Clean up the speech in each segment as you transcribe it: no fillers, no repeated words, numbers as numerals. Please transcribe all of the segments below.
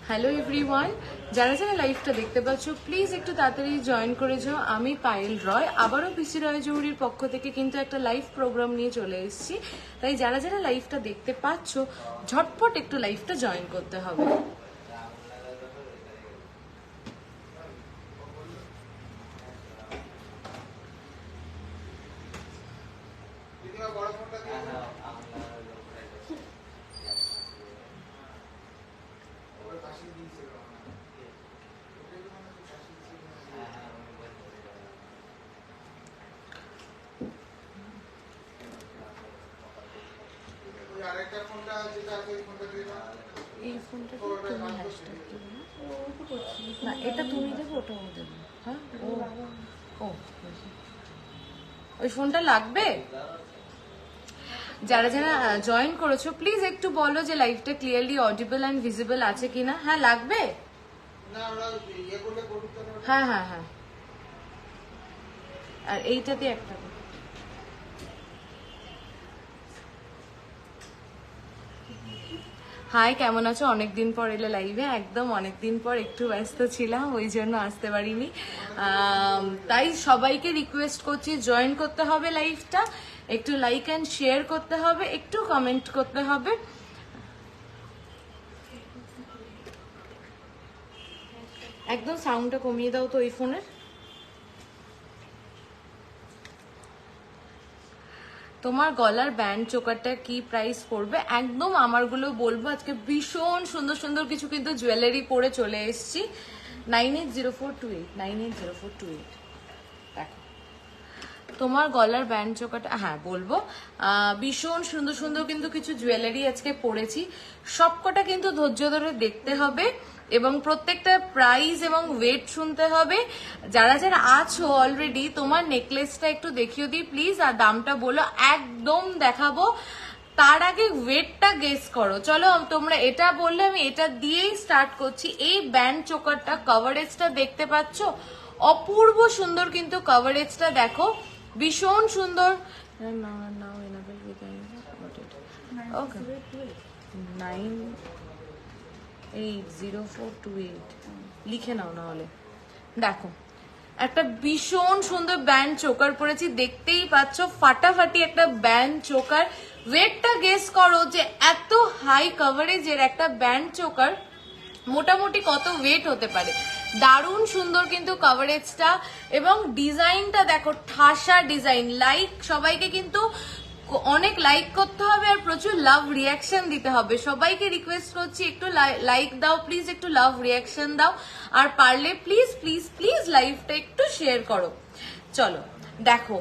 Hello everyone, যারা যারা লাইভটা দেখতে পাচ্ছ প্লিজ একটু তাড়াতাড়ি জয়েন করে যাও। আমি পায়েল রয়, আবারও পিসি রয় জহুরির পক্ষ থেকে কিন্তু একটা লাইভ প্রোগ্রাম নিয়ে চলে এসেছি। তাই যারা যারা লাইভটা দেখতে পাচ্ছ ঝটপট একটু লাইভটা জয়েন করতে হবে। এই ফোনটা তুমি হ্যাশট্যাগ দেবে না, এটা তুমি দেবো ওটাও দেবো। হ্যাঁ, ও ও ওই ফোনটা লাগবে। যারা যারা জয়েন করেছো প্লিজ একটু বলো যে লাইভটা ক্লিয়ারলি অডিবল অ্যান্ড ভিজিবল আছে কিনা। হ্যাঁ লাগবে, হ্যাঁ হ্যাঁ হ্যাঁ। আর এইটাতে একটা হাই, কেমন আছো? অনেকদিন পর এলে লাইভে। একদম অনেকদিন পর, একটু ব্যস্ত ছিলাম ওই জন্য আসতে পারিনি। তাই সবাইকে রিকোয়েস্ট করছি জয়েন করতে হবে লাইভটা, একটু লাইক অ্যান্ড শেয়ার করতে হবে, একটু কমেন্ট করতে হবে। একদম সাউন্ডটা কমিয়ে দাও তো ওই ফোনের। তোমার গলার ব্যান্ড চোকারটা কি প্রাইস পড়বে? একদম আমারগুলো বলবো। আজকে ভীষণ সুন্দর সুন্দর কিছু কিন্তু জুয়েলারি পরে চলে এসেছি। 980428 980428। দেখো তোমার গলার ব্যান্ড চোকাটা, হ্যাঁ বলবো। ভীষণ সুন্দর সুন্দর কিন্তু কিছু জুয়েলারি আজকে পরেছি। সবকটা কিন্তু ধৈর্য ধরে দেখতে হবে এবং প্রত্যেকটা প্রাইস এবং ওয়েট শুনতে হবে। যারা যারা আছো অলরেডি তোমার নেকলেসটা একটু দেখিয়ে দিই প্লিজ, আর দামটা বলো। একদম দেখাবো, তার আগে ওয়েটটা গেস করো। চলো তোমরা এটা বললে আমি এটা দিয়েই স্টার্ট করছি। এই ব্যান্ড চোকারটা কভারেজটা দেখতে পাচ্ছ, অপূর্ব সুন্দর কিন্তু কভারেজটা দেখো, ভীষণ সুন্দর। ওকে 980428 লিখে নাও না হলে। দেখো একটা ভীষণ সুন্দর ব্যান্ড চোকার পরেছি, দেখতেই পাচ্ছ ফাটাফাটি একটা ব্যান্ড চোকার। ওয়েটটা গেস করো যে এত হাই কভারেজের একটা ব্যান্ড চোকার মোটামুটি কত ওয়েট হতে পারে। দারুণ সুন্দর কিন্তু কভারেজটা এবং ডিজাইনটা দেখো, ঠাসা ডিজাইন। লাইক সবাইকে কিন্তু অনেক লাইক করতে হবে আর প্রচুর লাভ রিয়াকশন দিতে হবে। সবাইকে রিকোয়েস্ট করছি একটু লাইক দাও প্লিজ, একটু লাভ রিয়াকশন দাও, আর পারলে প্লিজ প্লিজ প্লিজ লাইভটা একটু শেয়ার করো। চলো দেখো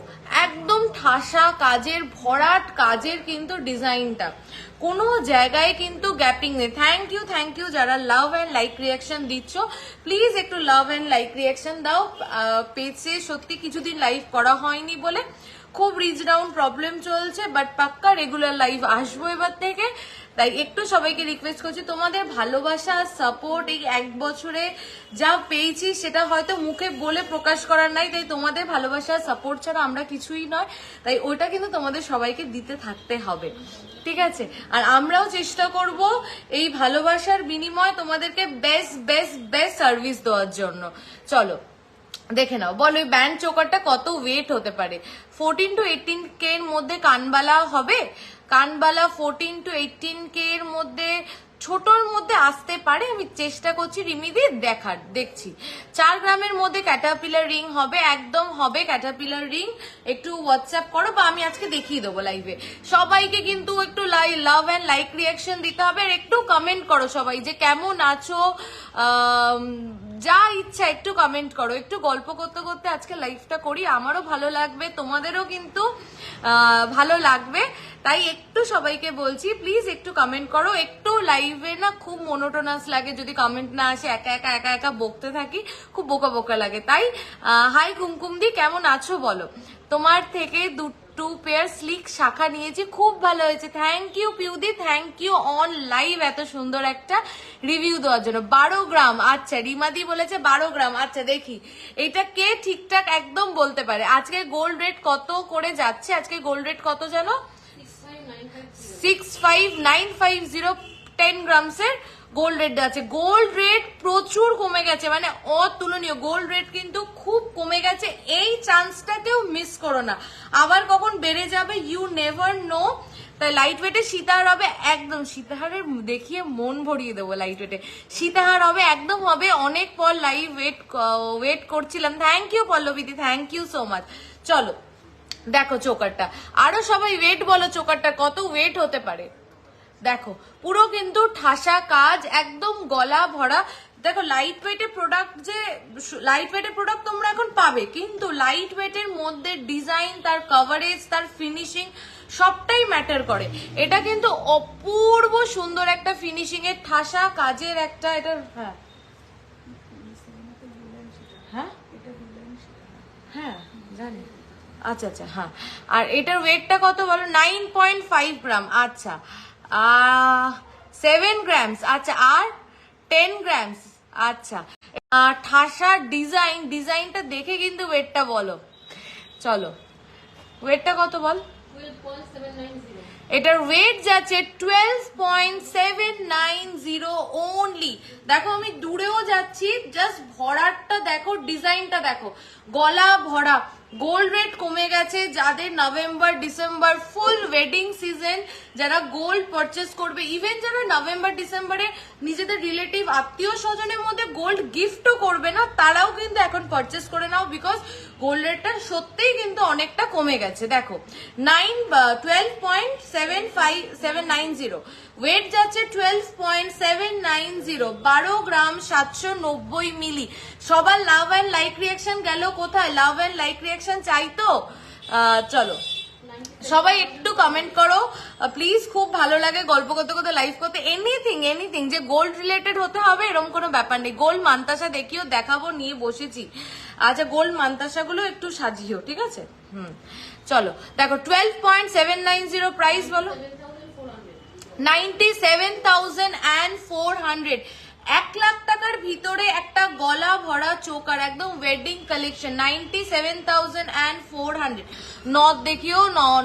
একদম ঠাসা কাজের, ভরাট কাজের কিন্তু ডিজাইনটা, কোনো জায়গায় কিন্তু গ্যাপিং নেই। থ্যাংক ইউ যারা লাভ অ্যান্ড লাইক রিয়াকশন দিচ্ছ। প্লিজ একটু লাভ অ্যান্ড লাইক রিয়াকশন দাও। পেজে সত্যি কিছুদিন লাইভ করা হয়নি বলে খুব রিচ ডাউন প্রবলেম চলছে, বাট পাক্কা রেগুলার লাইভ আসবো এবার থেকে। তাই একটু সবাইকে রিকোয়েস্ট করছি, তোমাদের ভালোবাসা সাপোর্ট এই এক বছরে যা পেয়েছি সেটা হয়তো মুখে বলে প্রকাশ করার নাই। তাই তোমাদের ভালোবাসা সাপোর্ট ছাড়া আমরা কিছুই নয়, তাই ওইটা কিন্তু তোমাদের সবাইকে দিতে থাকতে হবে, ঠিক আছে? আর আমরাও চেষ্টা করব এই ভালোবাসার বিনিময়ে তোমাদেরকে বেস্ট সার্ভিস দেওয়ার জন্য। চলো দেখে নাও, বলো এই ব্যান্ড চোকারটা কত ওয়েট হতে পারে। 14 to 18K এর মধ্যে কানবালা হবে। কানবালা 14 to 18K এর মধ্যে ছোটর মধ্যে আসতে পারে। আমি চেষ্টা করছি রিমিদি দেখছি। 4 গ্রামের মধ্যে ক্যাটারপিলার রিং হবে, একদম হবে ক্যাটারপিলার রিং। একটু হোয়াটসঅ্যাপ করো বা আমি আজকে দেখিয়ে দেবো লাইভে। সবাইকে কিন্তু একটু লাভ অ্যান্ড লাইক রিয়াকশন দিতে হবে, আর একটু কমেন্ট করো সবাই যে কেমন আছো, যা ইচ্ছা একটু কমেন্ট করো। একটু গল্প করতে করতে আজকে লাইভটা করি, আমারও ভালো লাগবে, তোমাদেরও কিন্তু ভালো লাগবে। তাই একটু সবাইকে বলছি প্লিজ একটু কমেন্ট করো। একটু লাইভে না খুব মনোটোনাস লাগে যদি কমেন্ট না আসে, একা একা বকতে থাকি, খুব বোকা লাগে। তাই হাই কুমকুমদি, কেমন আছো বলো। তোমার থেকে 2 পেয়ার স্লিক শাখা নিয়েছি, খুব ভালো হয়েছে। থ্যাংক ইউ পিউদি, থ্যাংক ইউ অন লাইভ এত সুন্দর একটা রিভিউ দেওয়ার জন্য। 12 গ্রাম, আচ্ছা রিমাদি বলেছে 12 গ্রাম। আচ্ছা দেখি এটা কে ঠিকঠাক একদম বলতে পারে। আজকে গোল্ড রেট কত করে যাচ্ছে? আজকে গোল্ড রেট কত জানো? 65950 10 গ্রামসের গোল্ড রেট আছে, গোল্ড রেট প্রচুর কমে গেছে, মানে অতুলনীয়। গোল্ড রেট কিন্তু খুব কমে গেছে, এই চান্সটাকেও মিস করো না, আবার কখন বেড়ে যাবে ইউ নেভার নো। তাই লাইট ওয়েটে সীতাহার হবে একদম, সীতাহারের দেখিয়ে মন ভরিয়ে দেবো। লাইট ওয়েটে সীতাহার হবে একদম, হবে। অনেক পর লাইভ ওয়েট করছিলাম। থ্যাংক ইউ পল্লবীদি, থ্যাংক ইউ সো মাচ। চলো দেখো চোকারটা, আরো সবাই ওয়েট বলো, চোকারটা কত ওয়েট হতে পারে। দেখো পুরো কিন্তু ঠাসা কাজ, একদম গলা ভরা। দেখো লাইট ওয়েটের প্রোডাক্ট, যে লাইট ওয়েটের প্রোডাক্ট তোমরা এখন পাবে, কিন্তু লাইট ওয়েটের মধ্যে ডিজাইন, তার কভারেজ, তার ফিনিশিং সবটাই ম্যাটার করে। এটা কিন্তু অপূর্ব সুন্দর একটা ফিনিশিং এর ঠাসা কাজের একটা, এটা হ্যাঁ হ্যাঁ হ্যাঁ জানি। আচ্ছা আচ্ছা হ্যাঁ। আর এটার ওয়েটটা কত বলো? 9.5 গ্রাম। আচ্ছা 7 গ্রামস। আচ্ছা আর 10 গ্রামস। আচ্ছা ঠাসা ডিজাইনটা দেখে কিন্তু ওয়েটটা বলো। চলো ওয়েটটা কত বল? এটার ওয়েট যাচ্ছে 12.790 অনলি। দেখো আমি দূরেও যাচ্ছি, জাস্ট ভরাটটা দেখো, ডিজাইনটা দেখো, গলা ভরা। গোল্ড রেট কমে গেছে, যাদের নভেম্বর ডিসেম্বর ফুল ওয়েডিং সিজন, যারা গোল্ড পারচেস করবে, ইভেন যারা নভেম্বর ডিসেম্বরে নিজেদের রিলেটিভ আত্মীয় স্বজনের মধ্যে গোল্ড গিফটও করবে না, তারাও কিন্তু এখন পারচেস করে নাও, বিকজ গোল্ড রেটটা সত্যিই কিন্তু অনেকটা কমে গেছে। দেখো 12.790, ওয়েট যাচ্ছে 12.790, 12 গ্রাম 790 মিলি। সবার লাভ অ্যান্ড লাইক রিয়াকশন গেল কোথায়? লাভ অ্যান্ড লাইক রিয়াকশন চাই তো। চলো সবাই একটু কমেন্ট করো প্লিজ, খুব ভালো লাগে গল্প করতে করতে, লাইভ করতে। এনিথিং যে গোল্ড রিলেটেড হতে হবে এরকম কোনো ব্যাপার নেই। গোল্ড মান্তাসা দেখিও, দেখাবো, নিয়ে বসেছি। আচ্ছা গোল্ড মান্তাসা গুলো একটু সাজিও, ঠিক আছে? চলো দেখো 12.790 প্রাইস বলো। 97,400, 1 লাখ টাকার ভিতরে একটা গলা ভরা চোকার, একদম ওয়েডিং কালেকশন। 97,400। নথ দেখিও,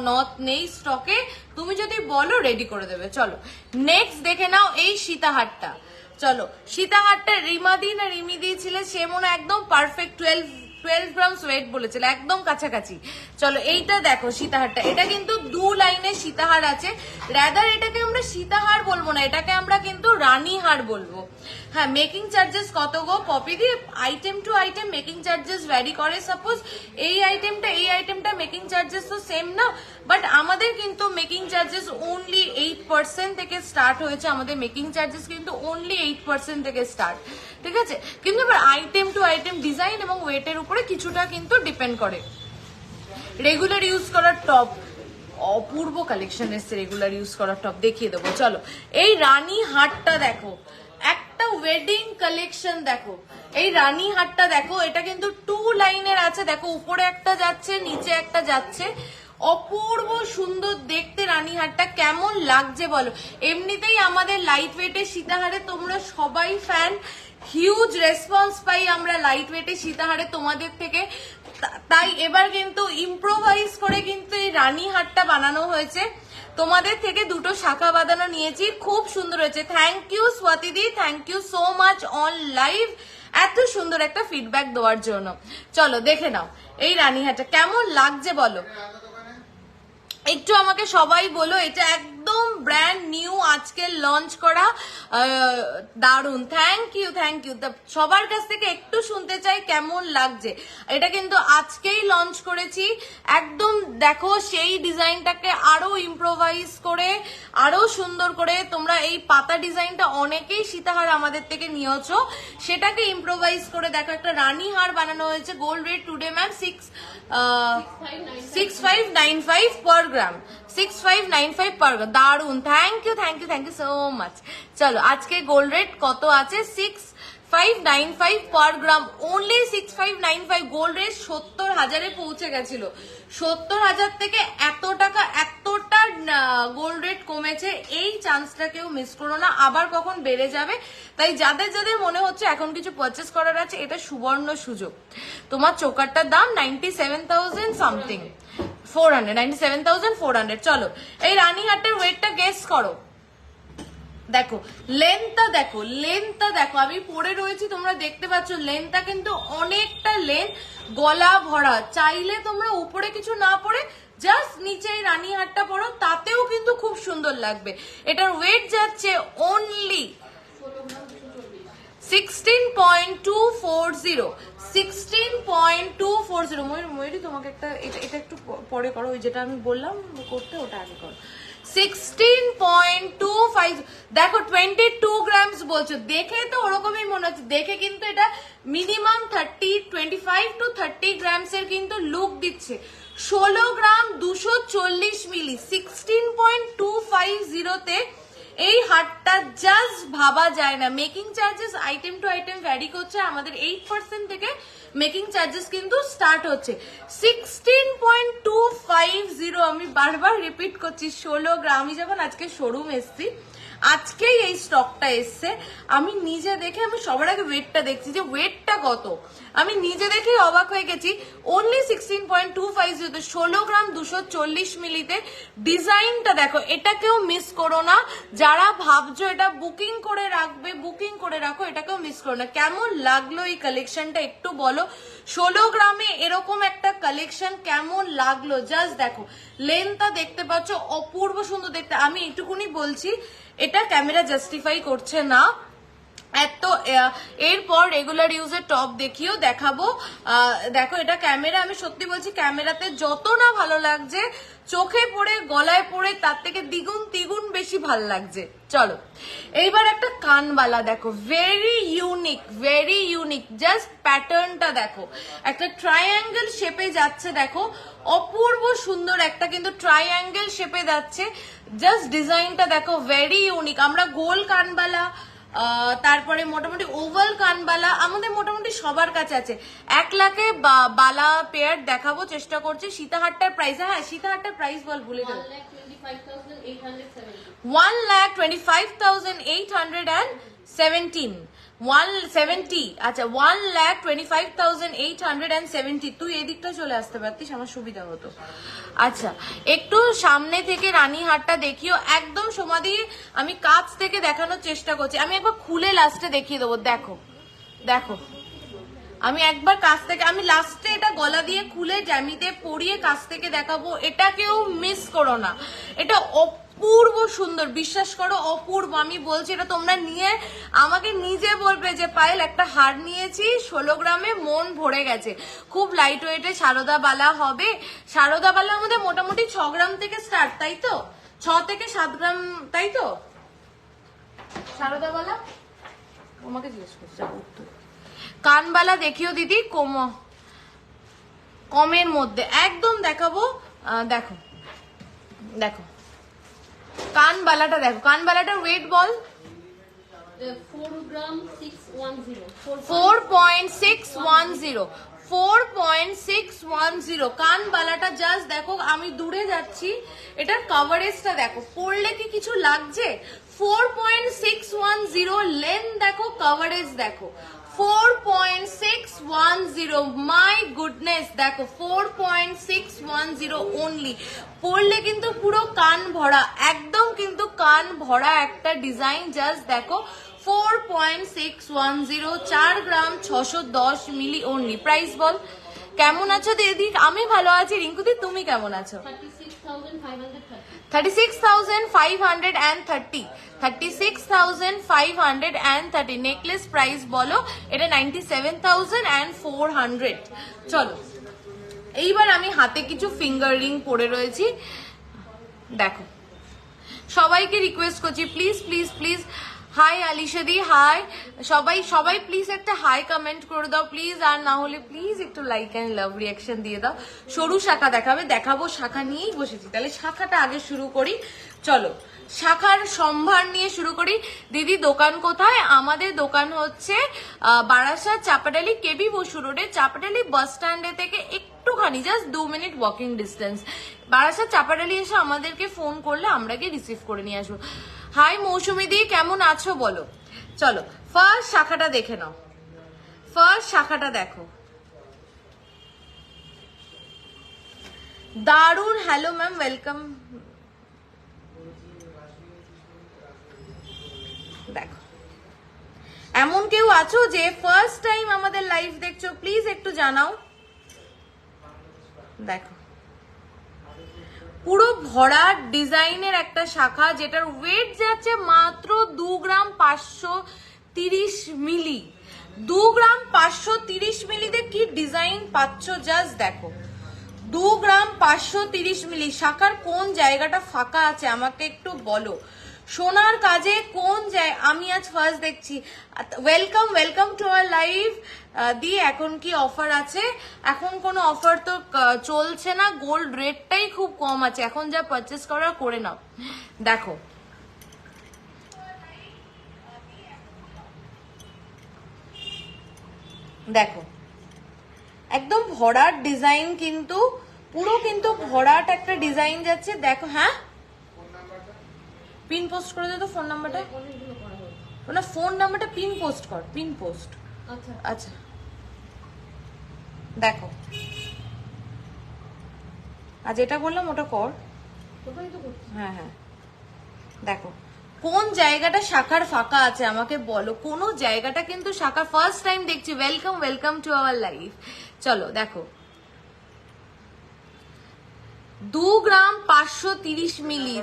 নথ নেই স্টকে, তুমি যদি বলো রেডি করে দেবে। চলো নেক্সট দেখে নাও এই সীতাহারটা। চলো সীতাহারটা রিমাদি না রিমিদি ছিল, সে মনে একদম পারফেক্ট 12 গ্রামস ওয়েট বলেছিল, একদম কাছাকাছি। চলো এইটা দেখো সীতাহারটা, এটা কিন্তু 2 লাইনের সীতাহার আছে। রাদার এটাকে আমরা সীতাহার বলবো না, এটাকে আমরা কিন্তু রানীহার বলবো। হ্যাঁ মেকিং চার্জেস কত গো পপি দি? Item to item making charges vary করে। সাপোজ এই আইটেমটা মেকিং চার্জেস তো সেম না, বাট আমাদের কিন্তু মেকিং চার্জেস অনলি 8% থেকে স্টার্ট হয়েছে। আমাদের মেকিং চার্জেস কিন্তু অনলি 8% থেকে স্টার্ট, ঠিক আছে? কিন্তু আবার আইটেম টু আইটেম ডিজাইন এবং ওয়েটের উপরে কিছুটা কিন্তু ডিপেন্ড করে। রেগুলার ইউজ করার টপ, অপূর্ব কালেকশন এসছে রেগুলার ইউজ করার টপ, দেখিয়ে দেবো। চলো এই রানী হাটটা দেখো, একটা ওয়েডিং কালেকশন দেখো। এই রানী হাটটা দেখো, এটা কিন্তু 2 লাইনের আছে। দেখো উপরে একটা যাচ্ছে, নিচে একটা যাচ্ছে, অপূর্ব সুন্দর দেখতে রানীহারটা। কেমন লাগছে বলো? এমনিতেই আমাদের লাইট ওয়েটের সীতাহারে তোমরা সবাই ফ্যান, হিউজ রেসপন্স পাই আমরা লাইট ওয়েটের সীতাহারে তোমাদের থেকে। তাই এবার কিন্তু ইম্প্রোভাইজ করে কিন্তু এই রানীহারটা বানানো হয়েছে। তোমাদের থেকে 2টো শাখা বাঁধানো নিয়েছি, খুব সুন্দর হয়েছে। থ্যাংক ইউ স্বাতিদি, thank you so much on live, এত সুন্দর একটা ফিডব্যাক দেওয়ার জন্য। চলো দেখে নাও এই রানীহারটা কেমন লাগছে বলো একটু আমাকে সবাই বলো। এটা একদম ব্র্যান্ড নিউ, আজকে লঞ্চ করা, দারুন। থ্যাংক ইউ সবার কাছ থেকে একটু শুনতে চাই কেমন লাগছে। এটা কিন্তু আজকেই লঞ্চ করেছি, একদম দেখো সেই ডিজাইনটাকে আরো ইম্প্রোভাইজ করে, আরো সুন্দর করে। তোমরা এই পাতা ডিজাইনটা অনেকেই সীতাহার আমাদের থেকে নিয়েছো, সেটাকে ইম্প্রোভাইজ করে দেখো একটা রানী হার বানানো হয়েছে। গোল্ড রেট টুডে ম্যাম 6595 পার গ্রাম, 6595 পার গ্রাম। দারুন, থ্যাংক ইউ সো মাচ। চলো আজকে গোল্ড রেট কত আছে? 6595 পার গ্রাম, অনলি 6595। গোল্ড রেট 70,000-এ পৌঁছে গেছিল। 70,000 থেকে এতটা গোল্ড রেট কমেছে, এই চান্সটা কেউ মিস করো না, আবার কখন বেড়ে যাবে। তাই যাদের মনে হচ্ছে এখন কিছু পারচেস করার আছে, এটা সুবর্ণ সুযোগ। তোমার চোকারটার দাম 97,000 সামথিং, 97,400। চলো এই রানীহাটের ওয়েটটা গেস করো। দেখো লেন্থটা দেখো, লেন্থটা দেখো, আমি পরে রয়েছি তোমরা দেখতে পাচ্ছ লেন্থটা কিন্তু অনেকটা লেন্থ, গলা ভরা। চাইলে তোমরা উপরে কিছু না পরে জাস্ট নিচে রানী হারটা পরো, তাতেও কিন্তু খুব সুন্দর লাগবে। এটার ওয়েট যাচ্ছে অনলি 16.240, 16.240। ময়ূরী তোমাকে একটা এটা একটু পরে করো, ওই যেটা আমি বললাম করতে ওটা আগে করো। 16.25, দেখো 22 গ্রামস বলছো, দেখে তো ওরকমই মনে হচ্ছে, দেখে কিন্তু এটা মিনিমাম 25 to 30 গ্রামস এর কিন্তু লুক দিচ্ছে। 16 গ্রাম 240 মিলি, 16.250 তে এই হারটা জাস্ট ভাবা যায় না। Making charges item to item vary করছে, আমাদের 8% থেকে মেকিং চার্জেস কিন্তু স্টার্ট হচ্ছে। 16.250, আমি বারবার রিপিট করছি 16 গ্রাম। আমি যখন আজকে শোরুম এসছি, আজকেই এই স্টকটা এসছে, আমি নিজে দেখে আমি সবার আগে ওয়েটটা দেখছি যে ওয়েটটা কত, আমি নিজে দেখেই অবাক হয়ে গেছি। অনলি 16.250 তে 16 গ্রাম 240 মিলিতে। ডিজাইনটা দেখো, এটাকেও মিস করো না, যারা ভাবছো এটা বুকিং করে রাখবে, বুকিং করে রাখো, এটাকেও মিস করো না। কেমন লাগলো এই কালেকশনটা একটু বলো, 16 গ্রামে এরকম একটা কালেকশন কেমন লাগলো জাস্ট দেখো। লেন্থটা দেখতে পাচ্ছ অপূর্ব সুন্দর দেখতে। আমি এইটুকুনি বলছি, এটা ক্যামেরা জাস্টিফাই করছে না এত। এরপর রেগুলার ইউজের টপ দেখিও দেখাবো। দেখো এটা ক্যামেরা, আমি সত্যি বলছি ক্যামেরাতে যত না ভালো লাগছে, চোখে পড়ে গলায় পড়ে তার থেকে দ্বিগুণ তিগুণ বেশি ভালো লাগছে। চলো এইবার একটা কানবালা দেখো, ভেরি ইউনিক, জাস্ট প্যাটার্নটা দেখো, একটা ট্রায়াঙ্গেল শেপে যাচ্ছে, দেখো অপূর্ব সুন্দর একটা কিন্তু ট্রায়াঙ্গেল শেপে যাচ্ছে। জাস্ট ডিজাইনটা দেখো, ভেরি ইউনিক। আমরা গোল কানবালা, তারপরে মোটামুটি ওভাল কানবালা আমাদের মোটামুটি সবার কাছে আছে। 1 লাখে বালা পেয়ার দেখাবো চেষ্টা করছি। সীতাহারটার প্রাইস, হ্যাঁ সীতাহারটার প্রাইস বল, ভুলে গেল। 1,25,817, 170, আচ্ছা 1,25,870। তুই এদিকটা চলে আসতে পারতিস, আমার সুবিধা হতো। আচ্ছা একটু সামনে থেকে রানীহারটা দেখিও, একদম সমাধি আমি কাছ থেকে দেখানোর চেষ্টা করছি। আমি একবার খুলে লাস্টে দেখিয়ে দেবো, দেখো দেখো, আমি একবার কাছ থেকে, আমি লাস্টে এটা গলা দিয়ে খুলে জ্যামিতে পরিয়ে কাছ থেকে দেখাবো, এটাকেও মিস করো না। এটা অপূর্ব সুন্দর, বিশ্বাস করো অপূর্ব। আমি বলছি এটা তোমরা নিয়ে আমাকে নিজে বলবে যে পায়েল একটা হার নিয়েছি 16 গ্রামে, মন ভরে গেছে। খুব লাইট ওয়েটে সারদা বালা হবে। সারদা বালা আমাদের মোটামুটি 6 গ্রাম থেকে স্টার্ট, তাই তো? 6 থেকে 7 গ্রাম, তাই তো? সারদা বালা তোমাকে জিজ্ঞেস করছি উত্তর। কানবালা দেখিও দিদি, কমের মধ্যে একদম দেখাবো। দেখো দেখো কানবালাটা দেখো, কানবালাটার ওয়েট বল। 4 গ্রাম 610, 4.610, 4.610। কানবালাটা জাস্ট দেখো, আমি দূরে যাচ্ছি, এটার কভারেজটা দেখো, পড়লে কি কিছু লাগছে? 4.610 লেন্থ দেখো, কভারেজ দেখো 4.610, মাই গুডনেস। দেখো 4.610 অনলি, পড়লে কিন্তু পুরো কান ভরা, একদম কিন্তু কান ভরা একটা ডিজাইন। জাস্ট দেখো 4.610, 4 গ্রাম 610 মিলি অনলি। প্রাইস বল কেমন আছো দিদি? আমি ভালো আছি রিঙ্কুদি, তুমি কেমন আছো? 36,530, 36,530 নেকলেস প্রাইস বলো। এটা 97,400। চলো এইবার আমি হাতে কিছু ফিঙ্গার রিং পরে রয়েছি, দেখো সবাইকে রিকোয়েস্ট করছি please please please, hi Alisha দি, হাই সবাই, সবাই প্লিজ একটা হাই কমেন্ট করে দাও প্লিজ, আর না হলে প্লিজ একটু লাইক এন্ড লাভ রিয়াকশন দিয়ে দাও। সরু শাখা দেখাবো, শাখা নিয়েই বসেছি, তাহলে শাখাটা আগে শুরু করি। চলো শাখার সম্ভার নিয়ে শুরু করি। দিদি দোকান কোথায়? আমাদের দোকান হচ্ছে বারাসাত চাপাডালি, কেবি বসু রোডে, চাপাডালি বাস স্ট্যান্ডে থেকে একটুখানি just 2 minute walking distance. Barasat Chapadali এসে আমাদেরকে ফোন করলে আমরা গিয়ে রিসিভ করে নিয়ে আসবো। হাই মৌসুমি দি, কেমন আছো বলো। চলো ফার্স্ট শাখাটা দেখে নাও, ফার্স্ট শাখাটা দেখো, দারুন। Hello ma'am, welcome. এমন কেউ আছো যে ফার্স্ট টাইম আমাদের লাইভ দেখছো, প্লিজ একটু জানাও। দেখো পুরো ভরা ডিজাইনের একটা শাখা, যেটার ওয়েট যাচ্ছে মাত্র 2 গ্রাম 530 মিলি। 2 গ্রাম 530 মিলিতে কি ডিজাইন পাচ্ছ জাস্ট দেখো। 2 গ্রাম 530 মিলি। শাখার কোন জায়গাটা ফাঁকা আছে আমাকে একটু বলো। সোনার কাজে কোন যায়, আমি আজ ফার্স্ট দেখছি। Welcome welcome to our live. দি এখন কি অফার আছে? এখন কোনো অফার তো চলছে না, গোল্ড রেটটাই খুব কম আছে, এখন যা পারচেস করার করে নাও। দেখো দেখো একদম ভরাট ডিজাইন, কিন্তু পুরো কিন্তু ভরাট একটা ডিজাইন যাচ্ছে। দেখো হ্যাঁ পিন পোস্ট করে দে তো ফোন নাম্বারটা, অনেকগুলো করা হবে। না ফোন নাম্বারটা পিন পোস্ট কর, পিন পোস্ট। আচ্ছা আচ্ছা দেখো আর যেটা বললাম ওটা কর। ওটাই তো করছি। হ্যাঁ হ্যাঁ দেখো কোন জায়গাটা শাখার ফাঁকা আছে আমাকে বলো। কোন জায়গাটা কিন্তু শাখা ফার্স্ট টাইম দেখছি। Welcome welcome to our live. চলো দেখো 2 গ্রাম 530 মিলি,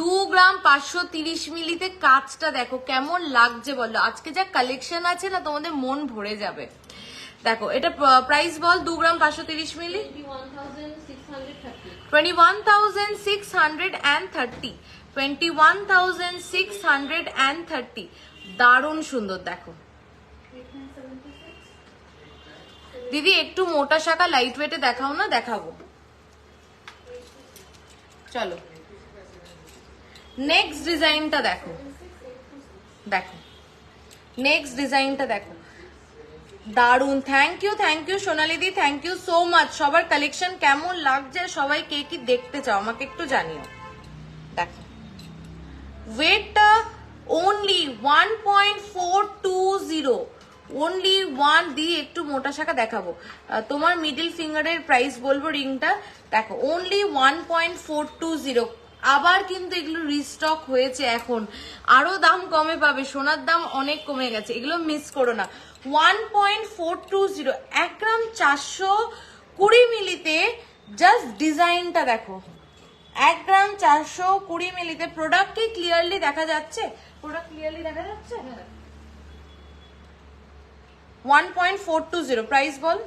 2 গ্রাম 530 মিলিতে কাজটা দেখো কেমন লাগছে বলো। আজকে যা কালেকশন আছে না তোমাদের মন ভরে যাবে। দেখো এটা প্রাইস বল। 2 গ্রাম 530 মিলি 21,630। 21,630 দারুণ সুন্দর। দেখো দিদি একটু মোটা শাখা লাইট ওয়েটে দেখাও না। দেখাবো চলো নেক্সট ডিজাইনটা দেখো। দেখো নেক্সট ডিজাইনটা দেখো দারুন। থ্যাংক ইউ সোনালি দি, থ্যাংক ইউ সো মাচ। সবার কালেকশন কেমন লাগছে, সবাই কে কি দেখতে চাও আমাকে একটু জানিও। দেখো ওয়েটটা অনলি 1.420, অনলি 1 দিয়ে একটু মোটা শাখা দেখাবো। তোমার মিডল ফিঙ্গারের প্রাইস বলবো রিংটা। দেখো অনলি 1.420। আবার কিন্তু এগুলো রিস্টক হয়েছে, এখন আরো দাম কমে পাবে। সোনার দাম অনেক কমে গেছে, এগুলো মিস করো না। 1.420 1 গ্রাম 420 মিলিতে। জাস্ট ডিজাইনটা দেখো 1 গ্রাম 420 মিলিতে। প্রোডাক্ট কি ক্লিয়ারলি দেখা যাচ্ছে? প্রোডাক্ট ক্লিয়ারলি দেখা যাচ্ছে? 1.420 প্রাইস বল।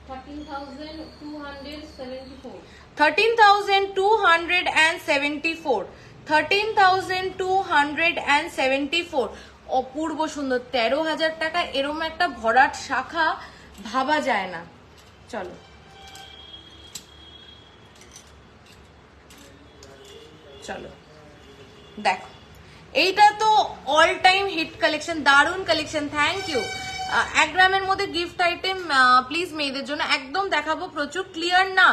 13,274। 13,274। 13,274 অপূর্ব সুন্দর। 13,000 টাকা এরম একটা ভরাট শাখা ভাবা যায় না। চলো চলো দেখো এইটা তো অল টাইম হিট কালেকশন, দারুন কালেকশন। Thank you. 1 গ্রামের মধ্যে গিফট আইটেম প্লিজ মেয়েদের জন্য একদম দেখাবো। প্রচুর ক্লিয়ার না।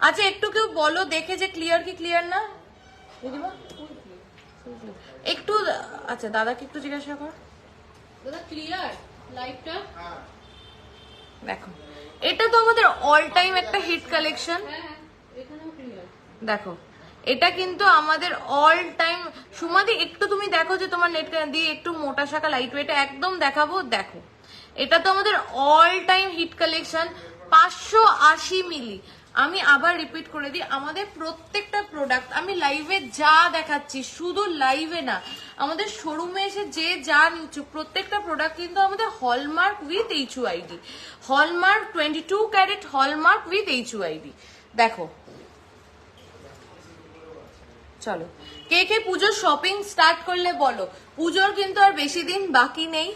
আচ্ছা একটু কেউ বলো দেখে যে ক্লিয়ার কি ক্লিয়ার না দিদিমা একটু। আচ্ছা দাদাকে একটু জিজ্ঞাসা কর। দাদা ক্লিয়ার লাইভটা? দেখো এটা তো আমাদের অল টাইম একটা হিট কালেকশন। হ্যাঁ এখানেও ক্লিয়ার। দেখো এটা কিন্তু আমাদের অল টাইম। সুমাদি একটু তুমি দেখো যে তোমার নেট দিয়ে একটু মোটা শাখা লাইট ওয়েটে একদম দেখাবো। দেখো এটা তো আমাদের অল টাইম হিট কালেকশন। 580 মিলি। আমি আবার রিপিট করে দিই, আমাদের প্রত্যেকটা প্রোডাক্ট আমি লাইভে যা দেখাচ্ছি, শুধু লাইভে না আমাদের শোরুমে এসে যে যা নিচ্ছ, প্রত্যেকটা প্রোডাক্ট কিন্তু আমাদের hallmark with HUID। Hallmark 22 carat hallmark with HUID। দেখো চলো কে কে পুজোর শপিং স্টার্ট করলে বলো। পুজোর কিন্তু আর বেশি দিন বাকি নেই,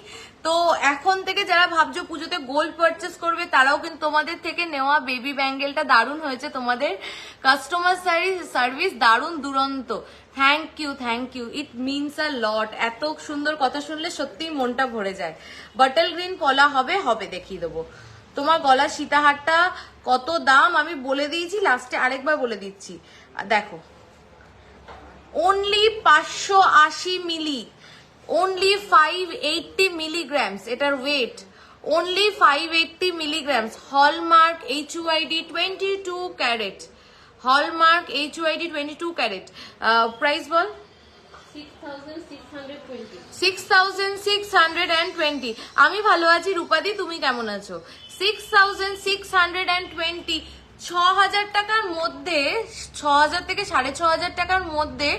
তো এখন থেকে যারা ভাবছো পুজোতে গোল্ড পারচেস করবে তারাও কিন্তু তোমাদের থেকে নেওয়া বেবি ব্যাঙ্গেলটা দারুণ হয়েছে। তোমাদের কাস্টমার সার্ভিস দারুণ দুরন্ত। Thank you, it means a lot. এত সুন্দর কথা শুনলে সত্যিই মনটা ভরে যায়। বাটল গ্রিন পলা হবে দেখিয়ে দেবো। তোমার গলার সীতাহারটা কত দাম আমি বলে দিয়েছি, লাস্টে আরেকবার বলে দিচ্ছি। দেখো অনলি 580 মিলি, অনলি 580 মিলিগ্রামস এটার weight. Only 580 milligrams. Hallmark HUID 22 carat. Hallmark HUID 22 carat. Price বল। 6,620 6,620 আমি ভালো আছি রূপাদি, তুমি কেমন আছো? 6,620 6,000 টাকার মধ্যে, 6,000 থেকে 6,500 টাকার মধ্যে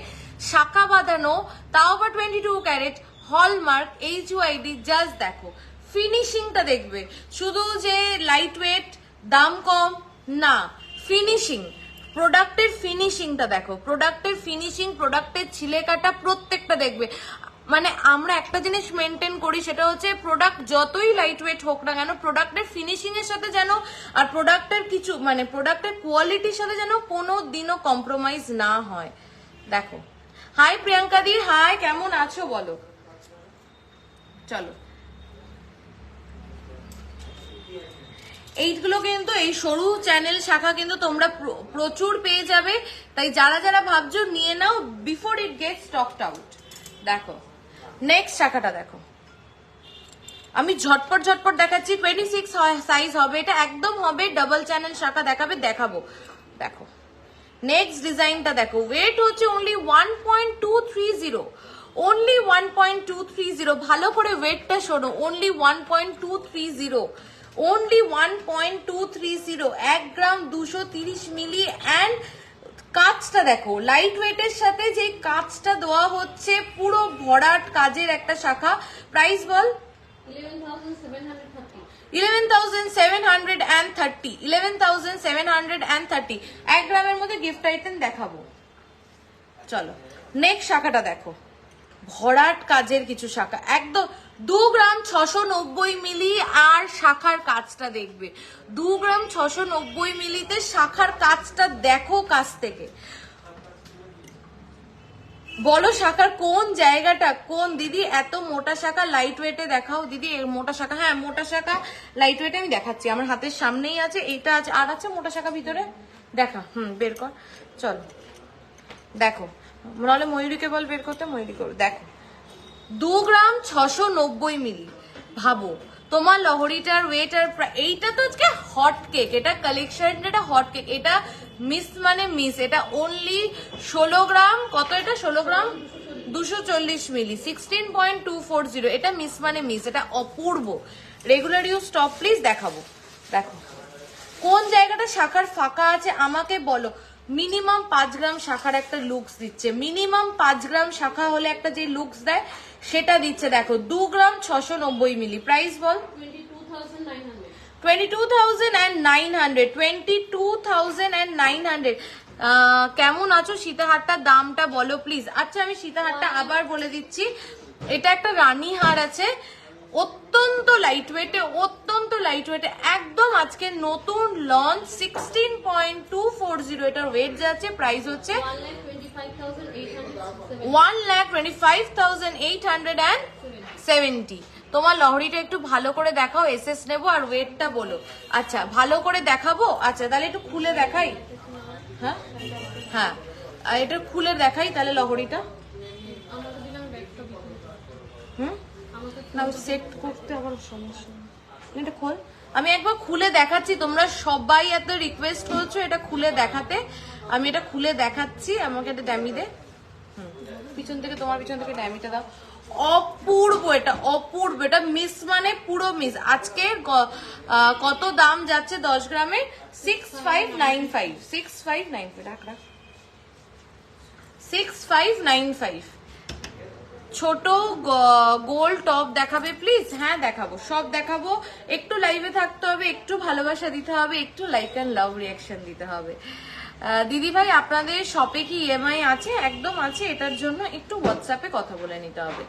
শাখা বাঁধানো, তাও বা 22 ক্যারেট হলমার্ক HYD। জাস্ট দেখো ফিনিশিংটা, দেখবে শুধু যে লাইট ওয়েট দাম কম না, ফিনিশিং, প্রোডাক্টের ফিনিশিংটা দেখো, প্রোডাক্টের ফিনিশিং, প্রোডাক্টের ছিলে কাটা প্রত্যেকটা দেখবে। মানে আমরা একটা জিনিস মেনটেন করি, সেটা হচ্ছে প্রোডাক্ট যতই লাইট ওয়েট হোক না কেন, প্রোডাক্টের ফিনিশিং এর সাথে যেন, আর প্রোডাক্টের কিছু মানে প্রোডাক্টের কোয়ালিটির সাথে যেন কোনো দিনও কম্প্রোমাইজ না হয়। দেখো, হাই প্রিয়াঙ্কা দি, হাই, কেমন আছো বলো? চলো, এইগুলো কিন্তু এই সরু চ্যানেল শাখা কিন্তু তোমরা প্রচুর পেয়ে যাবে, তাই যারা যারা ভাবছো নিয়ে নাও বিফোর ইট গেট স্টকড আউট। দেখো নেক্সট শাখাটা দেখো, আমি ঝটপট ঝটপট দেখাচ্ছি। 26 সাইজ হবে, এটা একদম হবে ডাবল চ্যানেল শাখা, দেখাবো। দেখো নেক্সট ডিজাইনটা দেখো, ওয়েট হচ্ছে অনলি 1.230, অনলি 1.230। ভালো করে ওয়েটটা শোনো, অনলি 1.230, অনলি 1.230, 1 গ্রাম 230 মিলি। অ্যান্ড কাজটা দেখো, লাইট ওয়েটের সাথে যে কাজটা দেওয়া হচ্ছে, পুরো ভরাট কাজের একটা শাখা। প্রাইস বল? 11,730 11,730, 11,730। 1 গ্রামের মধ্যে গিফট আইটেম দেখাবো। চলো নেক্সট শাখাটা দেখো, ভরাট কাজের কিছু শাখা, একদম 2 গ্রাম 690 মিলি। আর শাখার কাজটা দেখবে, 2 গ্রাম 690 মিলিতে শাখার কাজটা দেখো কাছ থেকে। বলো শাখার কোন জায়গাটা, কোন দিদি? এত মোটা শাখা লাইট ওয়েটে দেখাও দিদি, মোটা শাখা। হ্যাঁ মোটা শাখা লাইট ওয়েটে আমি দেখাচ্ছি, আমার হাতের সামনেই আছে, এইটা আছে, আর আছে মোটা শাখা ভিতরে, দেখা। বের কর, চলো দেখো, নাহলে ময়ূরীকে বল বের করতে, ময়ূরী করো। দেখো 2 গ্রাম 690 মিলি। ভাবো তোমার লহরিটার ওয়েট আর এইটা তো আজকে হট কেক, এটা কালেকশন, এটা হট কেক, এটা মিস মানে মিস। এটা অনলি 16 গ্রাম, কত এটা? 16 গ্রাম 240 মিলি, 16.240। এটা মিস মানে মিস, এটা অপূর্ব। Regular use stop please. দেখাবো, দেখো কোন জায়গাটা শাখার ফাঁকা আছে আমাকে বলো। মিনিমাম 5 গ্রাম শাখার একটা লুকস দিচ্ছে, মিনিমাম 5 গ্রাম শাখা হলে একটা যে লুকস দেয় সেটা দিচ্ছে। দেখো 2 গ্রাম 690 মিলি। প্রাইস বল? 22,900, 22,900। কেমন আছো? সীতাহারটার দামটা বলো প্লিজ। আচ্ছা আমি সীতাহারটা আবার বলে দিচ্ছি, এটা একটা রানী হার আছে, অত্যন্ত লাইট ওয়েটে, অত্যন্ত লাইট ওয়েটে, একদম আজকে নতুন লঞ্চ, 16.240 এটার ওয়েট যাচ্ছে। প্রাইস হচ্ছে 1,25,870। তোমার লহরিটা একটু ভালো করে দেখাও, এসএস নেবো আর ওয়েটটা বলো। আচ্ছা ভালো করে দেখাবো, আচ্ছা তাহলে একটু খুলে দেখাই। হ্যাঁ হ্যাঁ, এটা খুলে দেখাই তাহলে লহরিটা। না সেট করতে আবার সমস্যা, এটা খোল। আমি একবার খুলে দেখাচ্ছি, তোমরা সবাই এত রিকোয়েস্ট করছো এটা খুলে দেখাতে, আমি এটা খুলে দেখাচ্ছি। আমাকে একটা ড্যামি দে, পিছন থেকে, তোমার পিছন থেকে ড্যামিটা দাও। অপূর্ব, এটা অপূর্ব, এটা মিস মানে পুরো মিস। আজকে কত দাম যাচ্ছে 10 গ্রামে? 6595, 6595, রাখ রাখ, 6595। ছোট গোল টপ দেখাবে প্লিজ? হ্যাঁ দেখাবো, সব দেখাবো। একটু লাইভে থাকতে হবে, একটু ভালোবাসা দিতে হবে, একটু লাইক অ্যান্ড লাভ রিয়াকশন দিতে হবে। দিদি ভাই আপনাদের শপে কি ইএমআই আছে? একদম আছে, এটার জন্য একটু হোয়াটসঅ্যাপে কথা বলে নিতে হবে,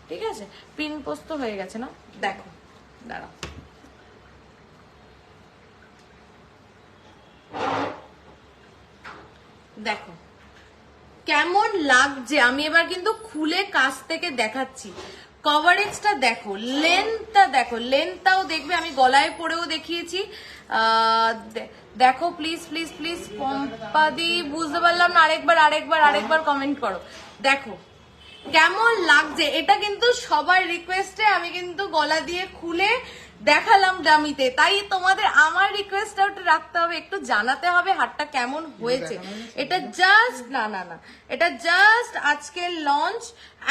ঠিক আছে? পিন পোস্ট তো হয়ে গেছে না? দেখো দাঁড়াও, দেখো কেমন লাগছে। আমি এবার কিন্তু খুলে কাছ থেকে দেখাচ্ছি, কভারেজটা দেখো, লেন্থটা দেখো, লেন্থটাও দেখবে, আমি গলায় পরেও দেখিয়েছি। দেখো প্লিজ প্লিজ প্লিজ। পম্পাদি বুঝতে পারলাম না, আরেকবার কমেন্ট করো। দেখো কেমন লাগছে, এটা কিন্তু সবার রিকোয়েস্টে আমি কিন্তু গলা দিয়ে খুলে দেখালাম ডামিতে, তাই তোমাদের আমার রিকোয়েস্ট রাখতে হবে, একটু জানাতে হবে হাটটা কেমন হয়েছে। এটা জাস্ট না এটা জাস্ট আজকের লঞ্চ,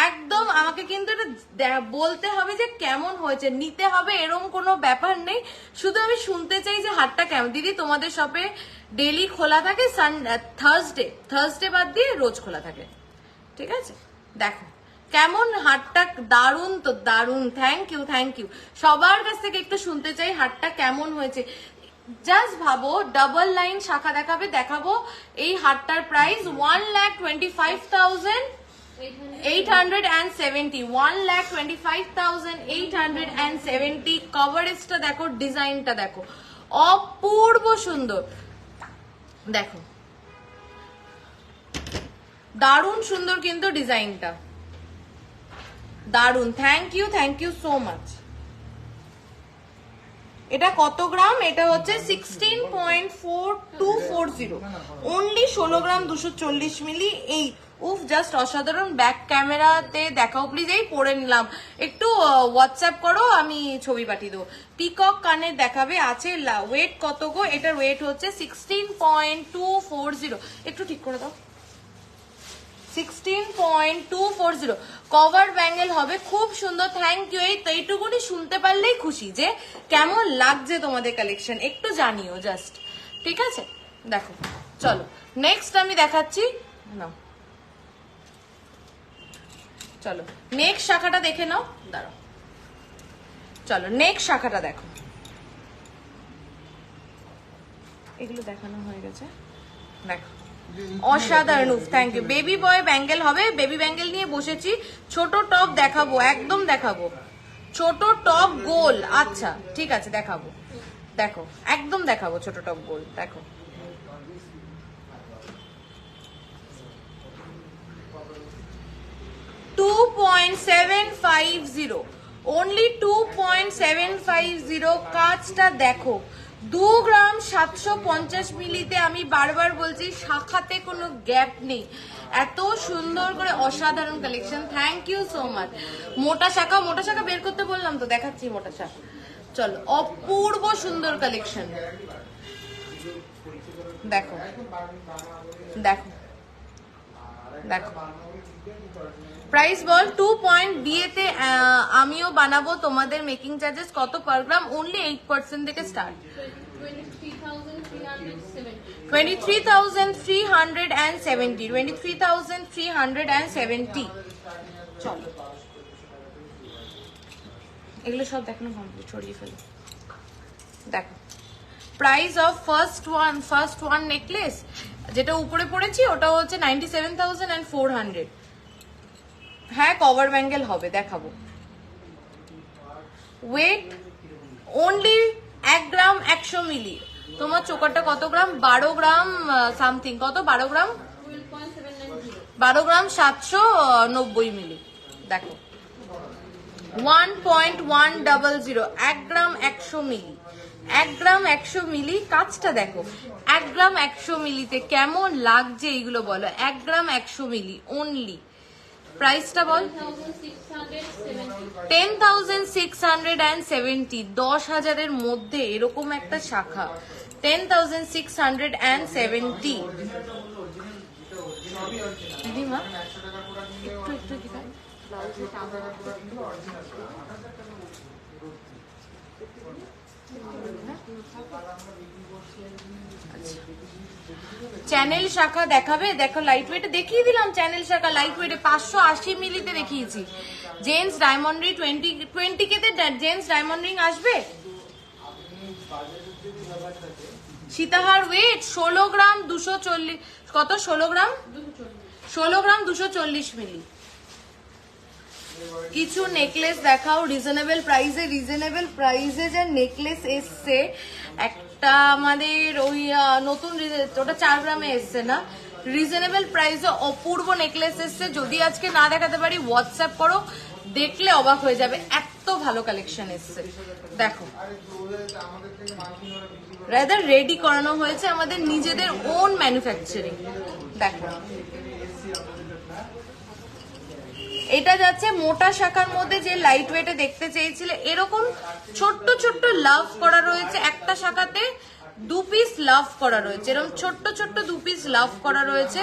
একদম আমাকে কিন্তু এটা বলতে হবে যে কেমন হয়েছে, নিতে হবে এরকম কোনো ব্যাপার নেই, শুধু আমি শুনতে চাই যে হাটটা কেমন। দিদি তোমাদের শপে ডেলি খোলা থাকে, থার্সডে বাদ দিয়ে রোজ খোলা থাকে, ঠিক আছে? দেখো কেমন হাটটা, দারুন তো দারুন, থ্যাংক ইউ সবার কাছ থেকে একটু শুনতে চাই হাটটা কেমন হয়েছে। জাস্ট ভাবো ডাবল লাইন শাখা দেখাবো এই হাটটার প্রাইস 1,25,870, 1,25,870। কভারেজটা দেখো, ডিজাইনটা দেখো, অপূর্ব সুন্দর, দেখো দারুণ সুন্দর কিন্তু ডিজাইনটা, দারুন। Thank you so much. এটা কত গ্রাম? এটা হচ্ছে 16.4240, অনলি 16 গ্রাম 240 মিলি। এই উফ, জাস্ট অসাধারণ। ব্যাক ক্যামেরাতে দেখাও প্লিজ, এই পরে নিলাম, একটু হোয়াটসঅ্যাপ করো, আমি ছবি পাঠিয়ে দেবো। পিকক কানের দেখাবে, আছে ওয়েট কত গো? এটার ওয়েট হচ্ছে 16.240, একটু ঠিক করে দাও, 16.240। কভার ব্যাঙ্গেল হবে, খুব সুন্দর। Thank you. এইটুকুনি শুনতে পারলেই খুশি যে কেমন লাগছে তোমাদের কালেকশন, একটু জানিও জাস্ট, ঠিক আছে? দেখো চলো নেক্সট আমি দেখাচ্ছি না, চলো নেক্সট শাখাটা দেখে নাও, দাঁড়াও, চলো নেক্সট শাখাটা দেখো। এগুলো দেখানো হয়ে গেছে, দেখো অসাধারণ। Thank you. Baby boy bangle হবে, বেবি ব্যাঙ্গেল নিয়ে বসেছি। ছোট টপ দেখাবো, একদম দেখাবো, ছোট টপ গোল। আচ্ছা ঠিক আছে, দেখাবো, দেখো একদম দেখাবো ছোট টপ গোল, দেখো $2.750, only 2.750। কাজটা দেখো, 2 গ্রাম 750 মিলিতে, আমি বারবার বলছি শাখাতে কোনো গ্যাপ নেই, এত সুন্দর করে অসাধারণ collection. Thank you so much. মোটা শাখা বের করতে বললাম তো, দেখাচ্ছি মোটা শাখা। চলো, অপূর্ব সুন্দর কালেকশন, দেখো দেখো দেখো। প্রাইস বল 2 পয়েন্ট বিয়েতে আমিও বানাবো, তোমাদের মেকিং চার্জেস কত পার গ্রাম? অনলি 8% থেকে স্টার্ট, 23,370, 23,370। চলো এগুলো সব দেখানো কমপ্লিট, ছড়িয়ে ফেলো। দেখো price of first one necklace, যেটা উপরে পড়েছি ওটা হচ্ছে 97,400। হ্যাঁ কভার ব্যাঙ্গেল হবে, দেখাবো। ওয়েট অনলি 1 গ্রাম 100 মিলি। তোমার চোকারটা কত গ্রাম? 12 গ্রাম সামথিং, কত? 12 গ্রাম 790 মিলি। দেখো 1.100, 1 গ্রাম 100 মিলি, 1 গ্রাম 100 মিলি। কাজটা দেখো, 1 গ্রাম 100 মিলিতে কেমন লাগছে এইগুলো বলো। 1 গ্রাম 100 মিলি অনলি। প্রাইসটা বল? 10,670, 10,000-এর মধ্যে এরকম একটা শাখা, 10,670। দিদিমা একটু দিদাই চ্যানেল শাখা দেখাবে, দেখো লাইট ওয়েটে দেখিয়ে দিলাম। চ্যানেল শাখা লাইট ওয়েটে 580 মিলিতে দেখিয়েছি। জেন্টস ডায়মন্ড রিং 20 কেতে জেন্টস ডায়মন্ড রিং আসবে। সীতাহার ওয়েট 16 গ্রাম 240, কত? 16 গ্রাম 240 মিলি। কিছু নেকলেস দেখাও রিজনেবল প্রাইসে যে নেকলেস এসছে। একটা আমাদের ওই নতুন, ওটা 4 গ্রামে এসছে না, রিজনেবল প্রাইসে অপূর্ব নেকলেস এসছে। যদি আজকে না দেখাতে পারি হোয়াটসঅ্যাপ করো, দেখলে অবাক হয়ে যাবে, এত ভালো কালেকশন এসছে। দেখো রাদার রেডি করানো হয়েছে, আমাদের নিজেদের ওন ম্যানুফ্যাকচারিং। দেখো এটা যাচ্ছে মোটা শাখার মধ্যে, যে লাইট ওয়েটে দেখতে চেয়েছিলে এরকম ছোট্ট ছোট্ট লাভ করা রয়েছে, একটা শাখাতে 2 পিস লাভ করা রয়েছে, এরকম ছোট্ট ছোট্ট 2 পিস লাভ করা রয়েছে।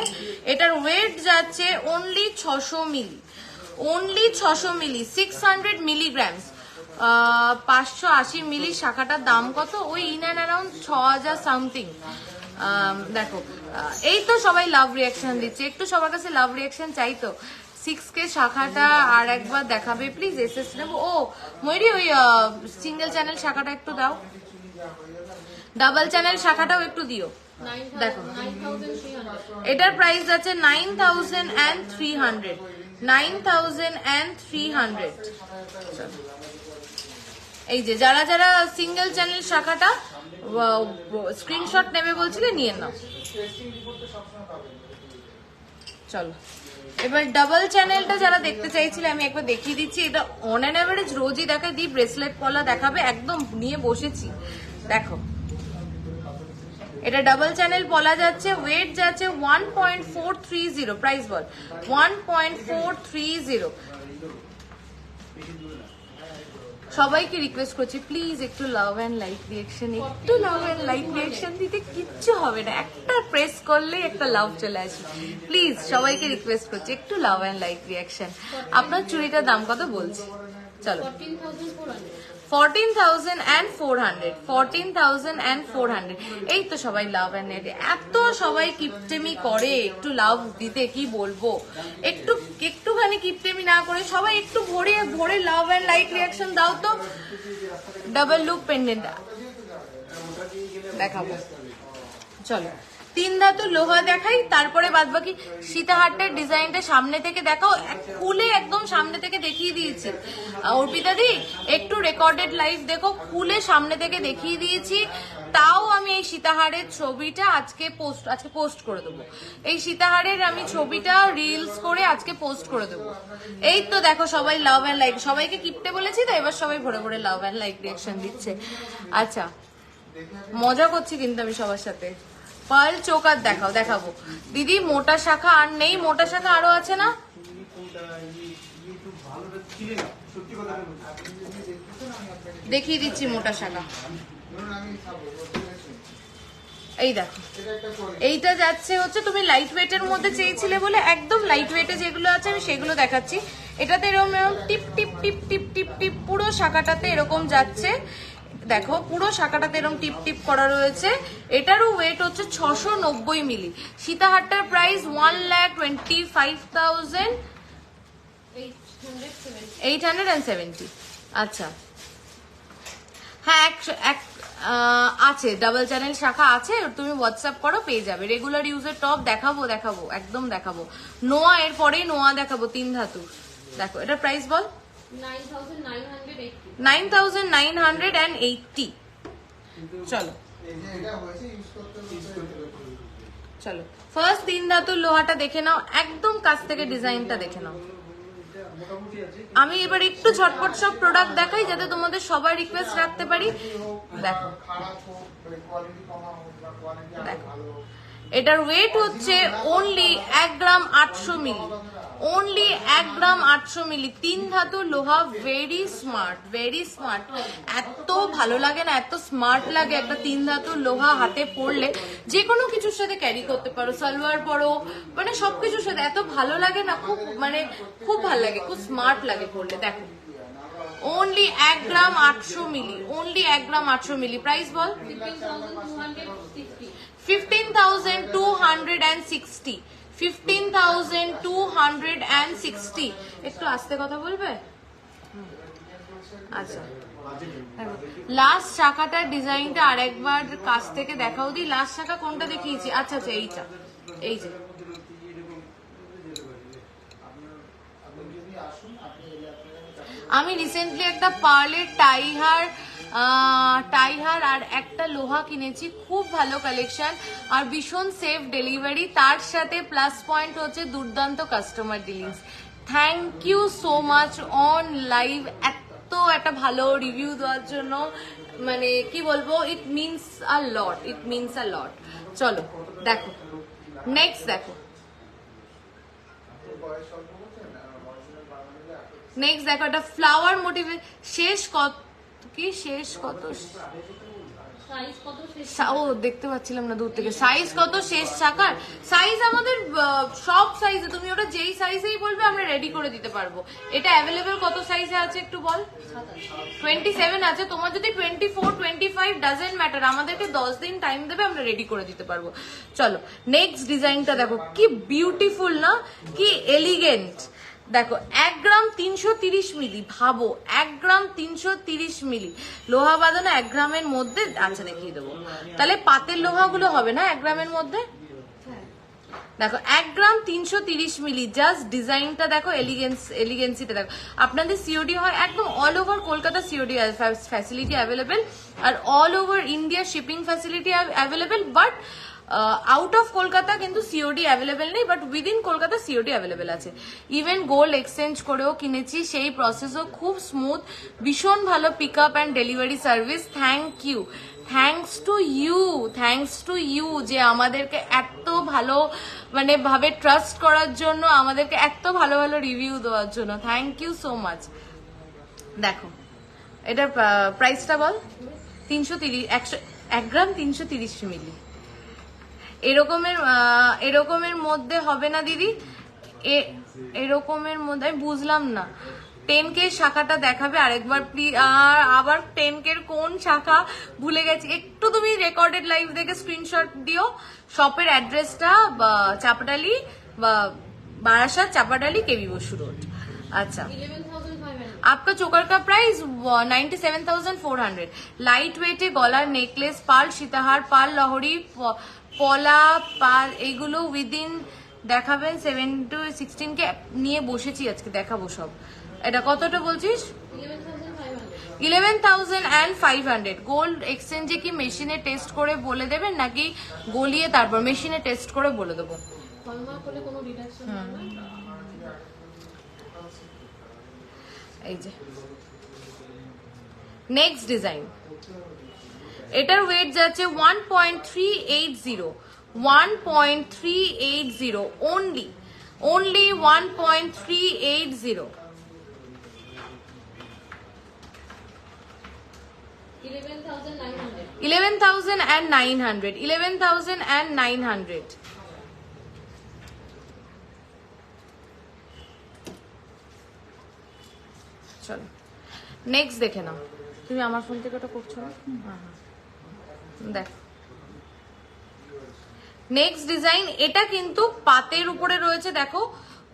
এটার ওয়েট যাচ্ছে অনলি 600 মিলি, অনলি 600 মিলি, 600 মিলিগ্রামস। 580 মিলি শাখাটার দাম কত? ওই ইন অ্যান্ড অ্যারাউন্ড 6000 সামথিং। দেখো এই তো সবাই লাভ রিয়াকশন দিচ্ছে, একটু সবার কাছে লাভ রিয়াকশন চাই তো। 6K শাখাটা আর একবার দেখাবে প্লিজ, এসএস নেবো। ও ময়ূরী, ওই সিঙ্গেল চ্যানেল শাখাটা একটু দাও, ডাবল চ্যানেল শাখাটাও একটু দিও। দেখো 9,300 এটার প্রাইস আছে 9300, 9300। এই যে যারা যারা সিঙ্গেল চ্যানেল শাখাটা স্ক্রিনশট নেবে বলছিলে, নিয়ে নাও। চলো এবার ডাবল চ্যানেলটা যারা দেখতে চাইছিলে আমি একবার দেখিয়ে দিচ্ছি। এটা অন অ্যান অ্যাভারেজ রোজই দেখায়, দি ব্রেসলেট পলা দেখাবে, একদম নিয়ে বসেছি। দেখো এটা ডাবল চ্যানেল পলা যাচ্ছে, ওয়েট যাচ্ছে 1.430, প্রাইস বল 1.430। সবাইকে রিকোয়েস্ট করছি প্লিজ একটু লাভ অ্যান্ড লাইক রিয়াকশন, একটু লাভ অ্যান্ড লাইক রিয়াকশন দিতে কিচ্ছু হবে না, একটা প্রেস করলেই একটা লাভ চলে আসবে। প্লিজ সবাইকে রিকোয়েস্ট করছি একটু লাভ অ্যান্ড লাইক রিয়াকশন। আপনার চুড়িটার দাম কত বলছি? চলো 14,400, 14,400। এই তো সবাই লাভ অ্যান্ড লাইক, এত সবাই কিপটেমি করে, একটু লাভ দিতে কি বলবো, একটুখানি কিপটেমি না করে সবাই একটু ভরে ভরে লাভ অ্যান্ড লাইক রিয়াকশন দাও তো। ডাবল লুক পেন্ডেন্ট দেখাবো, চলো 3 ধাতু লোহা দেখাই, তারপরে বাদ বাকি সীতাহারটার ডিজাইনটা সামনে থেকে দেখাও, খুলে একদম সামনে থেকে দেখিয়ে দিয়েছি। অর্পিতা দি একটু রেকর্ডেড লাইভ দেখো, খুলে সামনে থেকে দেখিয়ে দিয়েছি। তাও আমি এই সীতাহারের ছবিটা আজকে পোস্ট করে দেবো, এই সীতাহারের আমি ছবিটা রিলস করে আজকে পোস্ট করে দেবো। এই তো দেখো সবাই লাভ অ্যান্ড লাইক, সবাইকে কিপটে বলেছি তো, এবার সবাই ভরে ভরে লাভ অ্যান্ড লাইক রিয়াকশন দিচ্ছে। আচ্ছা মজা করছি কিন্তু আমি সবার সাথে। পার্ল চোকার দেখাবো দিদি, মোটা শাখা আর নেই, মোটা শাখা আরো আছে না? দেখিয়ে দিচ্ছি মোটা শাখা। এই দেখো এইটা যাচ্ছে হচ্ছে, তুমি লাইট ওয়েটের মধ্যে চেয়েছিলে বলে একদম লাইট ওয়েটে যেগুলো আছে আমি সেগুলো দেখাচ্ছি। এটাতে এরকম এরকম টিপ টিপ টিপ টিপ টিপ টিপ পুরো শাখাটাতে এরকম যাচ্ছে, দেখো পুরো শাখাটাতে এরকম টিপ টিপ করা রয়েছে। এটারও ওয়েট হচ্ছে 690 মিলি। সীতাহারটার প্রাইস 1,25,870। আচ্ছা হ্যাঁ, আছে ডাবল চ্যানেল শাখা আছে, তুমি হোয়াটসঅ্যাপ করো পেয়ে যাবে। রেগুলার ইউজের টপ দেখাবো একদম দেখাবো। নোয়া এর পরেই নোয়া দেখাবো 3 ধাতু। দেখো এটার প্রাইস বল 9,980। চলো চলো ফার্স্ট 3 ধাতুর লোহাটা দেখে নাও, একদম কাছ থেকে ডিজাইনটা দেখে নাও। আমি এবার একটু ঝটপট সব প্রোডাক্ট দেখাই যাতে তোমাদের সবার রিকোয়েস্ট রাখতে পারি। দেখো দেখো এটার ওয়েট হচ্ছে অনলি 1 গ্রাম 800 মিলি, অনলি 1 গ্রাম 800 মিলি। 3 ধাতুর লোহা, ভেরি স্মার্ট, ভেরি স্মার্ট। এত ভালো লাগে না, এত স্মার্ট লাগে একটা 3 ধাতুর লোহা হাতে পড়লে, যে কোনো কিছুর সাথে ক্যারি করতে পারো, সালোয়ার পরো, মানে সবকিছুর সাথে এত ভালো লাগে না, খুব মানে খুব ভালো লাগে, খুব স্মার্ট লাগে পড়লে। দেখো অনলি 1 গ্রাম 800 মিলি, অনলি 1 গ্রাম 800 মিলি। প্রাইস বল 15,260, 15,260। একটু আস্তে কথা বলবে? আচ্ছা লাস্ট শাখাটার ডিজাইনটা আরেকবার কাছ থেকে দেখাও দি। লাস্ট শাখা কোনটা দেখিয়েছি? আচ্ছা আচ্ছা এইটা, এই যে আমি রিসেন্টলি একটা পার্লের টাইহার আর একটা লোহা কিনেছি, খুব ভালো কালেকশন আর ভীষণ সেফ ডেলিভারি, তার সাথে প্লাস পয়েন্ট হচ্ছে দুর্দান্ত customer dealings. Thank you so much on live, এত একটা ভালো রিভিউ দেওয়ার জন্য, মানে কি বলবো, ইট means a lot, it means a লট। চলো দেখো নেক্সট, দেখো নেক্সট দেখো একটা ফ্লাওয়ার মোটিভে শেষ কত কি শেষ কত সাইজ কত শেষ ও দেখতে পাচ্ছিলাম না দূর থেকে সাইজ কত শেষ শাখার সাইজ আমাদের সব সাইজে তুমি ওটা যেই সাইজেই বলবে আমরা রেডি করে দিতে পারবো এটা অ্যাভেলেবেল কত সাইজে আছে একটু বল 27 আছে তোমার যদি 24 25 ডাজন্ট ম্যাটার আমাদেরকে 10 দিন টাইম দেবে আমরা রেডি করে দিতে পারবো চলো নেক্সট ডিজাইনটা দেখো কি বিউটিফুল না কি এলিগেন্ট দেখো 1 গ্রাম 330 মিলি ভাবো 1 গ্রাম 330 মিলি লোহা বাঁধানো 1 গ্রামের মধ্যে আচ্ছা দেখিয়ে দেবো তাহলে পাতের লোহাগুলো হবে না 1 গ্রামের মধ্যে দেখো 1 গ্রাম 330 মিলি জাস্ট ডিজাইনটা দেখো এলিগেন্সিটা দেখো আপনাদের সিওডি হয় একদম all over Kolkata COD facility available আর all over India shipping facility available but out of Kolkata কিন্তু সিওডি অ্যাভেলেবেল নেই but within Kolkata COD available আছে ইভেন গোল্ড এক্সচেঞ্জ করেও কিনেছি সেই প্রসেসও খুব স্মুথ ভীষণ ভালো pick up and delivery service thanks to you যে আমাদেরকে এত ভালো মানে ভাবে ট্রাস্ট করার জন্য আমাদেরকে এত ভালো ভালো রিভিউ দেওয়ার জন্য থ্যাংক ইউ সো মাচ দেখো এটার প্রাইসটা বল 1 গ্রাম 330 মিলি এরকমের মধ্যে হবে না দিদি এরকমের মধ্যে আমি বুঝলাম না 10K শাখাটা দেখাবে আরেকবার প্লিজ আবার 10K কোন শাখা ভুলে গেছি একটু তুমি রেকর্ডেড লাইভ দেখে স্ক্রিনশট দিও শপের অ্যাড্রেসটা চাপাডালি বা বারাসাত চাপাডালি কেবি বসু রোড अच्छा 11,500 आपका चोकर का प्राइस 97,400 लाइट वेटे गलार नेकलेस पाल सीताहार पाल लहरी পলা পাল এগুলো উইদিন দেখাবেন 7 to 16 কে নিয়ে বসেছি আজকে দেখাবো সব এটা কতটা বলছিস 11,500 গোল্ড এক্সচেঞ্জে কি মেশিনে টেস্ট করে বলে দেবেন নাকি গলিয়ে তারপর মেশিনে টেস্ট করে বলে দেবো হলমার্ক হলে কোনো রিডাকশন হবে না এই যে নেক্সট ডিজাইন এটার ওয়েট যাচ্ছে 1.380 only 1.380 11,900 চলো নেক্সট দেখে নাও তুমি আমার ফোন থেকে ওটা করছো না দেখো নেক্সট ডিজাইন এটা কিন্তু পাতের উপরে রয়েছে দেখো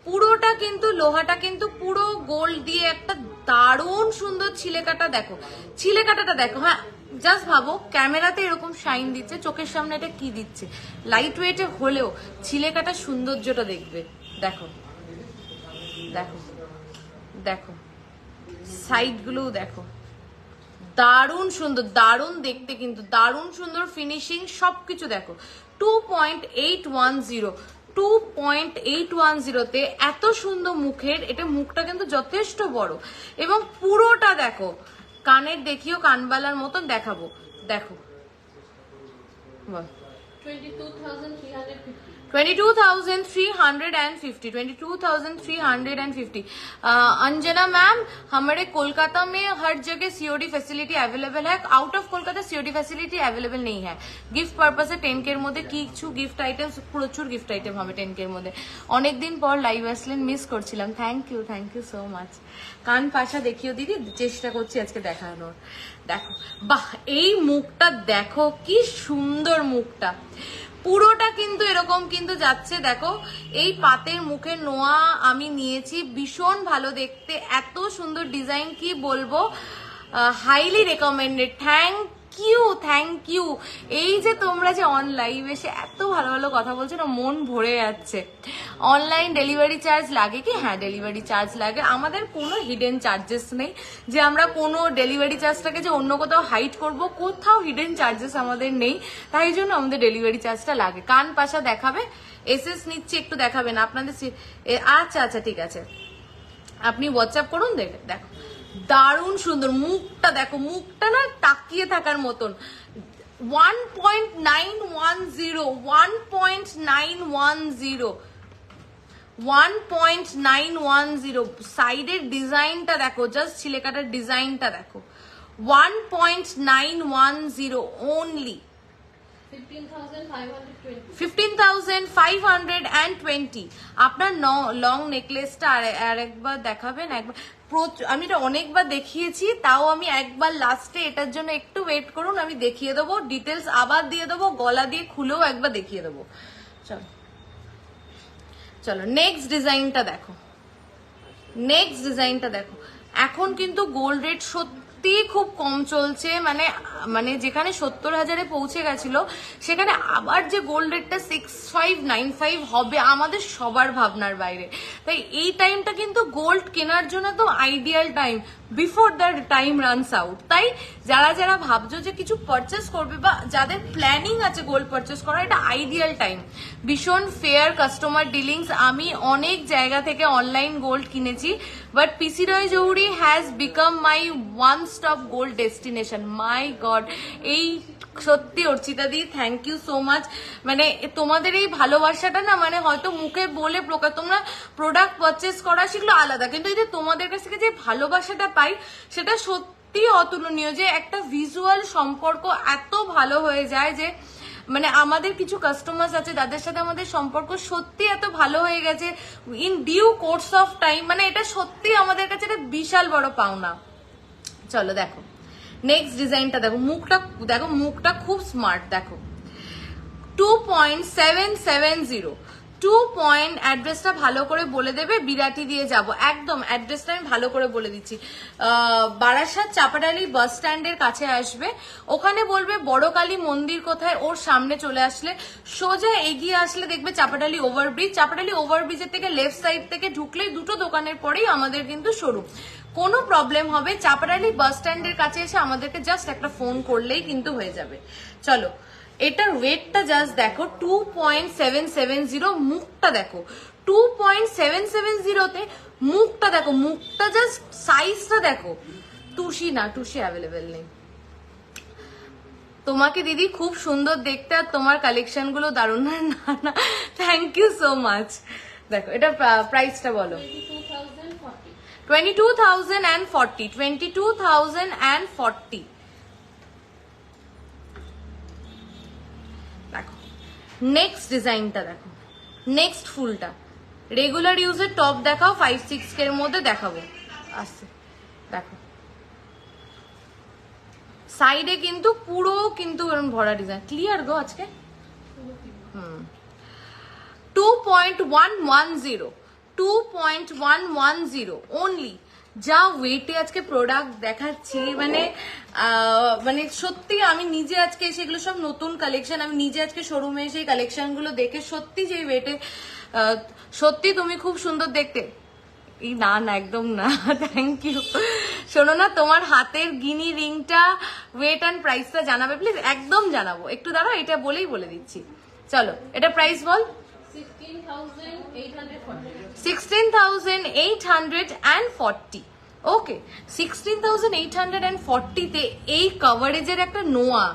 পুরোটা কিন্তু লোহাটা কিন্তু পুরো গোল্ড দিয়ে একটা দারুণ সুন্দর ছিলেকাটা দেখো ছিলেকাটাটা দেখো হ্যাঁ জাস্ট ভাবো ক্যামেরাতে এরকম শাইন দিচ্ছে চোখের সামনে এটা কি দিচ্ছে লাইট ওয়েটে হলেও ছিলেকাটা সৌন্দর্যটা দেখবে দেখো দেখো দেখো সাইড গুলোও দেখো দারুণ সুন্দর দারুণ দেখতে কিন্তু দারুণ সুন্দর ফিনিশিং সবকিছু দেখো 2.810 তে এত সুন্দর মুখের এটা মুখটা কিন্তু যথেষ্ট বড় এবং পুরোটা দেখো কানের দেখিও কানবালার মতন দেখাবো দেখো 22,350 अंजना मैम हमारे कोलकाता में हर जगह सीओडी फैसिलिटी अवेलेबल है out of Kolkata COD facility available नहीं है गिफ्ट पर्पसे 10K এর মধ্যে কিছু গিফট আইটেম প্রচুর গিফট আইটেম হবে 10K এর মধ্যে অনেকদিন পর লাইভ আসলেন মিস করছিলাম থ্যাংক ইউ সো মাচ কান পাশা দেখিও দিদি চেষ্টা করছি আজকে দেখানোর দেখো বাহ এই মুখটা দেখো কি সুন্দর মুখটা পুরোটা কিন্তু এরকম কিন্তু যাচ্ছে দেখো এই পাতের মুখে নোয়া আমি নিয়েছি ভীষণ ভালো দেখতে এত সুন্দর ডিজাইন কি বলবো হাইলি রেকমেন্ডেড থ্যাংক ইউ এই যে তোমরা যে অনলাইন এসে এত ভালো ভালো কথা বলছো না মন ভরে যাচ্ছে অনলাইন ডেলিভারি চার্জ লাগে কি হ্যাঁ ডেলিভারি চার্জ লাগে আমাদের কোনো হিডেন চার্জেস নেই যে আমরা কোনো ডেলিভারি চার্জটাকে যে অন্য কোথাও হাইড করব কোথাও হিডেন চার্জেস আমাদের নেই তাই জন্য আমাদের ডেলিভারি চার্জটা লাগে কান পাশা দেখাবে এসএস নিচ্ছে একটু দেখাবেন আপনাদের আচ্ছা ঠিক আছে আপনি হোয়াটসঅ্যাপ করুন দেখো দারুণ সুন্দর মুখটা দেখো মুখটা না তাকিয়ে থাকার মতন 1.910 1.910 সাইডের ডিজাইনটা দেখো, জাস্ট ছিলেকাটার ডিজাইনটা দেখো, 1.910 only 15,520। আপনার লং নেকলেসটা আর একবার দেখাবেন? একবার আমি এটা অনেকবার দেখিয়েছি, তাও আমি একবার লাস্টে এটার জন্য একটু ওয়েট করুন, আমি দেখিয়ে দেবো, ডিটেলস আবার দিয়ে দেবো, গলা দিয়ে খুলেও একবার দেখিয়ে দেবো। চলো চলো নেক্সট ডিজাইনটা দেখো, নেক্সট ডিজাইনটা দেখো। এখন কিন্তু গোল্ড রেট সত্যি খুব কম চলছে, মানে যেখানে 70,000-এ পৌঁছে গেছিল, সেখানে আবার যে গোল্ড রেটটা 6595 হবে আমাদের সবার ভাবনার বাইরে। তাই এই টাইমটা কিন্তু গোল্ড কেনার জন্য তো ideal time, before the time runs out. তাই যারা যারা ভাবছো যে কিছু পারচেস করবে বা যাদের প্ল্যানিং আছে গোল্ড পারচেস করা, এটা আইডিয়াল টাইম। ভীষণ ফেয়ার কাস্টমার ডিলিংস। আমি অনেক জায়গা থেকে অনলাইন গোল্ড কিনেছি, but PC Roy Jahuri has become my one stop gold destination. My god, এই সত্যি অর্চিতা দি, থ্যাংক ইউ সো মাচ। মানে তোমাদের এই ভালোবাসাটা না, মানে হয়তো মুখে বলে প্রকাশ, তোমরা প্রোডাক্ট পারচেস করা শিখলো আলাদা, কিন্তু এই যে তোমাদের কাছ থেকে যে ভালোবাসাটা পাই সেটা সত্যি অতুলনীয়। যে একটা ভিজুয়াল সম্পর্ক এত ভালো হয়ে যায় যে, মানে আমাদের কিছু কাস্টমার্স আছে যাদের সাথে আমাদের সম্পর্ক সত্যি এত ভালো হয়ে গেছে in due course of time. মানে এটা সত্যি আমাদের কাছে একটা বিশাল বড় পাওনা। চলো দেখো নেক্সট ডিজাইনটা দেখো, মুখটা দেখো, মুখটা খুব স্মার্ট দেখো। 2.770 2 পয়েন্ট। অ্যাড্রেসটা ভালো করে বলে দেবে, বিরাটি দিয়ে যাব একদম। অ্যাড্রেসটা আমি ভালো করে বলে দিচ্ছি, বারাসাত চাপাডালি বাস স্ট্যান্ডের কাছে আসবে, ওখানে বলবে বড় কালী মন্দির কোথায়, ওর সামনে চলে আসলে সোজা এগিয়ে আসলে দেখবে চাপাডালি ওভারব্রিজ। চাপাডালি ওভারব্রিজের থেকে লেফট সাইড থেকে ঢুকলেই দুটো দোকানের পরেই আমাদের কিন্তু শোরুম। কোনো প্রবলেম হবে চাপাডালি বাস স্ট্যান্ডের কাছে এসে আমাদেরকে জাস্ট একটা ফোন করলেই কিন্তু হয়ে যাবে। চলো এটার ওয়েটটা জাস্ট দেখো, 2.770। মুখটা দেখো 2.770-তে, মুখটা দেখো, মুখটা জাস্ট সাইজটা দেখো। টুসি না, টুসি অ্যাভেলেবেল নেই। তোমাকে দিদি খুব সুন্দর দেখতে, আর তোমার কালেকশন গুলো দারুণ। না না, থ্যাংক ইউ সো মাচ। দেখো এটা প্রাইসটা বলো। 22,040 22,040। দেখো নেক্সট ডিজাইনটা দেখো, নেক্সট ফুলটা। রেগুলার ইউজের টপ দেখাও, 5-6 এর মধ্যে দেখাবো আসছে। দেখো সাইডে কিন্তু পুরো কিন্তু এরকম ভরা ডিজাইন, ক্লিয়ার গো আজকে। 2.110 2.110 অনলি। যা ওয়েটে আজকে প্রোডাক্ট দেখাচ্ছি, মানে সত্যি আমি নিজে আজকে সেগুলো সব নতুন কালেকশন, আমি নিজে আজকে শোরুমে এসে এই কালেকশন গুলো দেখে সত্যি যে ওয়েটে, সত্যি তুমি খুব সুন্দর দেখতে। এই না না একদম না, থ্যাংক ইউ। শোনো না, তোমার হাতের গিনি রিংটা ওয়েট অ্যান্ড প্রাইসটা জানাবে প্লিজ। একদম জানাবো, একটু দাঁড়াও, এটা বলেই বলে দিচ্ছি। চলো এটা প্রাইস বল। 16,840। ওকে 16,840-তে এই কাভারেজের একটা নোয়া,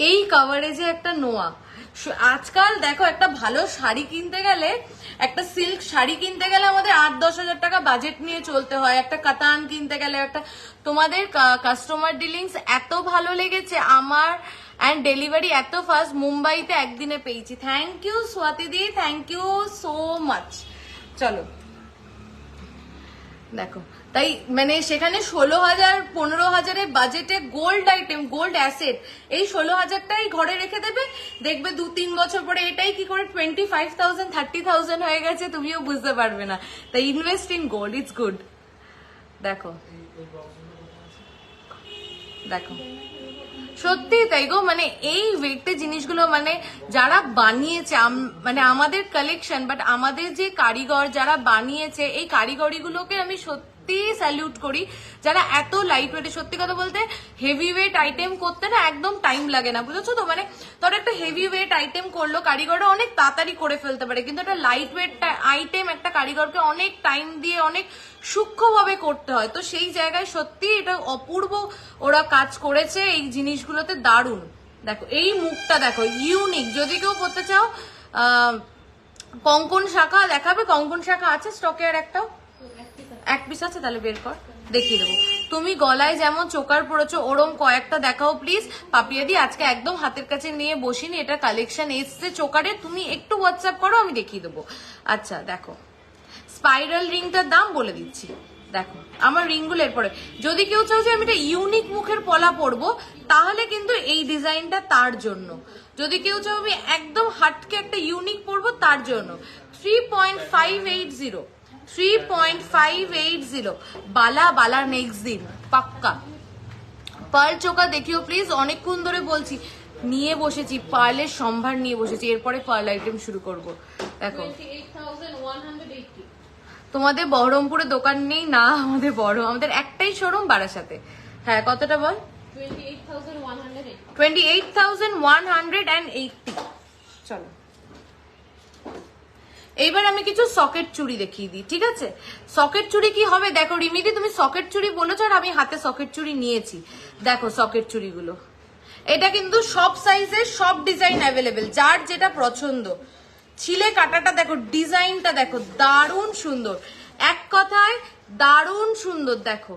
এই কাভারেজে একটা নোয়া। আজকাল দেখো একটা ভালো শাড়ি কিনতে গেলে, একটা সিল্ক শাড়ি কিনতে গেলে আমাদের 8-10 হাজার টাকা বাজেট নিয়ে চলতে হয়। একটা কাতান কিনতে গেলে একটা, তোমাদের কাস্টমার ডিলিংস এত ভালো লেগেছে আমার, অ্যান্ড ডেলিভারি এত ফাস্ট, মুম্বাইতে একদিনে পেয়েছি। থ্যাংক ইউ স্বাতি দি, থ্যাংক ইউ সো মাচ। চলো দেখো, তাই মানে সেখানে 16,000 15,000-এর বাজেটে গোল্ড আইটেম, গোল্ড অ্যাসেট, এই 16,000টাই ঘরে রেখে দেবে, দেখবে 2-3 বছর পরে এটাই কি করে 25,000 30,000 হয়ে গেছে, তুমিও বুঝতে পারবে না। তাই invest in gold, it's good. দেখো দেখো সত্যি তাই গো, মানে এই ওয়েটে জিনিসগুলো, মানে যারা বানিয়েছে, মানে আমাদের কালেকশন, বাট আমাদের যে কারিগর যারা বানিয়েছে, এই কারিগরিগুলোকে আমি সত্যি স্যালিউট করি, যারা এত লাইট ওয়েটে। সত্যি কথা বলতে হেভি ওয়েট আইটেম করতে না একদম টাইম লাগে না, বুঝেছো তো। মানে ধর একটা হেভি ওয়েট আইটেম করলো, কারিগররা অনেক তাড়াতাড়ি করে ফেলতে পারে, কিন্তু একটা লাইট ওয়েট আইটেম একটা কারিগরকে অনেক টাইম দিয়ে অনেক সূক্ষ্মভাবে করতে হয়। তো সেই জায়গায় সত্যি এটা অপূর্ব ওরা কাজ করেছে এই জিনিসগুলোতে, দারুণ। দেখো এই মুখটা দেখো, ইউনিক। যদি কেউ করতে চাও কঙ্কন শাখা দেখাবে? কঙ্কন শাখা আছে স্টকে আর একটাও? এক পিস আছে, তাহলে বের কর, দেখিয়ে দেবো। তুমি গলায় যেমন চোকার পড়েছো ওরম কয়েকটা দেখাও প্লিজ। পাপিয়াদি আজকে একদম হাতের কাছে নিয়ে বসিনি, এটা কালেকশন এসছে চোকারে, তুমি একটু হোয়াটসঅ্যাপ করো, আমি দেখিয়ে দেবো। আচ্ছা দেখো, স্পাইরাল রিংটার দাম বলে দিচ্ছি। দেখো আমার রিংগুলো এরপরে, যদি কেউ চাও যে আমি এটা ইউনিক মুখের পলা পরবো, তাহলে কিন্তু এই ডিজাইনটা তার জন্য। যদি কেউ চাও আমি একদম হাটকে একটা ইউনিক পরবো, তার জন্য 3.580 3.580 বালা নেক্সট দিন পাক্কা। পার্ল চোকা দেখিও প্লিজ, অনেকক্ষণ ধরে বলছি, নিয়ে বসেছি পার্লের সম্ভার নিয়ে বসেছি, এরপরে পার্ল আইটেম শুরু করব। দেখো 28,180 তোমাদের বহরমপুরে দোকান নেই না? আমাদের একটাই শোরুম বারাসাতে। হ্যাঁ কতটা বল? 28,180 28,180। চলো এইবার আমি কিছু সকেট চুড়ি দেখিয়ে দিই, ঠিক আছে? সকেট চুড়ি কি হবে দেখো রিমিদি, তুমি সকেট চুড়ি বলেছো আর আমি হাতে সকেট চুড়ি নিয়েছি। দেখো সকেট চুড়িগুলো, এটা কিন্তু সব সাইজের সব ডিজাইন অ্যাভেলেবেল, যার যেটা পছন্দ। ছিলে কাটাটা দেখো, ডিজাইনটা দেখো, দারুণ সুন্দর, এক কথায় দারুণ সুন্দর। দেখো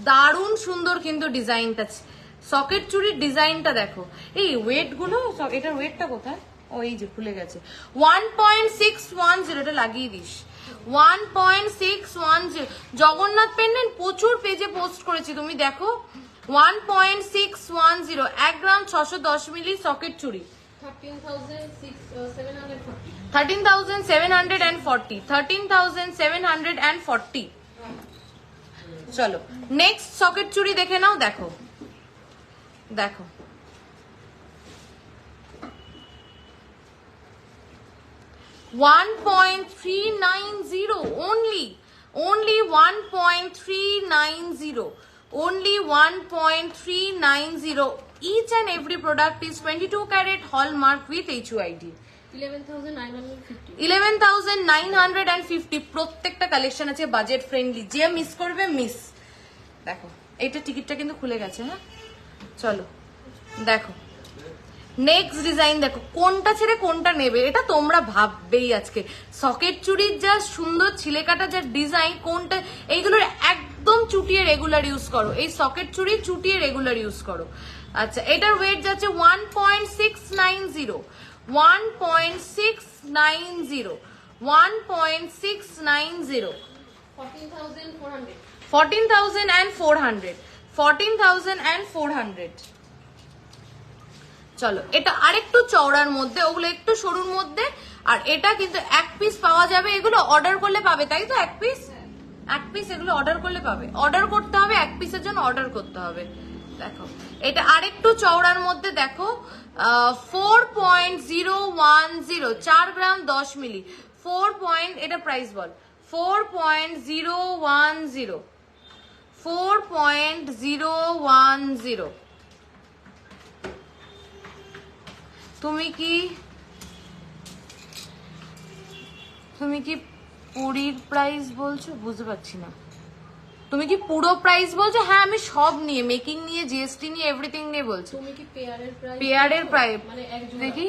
দারুণ সুন্দর কিন্তু ডিজাইনটা, সকেট চুড়ির ডিজাইনটা দেখো। এই ওয়েট গুলো, এটার ওয়েটটা কোথায়? ও এই যে ভুলে গেছে, 1.610, এটা লাগিয়ে দিস। 1.610 জগন্নাথ পেন্ডেন্ট প্রচুর পেজে পোস্ট করেছি, তুমি দেখো। 1.610, 1 গ্রাম 610 মিলি সকেট চুড়ি, 13,740 13,740 13,740। চলো নেক্সট সকেট চুড়ি দেখে নাও। দেখো দেখো 1.390 only 1.390, only 1.390. Each and every product is 22 carat hallmark with HUID. 11,950 11,950 প্রত্যেকটা কালেকশন আছে বাজেট ফ্রেন্ডলি, যে মিস করবে মিস। দেখো এইটা টিকিটটা কিন্তু খুলে গেছে। হ্যাঁ চলো দেখো নেক্সট ডিজাইন, দেখো কোনটা ছেড়ে কোনটা নেবে এটা তোমরা ভাববেই আজকে। সকেট চুড়ির যা সুন্দর ছিলে কাটা যা ডিজাইন, কোনটা, এইগুলোর একদম চুটিয়ে রেগুলার ইউজ করো, এই সকেট চুড়ি চুটিয়ে রেগুলার ইউজ করো। আচ্ছা এটার ওয়েট যাচ্ছে 1.690 1.690 1.690 14,400 14,400 14,400। চলো এটা আরেকটু চওড়ার মধ্যে, ওগুলো একটু সরুর মধ্যে, আর এটা কিন্তু এক পিস পাওয়া যাবে। এগুলো অর্ডার করলে পাবে, তাই তো? এক পিস এগুলো অর্ডার করলে পাবে, অর্ডার করতে হবে, এক পিসের জন্য অর্ডার করতে হবে। দেখো এটা আরেকটু চওড়ার মধ্যে, দেখো 4.010, 4 গ্রাম 10 মিলি, 4. এটা প্রাইস বল, 4.010 4.010। তুমি কি পুরীর প্রাইস বলছো? বুঝতে পারছি না, তুমি কি পুরো প্রাইস বলছো? হ্যাঁ আমি সব নিয়ে, মেকিং নিয়ে, জিএসটি নিয়ে, এভরিথিং নিয়ে বলছি। তুমি কি পেয়ারের প্রাইস? পেয়ারের প্রাইস মানে এক জোড়া দেখি,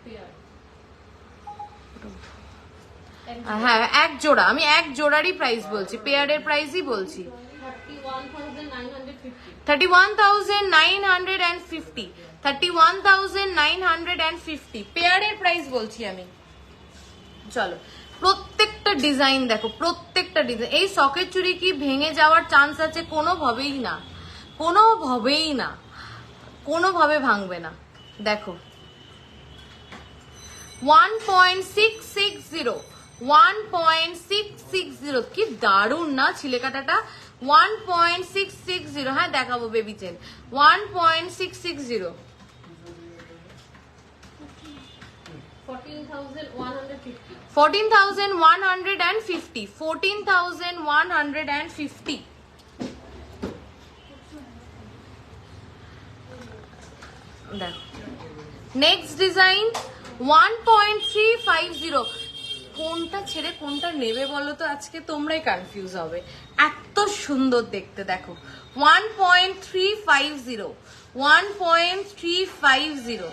পেয়ার হ্যাঁ এক জোড়া, আমি এক জোড়ারই প্রাইস বলছি, পেয়ারের প্রাইসই বলছি। 31,950 31,950 পেয়ারের প্রাইস বলছি আমি। চলো প্রত্যেকটা ডিজাইন দেখো, প্রত্যেকটা ডিজাইন। এই সকেট চুড়ি কি ভেঙে যাওয়ার চান্স আছে? কোনোভাবেই না, কোনোভাবেই না, কোনোভাবে ভাঙবে না। দেখো 1.660 1.660, কি দারুণ না ছিলে কাটাটা? 1.660, হ্যাঁ দেখাবো বেবি চেন, 1.660 14,150 14,150 14,150। দেখো নেক্সট ডিজাইন 1.350। কোনটা ছেড়ে কোনটা নেবে বলো তো? আজকে তোমরাই কনফিউজ হবে, এত সুন্দর দেখতে। দেখো 1.350 1.350,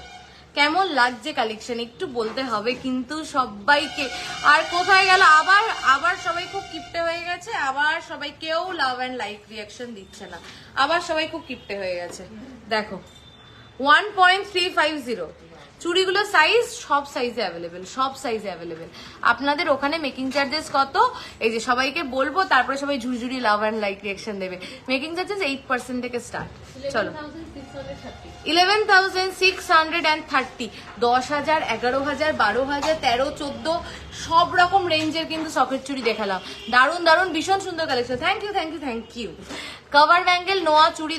কেমন লাগছে কালেকশন একটু বলতে হবে কিন্তু সবাইকে। আর কোথায় গেল আবার আবার সবাই খুব কিপটে হয়ে গেছে, আবার সবাই কেউ লাভ অ্যান্ড লাইক রিয়াকশন দিচ্ছে না, আবার সবাই খুব কিপটে হয়ে গেছে। দেখো 1.350 চুড়িগুলো সাইজ সব সাইজে অ্যাভেলেবেল, সব সাইজে অ্যাভেলেবেল। আপনাদের ওখানে মেকিং চার্জেস কত এই যে সবাইকে বলবো, তারপরে সবাই ঝুড়ঝুড়ি লাভ অ্যান্ড লাইক রিয়াকশন দেবে। মেকিং চার্জেস 8% থেকে স্টার্ট। চলো 11,630, 10,000, 11,000, 12,000, 13, 14 সব রকম রেঞ্জের কিন্তু সকেট চুড়ি দেখালাম। দারুণ দারুণ ভীষণ সুন্দর collection. Thank you thank you thank you. Cover bangle নোয়া চুড়ি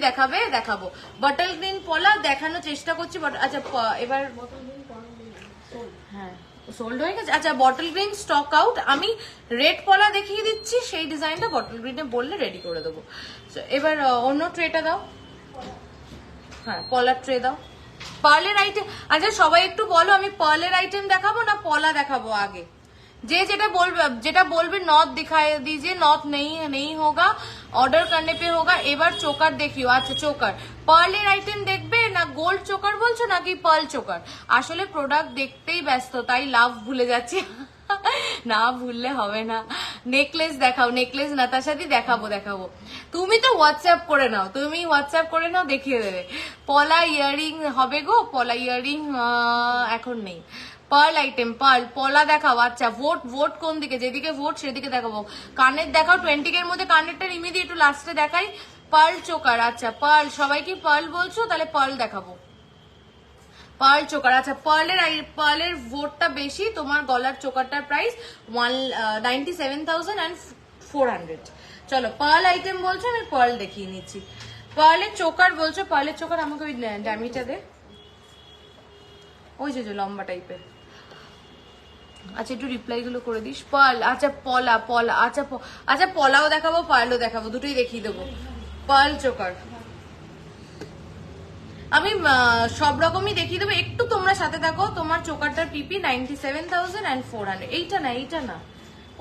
দেখাবো, বটল গ্রিন পলা দেখানোর চেষ্টা করছি। আচ্ছা এবার হ্যাঁ সোল্ড হয়ে গেছে। আচ্ছা বটল গ্রিন স্টক আউট, আমি রেড পলা দেখিয়ে দিচ্ছি, সেই ডিজাইনটা বটল গ্রিনে বললে রেডি করে দেবো। এবার অন্য ট্রেটা দাও, হ্যাঁ পলার ট্রে দাও। পার্লের আইটেম, আচ্ছা সবাই একটু বলো আমি পার্লের আইটেম দেখাবো না পলা দেখাবো আগে? जे যেটা বলবে নথ दिखाई दीजिए, नॉट नहीं होगा, ऑर्डर करने पे होगा। এবার চোকার দেখিও। আচ্ছা চোকার পার্লের আইটেম দেখবে না গোল্ড চোকার বলছো নাকি পার্ল চোকার? আসলে প্রোডাক্ট দেখতেই ব্যস্ত তাই লাভ ভুলে যাচ্ছি। না ভুললে হবে না। নেকলেস দেখাও, নেকলেস নাতাশাদি দেখাবো। তুমি তো হোয়াটসঅ্যাপ করে নাও, দেখিয়ে দেবে। পলা ইয়ারিং হবে গো, পলা ইয়ারিং এখন নেই। পার্ল আইটেম পার্ল পলা দেখাও। আচ্ছা ভোট কোন দিকে, যেদিকে ভোট সেদিকে দেখাবো। কানের দেখাও 20 এর মধ্যে, কানেরটা ইমিডিয়েট একটু লাস্টে দেখাই। পার্ল চোকার, আচ্ছা পার্ল সবাই কি পার্ল বলছো, তাহলে পার্ল দেখাবো। পার্ল চোকার, আচ্ছা পার্লের ভোটটা বেশি, তোমার গলার চোকারটার প্রাইস 97,400। চলো পার্ল আইটেম বলছো, আমি পার্ল দেখিয়ে নিচ্ছি। পার্লের চোকার বলছো, পার্লের চোকার আমাকে ওই ড্যামিটা দে, ওই যে লম্বা টাইপের। আচ্ছা একটু রিপ্লাই গুলো করে দিস। পার্ল, আচ্ছা পলা, আচ্ছা পলাও দেখাবো পার্লও দেখাবো, দুটোই দেখিয়ে দেবো। পার্ল চোকার আমি সব রকমই দেখিয়ে দেবো, একটু তোমরা সাথে থাকো। তোমার চোকারটার পিপি 97,400। এইটা না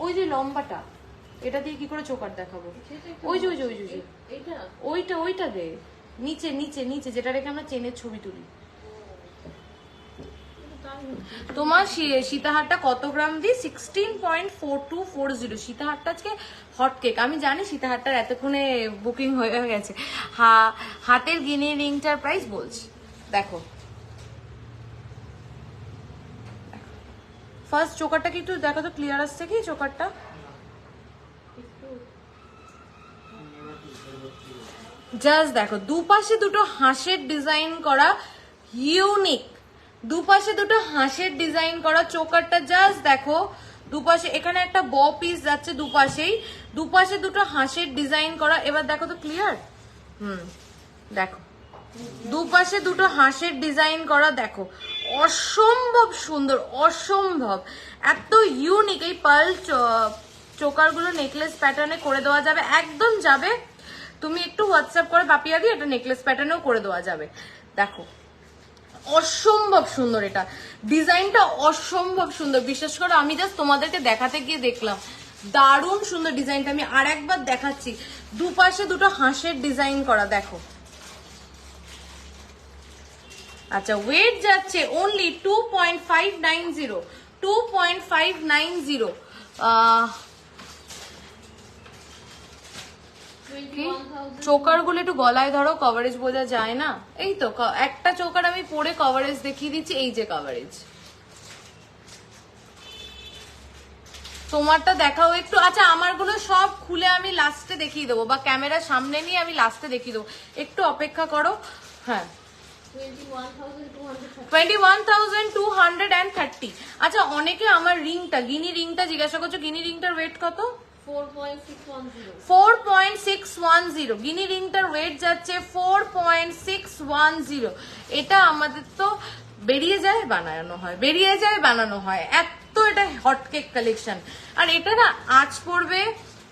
ওই যে লম্বাটা, এটা দিয়ে কি করে চোকার দেখাবো? ওই যে ওইটা দে, নিচে যেটা রেখে আমরা চেনের ছবি তুলি। তোমার সীতাহারটা কত গ্রাম দি? 16.4240। সীতাহারটা আজকে হট কেক। আমি জানি সীতাহারটার এতক্ষণে বুকিং হয়ে গেছে। হাতের গিনি রিংটার প্রাইস বলছি, দেখো ফার্স্ট চোকারটা কি একটু দেখো তো, ক্লিয়ার আসছে কি চোকারটা? জাস্ট দেখো দুপাশে দুটো হাঁসের ডিজাইন করা, ইউনিক দুপাশে দুটো হাঁসের ডিজাইন করা চোকারটা। জাস্ট দেখো দুপাশে, এখানে একটা ব পিস যাচ্ছে দুপাশে দুটো হাঁসের ডিজাইন করা। এবার দেখো তো ক্লিয়ার, দেখো দুপাশে দুটো হাঁসের ডিজাইন করা, দেখো অসম্ভব সুন্দর, অসম্ভব এত ইউনিক। এই পার্ল চোকার গুলো নেকলেস প্যাটার্নে করে দেওয়া যাবে, একদম যাবে। তুমি একটু হোয়াটসঅ্যাপ করে পাপিয়া দিয়ে, এটা নেকলেস প্যাটার্নেও করে দেওয়া যাবে। দেখো অসম্ভব সুন্দর, এটা ডিজাইনটা অসম্ভব সুন্দর। বিশেষ করে আমি জাস্ট তোমাদেরকে দেখাতে গিয়ে দেখলাম দারুণ সুন্দর ডিজাইনটা। আমি আর একবার দেখাচ্ছি, দুপাশে দুটো হাঁসের ডিজাইন করা, দেখো। আচ্ছা ওয়েট যাচ্ছে অনলি 2.590। চোকার গুলো একটু গলায় ধরো, কভারেজ বোঝা যায় না। এই তো একটা চোকার আমি পরে কভারেজ দেখিয়ে দিচ্ছি, এই যে কভারেজ। তোমারটা দেখাও একটু। আচ্ছা আমারগুলো সব খুলে আমি লাস্টে দেখিয়ে দেবো, বা ক্যামেরার সামনে নিয়ে আমি লাস্টে দেখিয়ে দেবো, একটু অপেক্ষা করো। হ্যাঁ 21,230। আচ্ছা অনেকে আমার রিংটা, গিনি রিংটা জিজ্ঞাসা করছো, গিনি রিংটার ওয়েট কত? 4.610। গিনি রিংটার ওয়েট যাচ্ছে 4.610। এটা আমাদের তো বেরিয়ে যায় বানানো হয়, এত এটা হট কেক কালেকশন। আর এটা না আজ পড়বে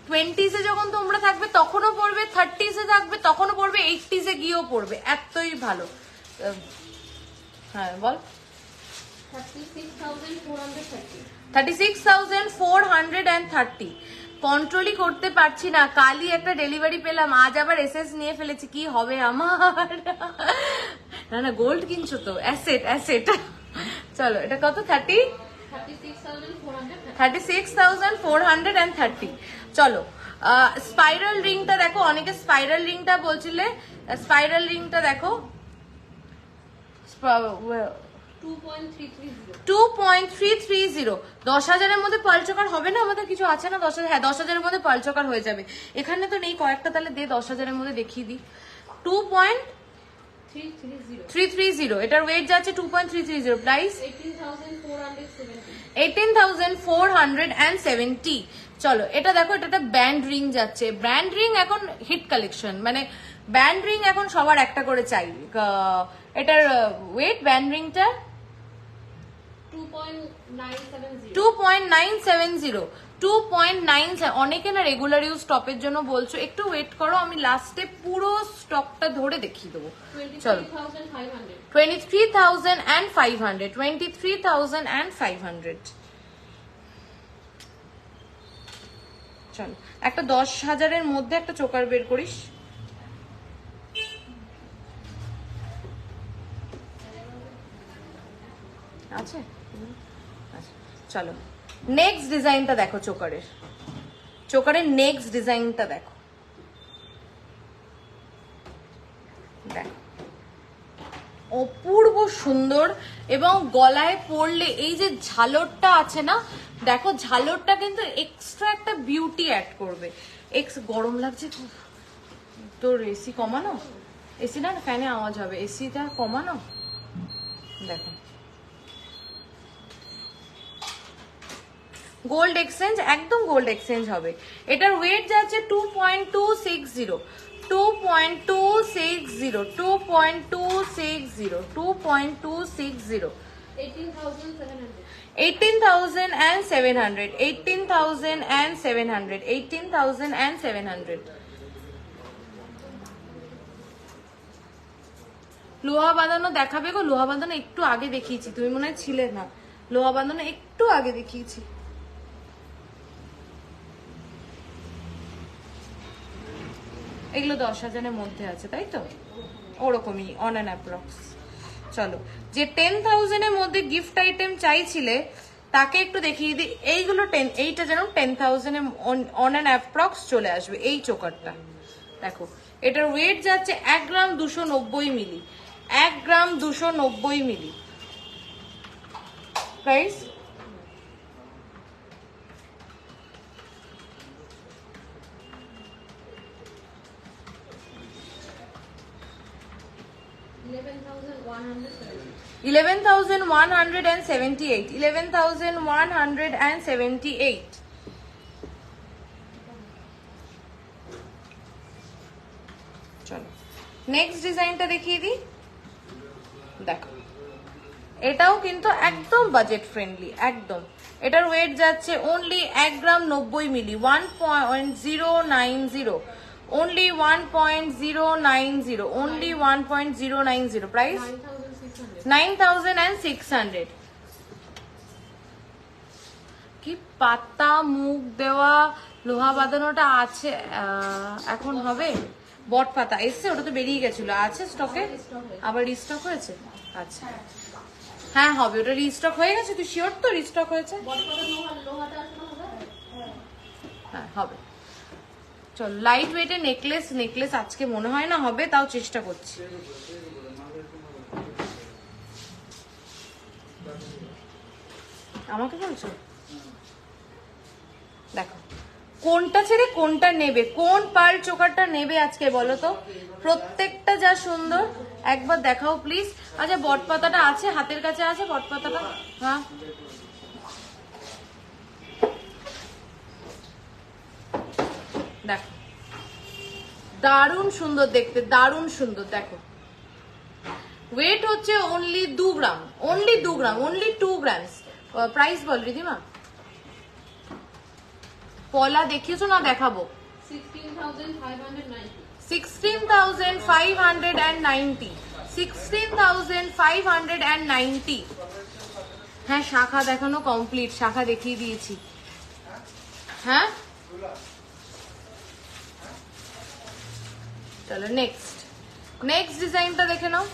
20s যখন তোমরা থাকবে তখনও পড়বে, 30s থাকবে তখনও পড়বে, 80s গিয়েও পড়বে, এতই ভালো। হ্যাঁ বল। 36,430। কন্ট্রোলই করতে পারছি না, কালই একটা ডেলিভারি পেলাম, আজ আবার এসএস নিয়ে ফেলেছি, কি হবে আমার? না না গোল্ড কিনছো তো, অ্যাসেট অ্যাসেট। চলো এটা কত? 36,430। চলো স্পাইরাল রিংটা দেখো, অনেকে স্পাইরাল রিংটা বলছিলে, স্পাইরাল রিংটা দেখো 2.330। 10,000-এর মধ্যে পার্ল চোকার হবে না আমাদের? কিছু আছে না 10,000? হ্যাঁ 10,000-এর মধ্যে পার্ল চোকার হয়ে যাবে। এখানে তো নেই কয়েকটা, তাহলে দে 10,000-এর মধ্যে দেখিয়ে দিই। 2.330। এটার ওয়েট যাচ্ছে 2.330। প্রাইস 18,470। চলো এটা দেখো, এটা একটা ব্যান্ড রিং যাচ্ছে। ব্যান্ড রিং এখন হিট কালেকশন, মানে ব্যান্ড রিং এখন সবার একটা করে চাই। এটার ওয়েট ব্যান্ড রিংটা 2.970। 2.9। অনেকে না রেগুলার ইউজ স্টপের জন্য বলছো, একটু ওয়েট করো, আমি লাস্টে পুরো স্টকটা ধরে দেখিয়ে দেবো। চলো 23,500। 23,500। চলো একটা 10,000-এর মধ্যে একটা চোকার বের করিস। আছে? আচ্ছা চলো নেক্সট ডিজাইনটা দেখো। চোকারের নেক্সট ডিজাইনটা দেখো। দেখো অপূর্ব সুন্দর, এবং গলায় পরলে এই যে ঝালরটা আছে না, দেখো ঝালরটা কিন্তু এক্সট্রা একটা বিউটি অ্যাড করবে। গরম লাগছে খুব, তোর এসি কমানো? এসি না, ফ্যানে আওয়াজ হবে, এসিটা কমানো। দেখো গোল্ড এক্সচেঞ্জ, একদম গোল্ড এক্সচেঞ্জ হবে। এটার ওয়েট যাচ্ছে 2.260। 2.260। 2.260। 2.260। 18,700। 18,700। 18,700। লোহা বাঁধানো দেখাবে গো? লোহা বাঁধানো একটু আগে দেখিয়েছি, তুমি মনে হয় ছিলে না। লোহা বাঁধানো একটু আগে দেখিয়েছি। এগুলো 10,000-এর মধ্যে আছে তাই তো? ওরকমই অন অ্যান অ্যাপ্রক্স। চলো যে 10,000-এর মধ্যে গিফট আইটেম চাইছিলে তাকে একটু দেখিয়ে দিই। এইগুলো এইটা যেন 10,000-এ অন অ্যান অ্যাপ্রক্স চলে আসবে। এই চোকারটা দেখো, এটার ওয়েট যাচ্ছে 1 গ্রাম 290 মিলি। 1 গ্রাম 290 মিলি। প্রাইস 11,178। 11,178। চলো নেক্সট ডিজাইনটা দেখিয়ে দিই। দেখো এটাও কিন্তু একদম বাজেট ফ্রেন্ডলি, একদম। এটার ওয়েট যাচ্ছে অনলি 1 গ্রাম 90 মিলি। 1.090। only 1.090। only 1.090। প্রাইস 9,600। কি পাতা মুখ দেওয়া লোহা বাঁধানোটা আছে, এখন হবে। বট পাতা এসছে, ওটা তো বেরিয়ে গেছিল, আছে স্টকে? আবার রিস্টক হয়েছে? আচ্ছা হ্যাঁ হবে, ওটা রিস্টক হয়ে গেছে। তুই শিওর তো রিস্টক হয়েছে? হ্যাঁ হবে। চল লাইট ওয়েটের নেকলেস আজকে মনে হয় না হবে, তাও চেষ্টা করছি। আমাকে বলছো? দেখো কোনটা ছেড়ে কোনটা নেবে, কোন পার্ল চোকারটা নেবে আজকে বলো তো? প্রত্যেকটা যা সুন্দর, একবার দেখাও প্লিজ। আচ্ছা বটপাতাটা আছে হাতের কাছে? আছে বটপাতাটা? হ্যাঁ দেখো দারুণ সুন্দর দেখতে, দারুণ সুন্দর। দেখো ওয়েট হচ্ছে only 2 gram. Only 2 gram. Only 2 grams. Price বল রিদিমা। পলা দেখিয়েছো না? দেখাবো। 16,590। 16,590। 16,590। হ্যাঁ শাখা দেখানো কমপ্লিট, শাখা দেখিয়ে দিয়েছি। হ্যাঁ চলো নেক্সট ডিজাইনটা দেখে নাও।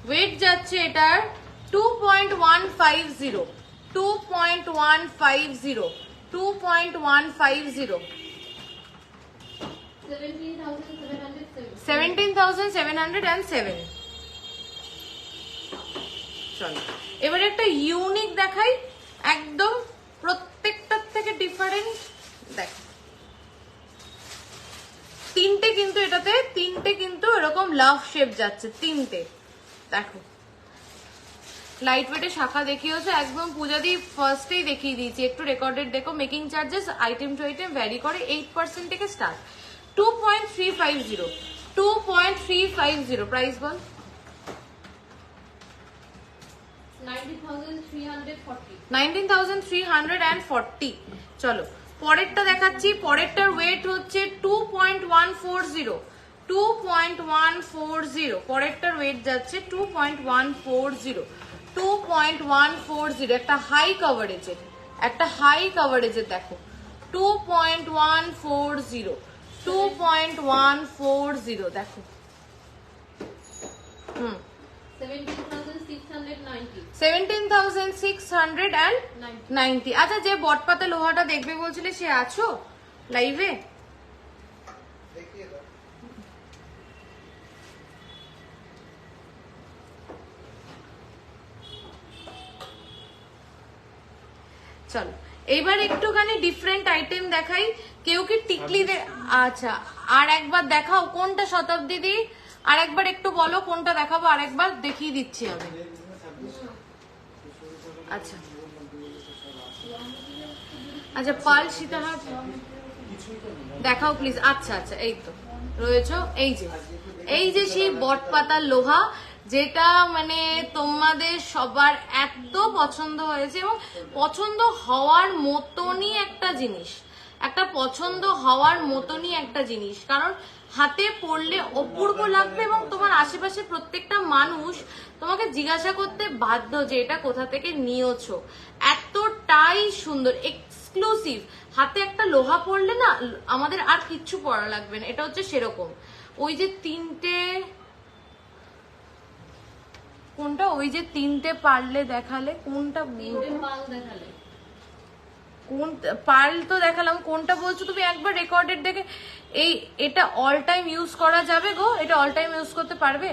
ওয়েট যাচ্ছে এটার 2.150 2.150 2.150 17,707 চলো এবারে একটা ইউনিক দেখাই, একদম প্রত্যেকটার থেকে ডিফারেন্ট। দেখো তিনটে কিন্তু এটাতে তিনটে কিন্তু এরকম লাভ শেপ যাচ্ছে, তিনটে। দেখো লাইট ওয়েটে শাখা দেখিয়েছে, একদম পূজাদি ফার্স্টেই দেখিয়ে দিয়েছি। একটু রেকর্ডেড দেখো, making charges item to item vary করে, 8% থেকে স্টার্ট। 2.350 2.350 প্রাইস বল 19,340। চলো পরেরটা দেখাচ্ছি। পরেরটার ওয়েট হচ্ছে 2.140 2.140। পরেরটার ওয়েট যাচ্ছে 2.140 2.140। একটা হাই কভারেজের, একটা হাই কভারেজের দেখো 2.140 2.140 দেখো। 17,690। আচ্ছা যে বটপাতা লোহাটা দেখবে বলছিলে সে আছো লাইভে? চলো এইবার একটুখানি ডিফারেন্ট আইটেম দেখাই। কেউ কি টিকলি আচ্ছা আর একবার দেখাও কোনটা শতাব্দী দি, আর একবার একটু বলো কোনটা দেখাবো, আর একবার দেখিয়ে দিচ্ছি আমি। আচ্ছা আচ্ছা পাল সীতাহার দেখাও প্লিজ। আচ্ছা আচ্ছা এই তো রয়েছে, এই যে সেই বটপাতার লোহা, যেটা মানে তোমাদের সবার এত পছন্দ হয়েছে এবং পছন্দ হওয়ার মতনই একটা জিনিস, একটা পছন্দ হওয়ার মতনই একটা জিনিস। কারণ হাতে পড়লে অপূর্ব লাগবে এবং তোমার আশেপাশে প্রত্যেকটা মানুষ তোমাকে জিজ্ঞাসা করতে বাধ্য যে এটা কোথা থেকে নিয়েছো। এতটাই সুন্দর, এক্সক্লুসিভ। হাতে একটা লোহা পড়লে না আমাদের আর কিচ্ছু পড়া লাগবে না, এটা হচ্ছে সেরকম। ওই যে তিনটে কোনটা, ওই যে তিনটে পারলে দেখালে কোনটা, কোন পার্ল তো দেখালাম, কোনটা বলছো তুমি একবার রেকর্ডেড দেখে। এটা অল টাইম ইউজ করা যাবে গো? এটা অল টাইম ইউজ করতে পারবে?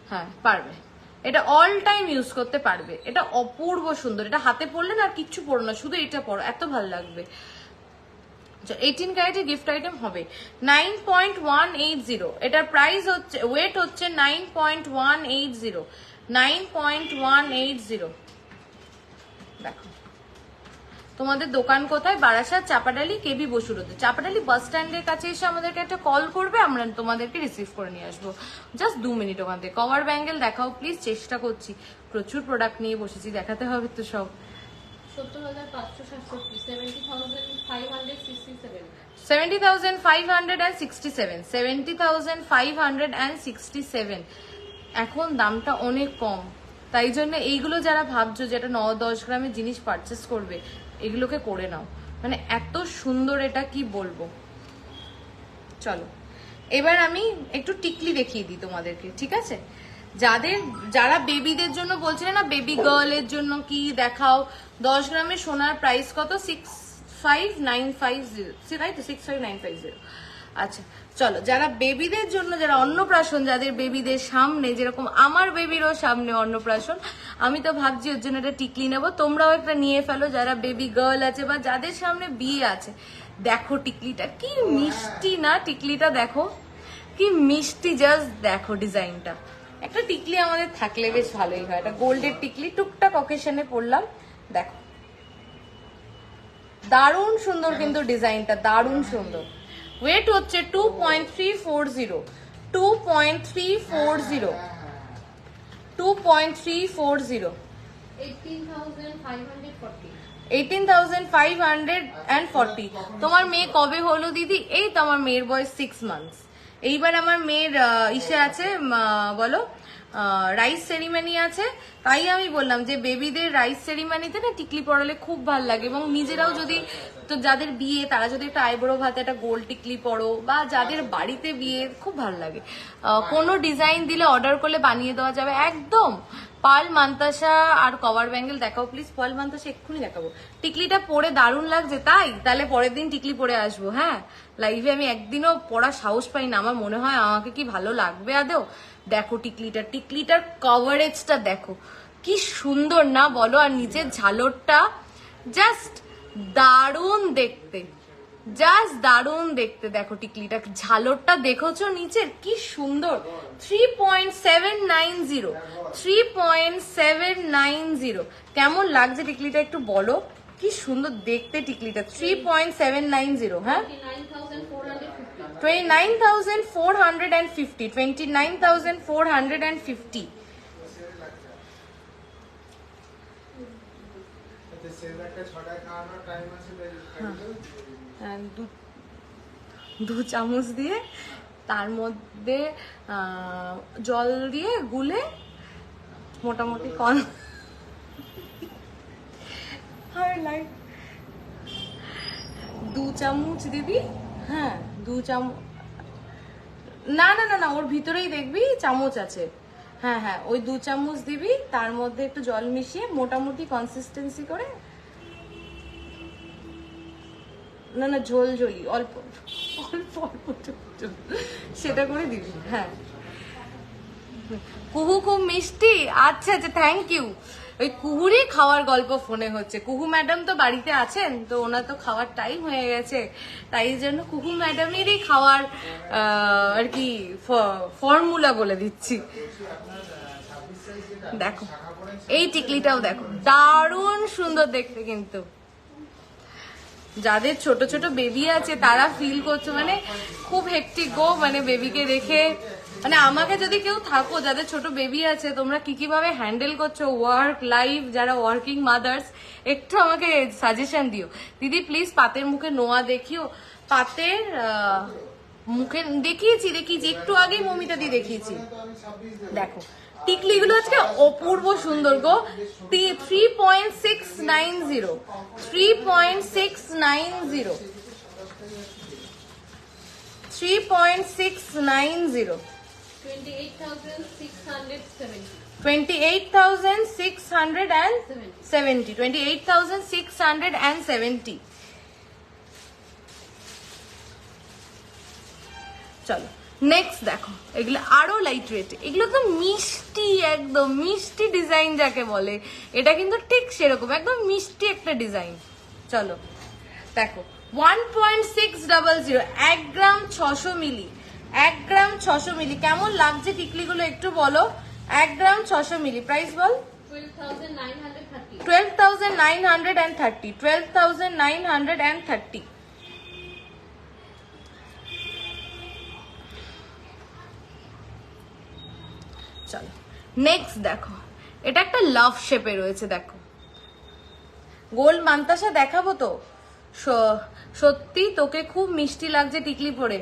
হ্যাঁ পারবে, এটা অল টাইম ইউজ করতে পারবে। এটা অপূর্ব সুন্দর, এটা হাতে পড়লে না আর কিচ্ছু পড়ো না, শুধু এটা পড়ো, এত ভালো লাগবে। 18 ক্যারেটের গিফট আইটেম হবে 9.180। এটার প্রাইস হচ্ছে, ওয়েট হচ্ছে 9.180 9.180। দেখো তোমাদের দোকান কোথায়? বারাসাত, চাপাডালি, কেবি বসু রোডে। চাপাডালি বাস স্ট্যান্ডের কাছে এসে আমাদেরকে একটা কল করবে, আমরা তোমাদেরকে রিসিভ করে নিয়ে আসবো জাস্ট 2 মিনিট ওখান থেকে। কভার ব্যাঙ্গেল দেখাও প্লিজ, চেষ্টা করছি, প্রচুর প্রোডাক্ট নিয়ে বসেছি, দেখাতে হবে তো সব। 70,567 এখন দামটা অনেক কম, তাই জন্য এইগুলো যারা ভাবছো যেটা 9-10 গ্রামের জিনিস পারচেস করবে, এগুলোকে করে নাও, মানে এত সুন্দর এটা কি বলবো। চলো এবার আমি একটু টিকলি দেখিয়ে দিই তোমাদেরকে, ঠিক আছে? যারা বেবিদের জন্য বলছিলেন না, বেবি গার্লের জন্য কি দেখাও, 10 গ্রামের সোনার প্রাইস কত? 65,950, তাই তো 65,950। আচ্ছা চলো, যারা বেবিদের জন্য, যারা অন্নপ্রাশন, যাদের বেবিদের সামনে, যেরকম আমার বেবিরও সামনে অন্নপ্রাশন, আমি তো ভাবছি ওর জন্য একটা টিকলি নেবো। তোমরাও একটা নিয়ে ফেলো যারা বেবি গার্ল আছে বা যাদের সামনে বিয়ে আছে। দেখো টিকলিটা কি মিষ্টি না, টিকলিটা দেখো কি মিষ্টি, জাস্ট দেখো ডিজাইনটা। একটা টিকলি আমাদের থাকলে বেশ ভালোই হয়, একটা গোল্ডের টিকলি, টুকটাক অকেশনে পড়লাম। দেখো দারুণ সুন্দর কিন্তু ডিজাইনটা, দারুণ সুন্দর। ওয়েট হচ্ছে 2.340 2.340 2.340 18,540। তোমার মেয়ে কবে হলো দিদি? এই তো আমার মেয়ের বয়স 6 মান্থস। এইবার আমার মেয়ের ইসে আছে বলো রাইস সেরিমনি আছে, তাই আমি বললাম যে বেবিদের রাইস সেরিমনিতে না টিকলি পরালে খুব ভালো লাগে, এবং নিজেরাও যদি, তো যাদের বিয়ে তারা যদি একটা আইব্রো ভাতে একটা গোল টিকলি পরো, বা যাদের বাড়িতে বিয়ে খুব ভালো লাগে। কোনো ডিজাইন দিলে অর্ডার করলে বানিয়ে দেওয়া যাবে একদম। পার্ল মান্তাসা আর কভার ব্যাঙ্গেল দেখাও প্লিজ। পার্ল মান্তাসা এক্ষুনি দেখাবো। টিকলিটা পরে দারুণ লাগছে, তাই তাহলে পরের দিন টিকলি পরে আসবো। হ্যাঁ, লাইভে আমি একদিনও পরার সাহস পাই না, আমার মনে হয় আমাকে কি ভালো লাগবে আদৌ। দেখো টিকলিটার কভারেজটা দেখো কি সুন্দর না বলো, আর নিচের ঝালরটা জাস্ট দারুণ দেখতে, জাস্ট দারুণ দেখতে। দেখো টিকলিটা ঝালরটা দেখেছো নিচের কি সুন্দর। 3.790, 3.790 কেমন লাগছে টিকলিটা একটু বলো, কি সুন্দর দেখতে টিকলিটা। 3.790, হ্যাঁ 29,450 29,450 হ্যাঁ, দু চামচ দিয়ে তার মধ্যে জল দিয়ে গুলে মোটামুটি দু চামচ দিবি। হ্যাঁ, দু চামচ, না না না না, ওর ভিতরেই দেখবি চামচ আছে। হ্যাঁ হ্যাঁ, ওই 2 চামচ দিবি, তার মধ্যে একটু জল মিশিয়ে মোটামুটি কনসিস্টেন্সি করে, না না ঝোল ঝোলি অল্প অল্প অল্প ঝোল, সেটা করে দিবি। হ্যাঁ, কুহু খুব মিষ্টি, আচ্ছা আচ্ছা, থ্যাংক ইউ। ওই কুহুরই খাওয়ার গল্প ফোনে হচ্ছে। কুহু ম্যাডাম তো বাড়িতে আছেন, তো ওনার তো খাওয়ার টাইম হয়ে গেছে, তাই জন্য কুহু ম্যাডামেরই খাওয়ার আর কি ফর্মুলা বলে দিচ্ছি। দেখো এই টিকলিটাও দেখো, দারুণ সুন্দর দেখতে কিন্তু। যাদের ছোট ছোট বেবি আছে তারা ফিল করছো, মানে খুব হেক্টিক গো, মানে বেবিকে রেখে, মানে আমাকে যদি কেউ থাকো যাদের ছোট বেবি আছে, তোমরা কি কিভাবে হ্যান্ডেল করছো ওয়ার্ক লাইফ, যারা ওয়ার্কিং মাদার্স, একটু আমাকে সাজেশন দিও দিদি প্লিজ। পাতের মুখে নোয়া দেখিও, পাতের মুখে দেখিয়েছি একটু আগেই মমিতা দি দেখিয়েছি। দেখো টিকলিগুলো আজকে অপূর্ব সুন্দর গো। 3.690, 3.690, 3.690, 28,670, 28,670। চলো নেক্সট দেখো, এগুলো আরো লাইট ওয়েট, এগুলো তো মিষ্টি, একদম মিষ্টি ডিজাইন যাকে বলে, এটা কিন্তু ঠিক সেরকম একদম মিষ্টি একটা ডিজাইন। চলো দেখো 1.600, 1 গ্রাম 600 মিলি, 1 গ্রাম 600 মিলি। কেমন লাগছে টিকলিগুলো একটু বলো। 1 গ্রাম 600 মিলি, প্রাইস বল। 12,930, 12,930। চলো নেক্সট দেখো, এটা একটা লাভ শেপে রয়েছে। দেখো গোল মান্তাসা দেখাবো তো, সত্যি তোকে খুব মিষ্টি লাগছে টিকলি পরে,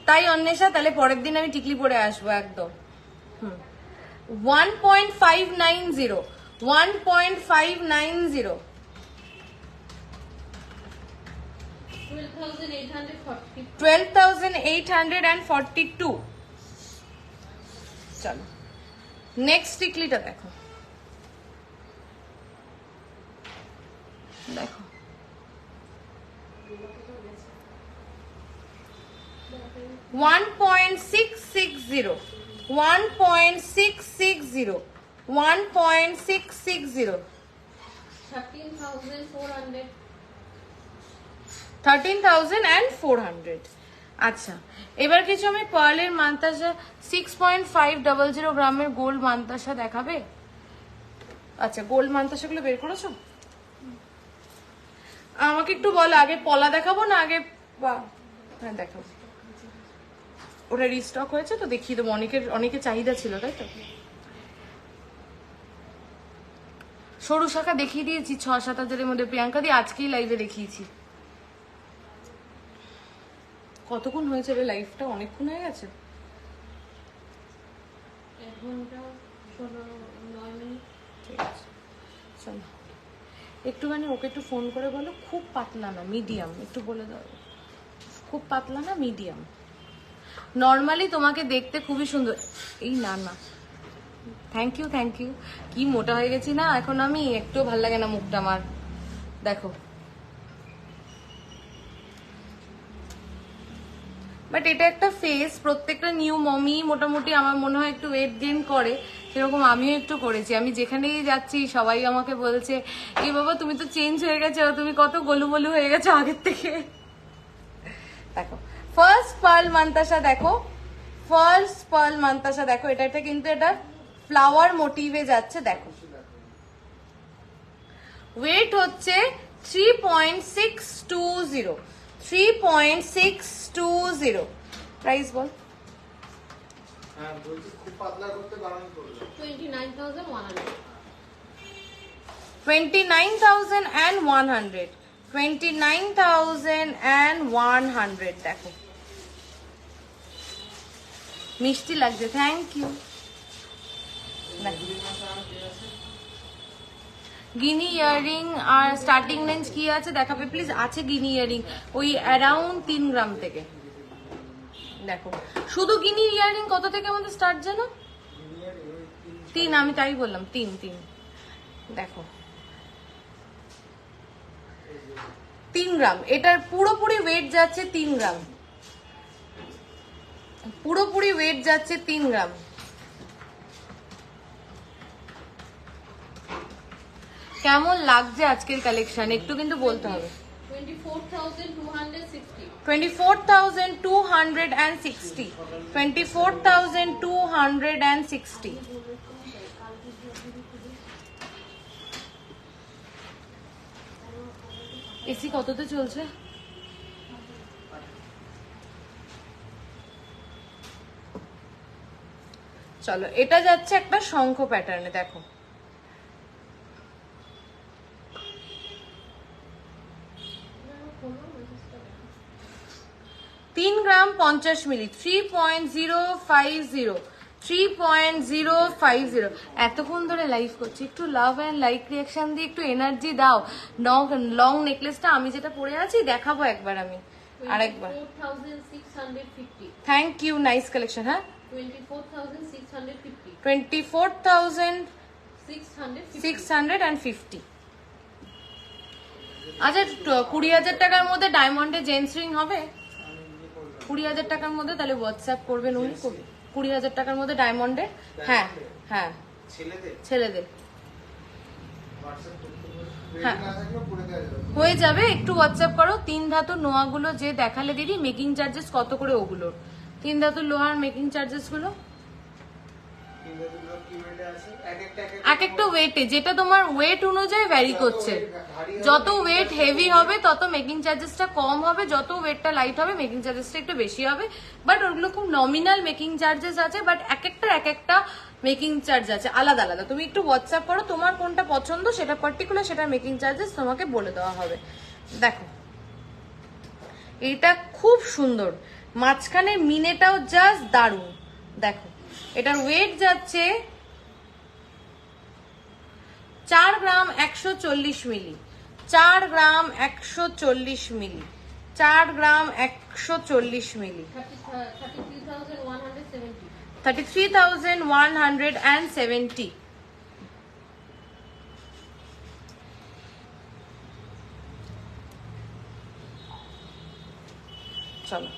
তাই অন্বেষা তাহলে পরের দিন আমি টিকলি পরে আসবো একদম। 1.590, 1.590, 12,842। চলো নেক্সট টিকলিটা দেখো, দেখো 1.660, 1.660, 1.660, 13,400। আচ্ছা এবার কিছু আমি পার্লের মান্তাসা 6.500 গ্রামের গোল্ড মান্তাসা দেখাবে। আচ্ছা গোল্ড মান্তাসাগুলো বের করেছো, আমাকে একটু বলো আগে পলা দেখাবো না আগে, হ্যাঁ দেখাবো। ওটা রিস্টক হয়েছে তো দেখিয়ে দেবো, অনেকের চাহিদা ছিল তাই তো। সরু শাখা দেখিয়ে দিয়েছি 6-7 মধ্যে, প্রিয়াঙ্কা দি আজকেই লাইভে দেখিয়েছি। কতক্ষণ হয়েছে রে লাইভটা, অনেকক্ষণ হয়ে গেছে। 1 ঘন্টা ঠিক আছে, চলো একটুখানি ওকে একটু ফোন করে বলো, খুব পাতলা না মিডিয়াম, একটু বলে দাও খুব পাতলা না মিডিয়াম। নর্মালি তোমাকে দেখতে খুবই সুন্দর, এই না না থ্যাংক ইউ থ্যাংক ইউ। কি মোটা হয়ে গেছি না এখন আমি, একটু ভাল লাগে না মুখটা আমার। দেখো বাট এটা একটা ফেস, প্রত্যেকটা নিউ মমি মোটামুটি আমার মনে হয় একটু ওয়েট গেইন করে, সেরকম আমিও একটু করেছি। আমি যেখানেই যাচ্ছি সবাই আমাকে বলছে এই বাবা তুমি তো চেঞ্জ হয়ে গেছো, তুমি কত গোলু গোলু হয়ে গেছো আগের থেকে। দেখো ফার্স্ট পার্ল মান্তাসা, দেখো ফার্স্ট পার্ল মান্তাসা দেখো, এটা কিন্তু এটা ফ্লাওয়ার মোটিভে যাচ্ছে। দেখো ওয়েট হচ্ছে 3.620, 3.620। প্রাইস বল। হ্যাঁ বলছি খুব পাতলা করতে বারণ করবে। 29,100। 29,100, 29,100। দেখো মিষ্টি লাগছে, থ্যাংক ইউ। গিনি ইয়াররিং আর স্টার্টিং রেঞ্জ কি আছে দেখাবে প্লিজ। আছে গিনি ইয়াররিং ওই অ্যারাউন্ড 3 গ্রাম থেকে। দেখো শুধু গিনি ইয়াররিং কত থেকে আমাদের স্টার্ট জানো? 3, আমি তাই বললাম 3। দেখো 3 গ্রাম, এটার পুরোপুরি ওয়েট যাচ্ছে 3 গ্রাম, পুরোপুরি ওয়েট যাচ্ছে 3 গ্রাম। কেমন লাগছে আজকের কালেকশন একটু কিন্তু বলতে হবে। 24,260। 24,260, 24,260। এসি কততে চলছে? চলো এটা যাচ্ছে একটা শঙ্খ প্যাটার্নে। দেখো 3 গ্রাম 50 মিলি, 3.050, 3.050। এতক্ষণ ধরে লাইভ করছি, একটু লাভ অ্যান্ড লাইক রিয়াকশন দিয়ে একটু এনার্জি দাও। লং নেকলেসটা আমি যেটা পরে আছি দেখাবো একবার আমি আরেকবার। 24,650। Thank you, nice collection. হ্যাঁ 24,650। 24,650। আচ্ছা 20,000 টাকার মধ্যে ডায়মন্ডের জেন্টস রিং হবে? 20,000 টাকার মধ্যে তাহলে হোয়াটসঅ্যাপ করবেন উনি, করবে 20,000 টাকার মধ্যে ডায়মন্ডের। হ্যাঁ হ্যাঁ ছেলেদের হ্যাঁ হয়ে যাবে, একটু হোয়াটসঅ্যাপ করো। 3 ধাতুর নোয়াগুলো যে দেখালে দিদি, মেকিং চার্জেস কত করে ওগুলোর? 3 ধাতুর লোহার মেকিং চার্জেস গুলো এক একটা ওয়েটে, যেটা তোমার ওয়েট অনুযায়ী ভ্যারি করছে। যত ওয়েট হেভি হবে তত মেকিং চার্জেসটা কম হবে, যত ওয়েটটা লাইট হবে মেকিং চার্জেসটা একটু বেশি হবে। বাট ওগুলো খুব নমিনাল মেকিং চার্জেস আছে, বাট এক একটা মেকিং চার্জ আছে আলাদা আলাদা। তুমি একটু হোয়াটসঅ্যাপ করো, তোমার কোনটা পছন্দ সেটা পার্টিকুলার, সেটার মেকিং চার্জেস তোমাকে বলে দেওয়া হবে। দেখো এটা খুব সুন্দর, মাঝখানে মিনেটাও জাস্ট দারুণ। দেখো এটার ওয়েট যাচ্ছে 4 গ্রাম 140 মিলি, 4 গ্রাম 140 মিলি, 4 গ্রাম 140 মিলি, 33,170। চলো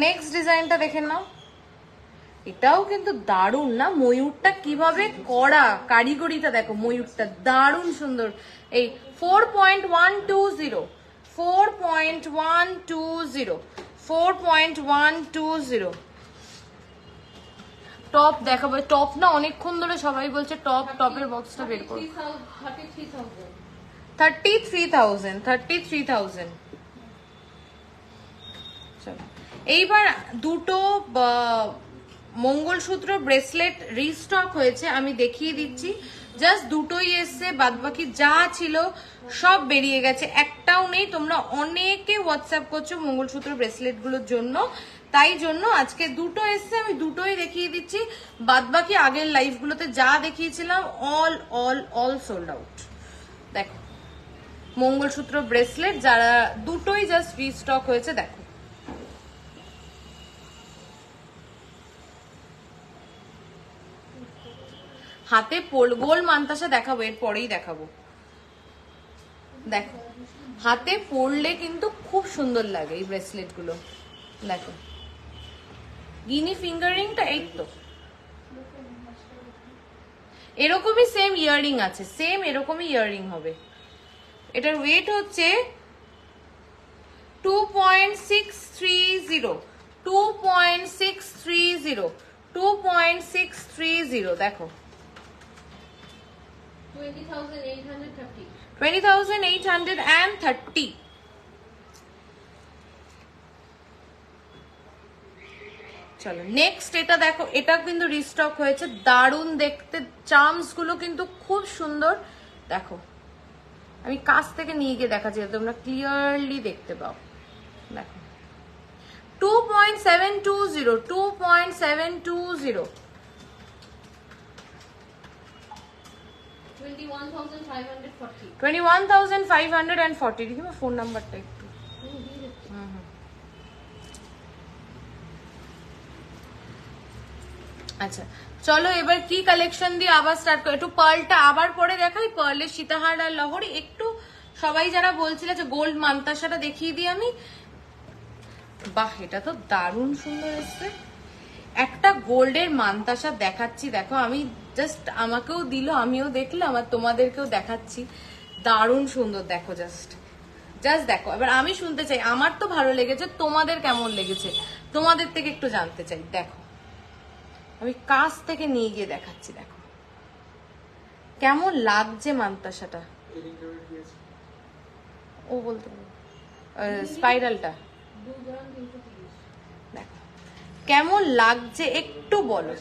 নেক্সট ডিজাইনটা দেখে নাও। এটাও কিন্তু দারুণ না, ময়ূরটা কিভাবে করা, কারিগরিটা দেখো, ময়ূরটা দারুণ সুন্দর। এই 4.120, 4.120, 4.120। টপ দেখাবো, টপ না অনেকক্ষণ ধরে সবাই বলছে টপ, টপের বক্সটা বের করো। 33,000, 33,000। চলো এইবার দুটো মঙ্গলসূত্র ব্রেসলেট রিস্টক হয়েছে, আমি দেখিয়ে দিচ্ছি। জাস্ট দুটোই এসছে, বাদবাকি যা ছিল সব বেরিয়ে গেছে, একটাও নেই। তোমরা অনেকে হোয়াটসঅ্যাপ করছো মঙ্গলসূত্র ব্রেসলেট গুলোর জন্য, তাই জন্য আজকে দুটো এসছে, আমি দুটোই দেখিয়ে দিচ্ছি। বাদ বাকি আগের লাইভগুলোতে যা দেখিয়েছিলাম all all all sold out. দেখো মঙ্গলসূত্র ব্রেসলেট যারা দুটোই জাস্ট রিস্টক হয়েছে। দেখো হাতে গোল মান্তাসা দেখাবো, এর পরেই দেখাবো। দেখো হাতে পরলে কিন্তু খুব সুন্দর লাগে এই ব্রেসলেট গুলো। দেখো গিনি ফিঙ্গারিংটা এই তো এরকমই সেম ইয়াররিং আছে, সেম এরকমই ইয়াররিং হবে। এটার ওয়েট হচ্ছে 2.630 2.630 2.630। দেখো 20,830. 20,830। চলো নেক্সট এটা দেখো, এটা কিন্তু রিস্টক হয়েছে, দারুণ দেখতে। চার্মস গুলো কিন্তু খুব সুন্দর। দেখো আমি কাছ থেকে নিয়ে গিয়ে দেখাচ্ছি তোমরা ক্লিয়ারলি দেখতে পাও। দেখো 2.720 2.720 21,540. 21,540। দেখি আমার ফোন নাম্বারটা একটু। আচ্ছা চলো এবার কি কালেকশন দিয়ে আবার স্টার্ট করি। একটু পার্লটা আবার পরে দেখাই, পার্লের সীতাহার আর লহরি। একটু সবাই যারা বলছিলে যে গোল্ড মান্তাসাটা দেখিয়ে দিই আমি। বাহ এটা তো দারুণ সুন্দর এসছে। একটা গোল্ডের মান্তাসা দেখাচ্ছি, দেখো আমি জাস্ট আমাকেও দিল, আমিও দেখলাম আর তোমাদেরকেও দেখাচ্ছি। দারুণ সুন্দর দেখো, জাস্ট দেখো। এবার আমি শুনতে চাই, আমার তো ভালো লেগেছে, তোমাদের কেমন লেগেছে তোমাদের থেকে একটু জানতে চাই। দেখো আমি কাছ থেকে নিয়ে গিয়ে দেখাচ্ছি, দেখো কেমন লাগছে মান্তাসাটা। ও বলতে স্পাইরালটা 2 গ্রাম 330. দেখো কেমন লাগছে একটু বলো।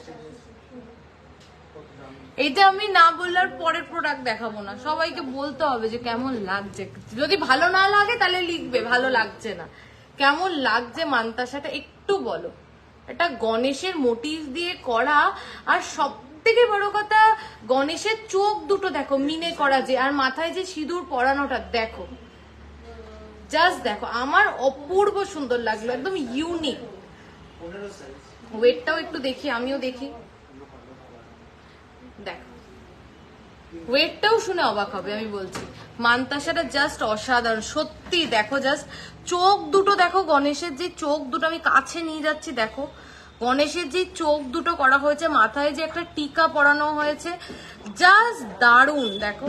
এটা আমি না বললে পরের প্রোডাক্ট দেখাবো না, সবাইকে বলতে হবে যে কেমন লাগছে। যদি ভালো না লাগে তাহলে লিখবে ভালো লাগছে না। কেমন লাগছে মান্তাসাটা একটু বলো। এটা গণেশের মোটিভ দিয়ে করা, আর সব থেকে বড় কথা গণেশের চোখ দুটো দেখো মিনে করা, যে আর মাথায় যে সিঁদুর পরানোটা দেখো, জাস্ট দেখো আমার অপূর্ব সুন্দর লাগলো, একদম ইউনিক। ওয়েটটাও একটু দেখি, আমিও দেখি। দেখো ওয়েটটাও শুনে অবাক হবে, আমি বলছি মান্তাসাটা জাস্ট অসাধারণ সত্যি। দেখো জাস্ট চোখ দুটো দেখো, গণেশের যে চোখ দুটো, আমি কাছে নিয়ে যাচ্ছি। দেখো গণেশের যে চোখ দুটো করা হয়েছে, মাথায় যে একটা টিকা পরানো হয়েছে, জাস্ট দারুণ। দেখো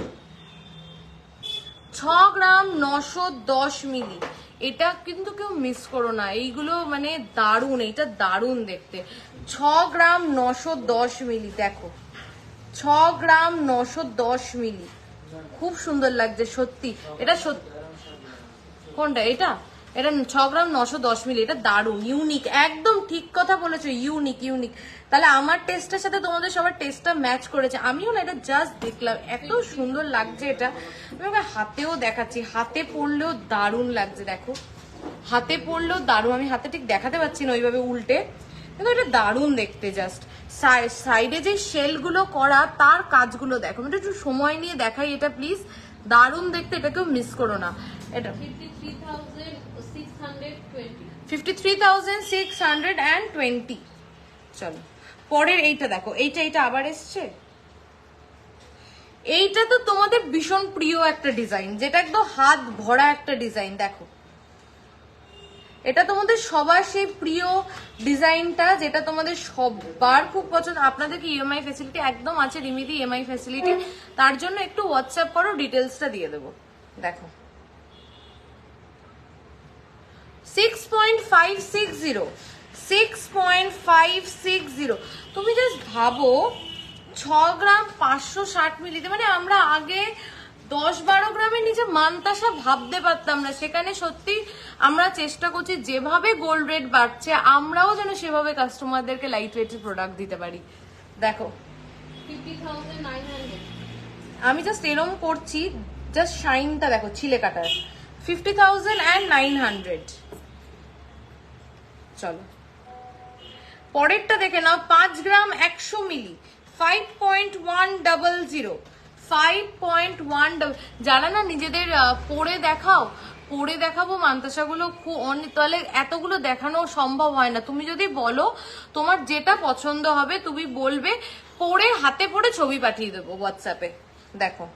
6 গ্রাম 910 মিলি। এটা কিন্তু কেউ মিস করো না, এইগুলো মানে দারুণ, এটা দারুণ দেখতে। 6 গ্রাম 910 মিলি। দেখো 6 গ্রাম 910 মিলি, খুব সুন্দর লাগছে সত্যি। এটা সত্যি কোনটা? এটা 6 গ্রাম 910 মিলি। এটা দারুণ ইউনিক, একদম ঠিক কথা বলেছো, ইউনিক। তাহলে আমার টেস্টের সাথে তোমাদের সবার টেস্টটা ম্যাচ করেছে। আমিও না এটা জাস্ট দেখলাম, এত সুন্দর লাগছে এটা। আমি ওকে হাতেও দেখাচ্ছি, হাতে পরলেও দারুণ লাগছে। দেখো হাতে পরলেও দারুণ, আমি হাতে ঠিক দেখাতে পারছি না ওইভাবে উল্টে, কিন্তু এটা দারুণ দেখতে। জাস্ট সাইডে যে শেল গুলো করা, তার কাজগুলো দেখো। আমি একটু সময় নিয়ে দেখাই এটা প্লিজ, দারুণ দেখতে, এটা কেউ মিস করো না। এটা 53,620. 53,620। চলো পরের এইটা দেখো, এইটা আবার এসছে। এইটা তো তোমাদের ভীষণ প্রিয় একটা ডিজাইন, যেটা একদম হাত ভরা একটা ডিজাইন। দেখো এটা তোমাদের সবার সেই প্রিয় ডিজাইনটা, যেটা তোমাদের সবার খুব পছন্দ। আপনাদেরকে ইএমআই ফ্যাসিলিটি একদম আছে, রিমিদি ইএমআই ফ্যাসিলিটি। তার জন্য একটু হোয়াটসঅ্যাপ করো, ডিটেলসটা দিয়ে দেবো। দেখো 6.560 তুমি জাস্ট ভাবো 6 গ্রাম 560 মিলিতে, মানে আমরা আগে 10-12 গ্রামের নিচে মান্তাসা ভাবতে পারতাম না। সেখানে সত্যি আমরা চেষ্টা করছি যেভাবে গোল্ড রেট বাড়ছে, আমরাও যেন সেভাবে কাস্টমারদেরকে লাইট ওয়েটের প্রোডাক্ট দিতে পারি। দেখো 50,900. আমি জাস্ট এরম করছি, জাস্ট শাইনটা দেখো ছিলে কাটার। 50,900। চলো পরেরটা দেখে নাও 5 গ্রাম 100 মিলি 5.100 5.1 যারা না নিজেদের পরে দেখাও পরে দেখাবো মান্তাসাগুলো তাহলে এতগুলো দেখানো সম্ভব হয় না। তুমি যদি বলো তোমার যেটা পছন্দ হবে তুমি বলবে, পরে হাতে পরে ছবি পাঠিয়ে দেবো হোয়াটসঅ্যাপে। দেখো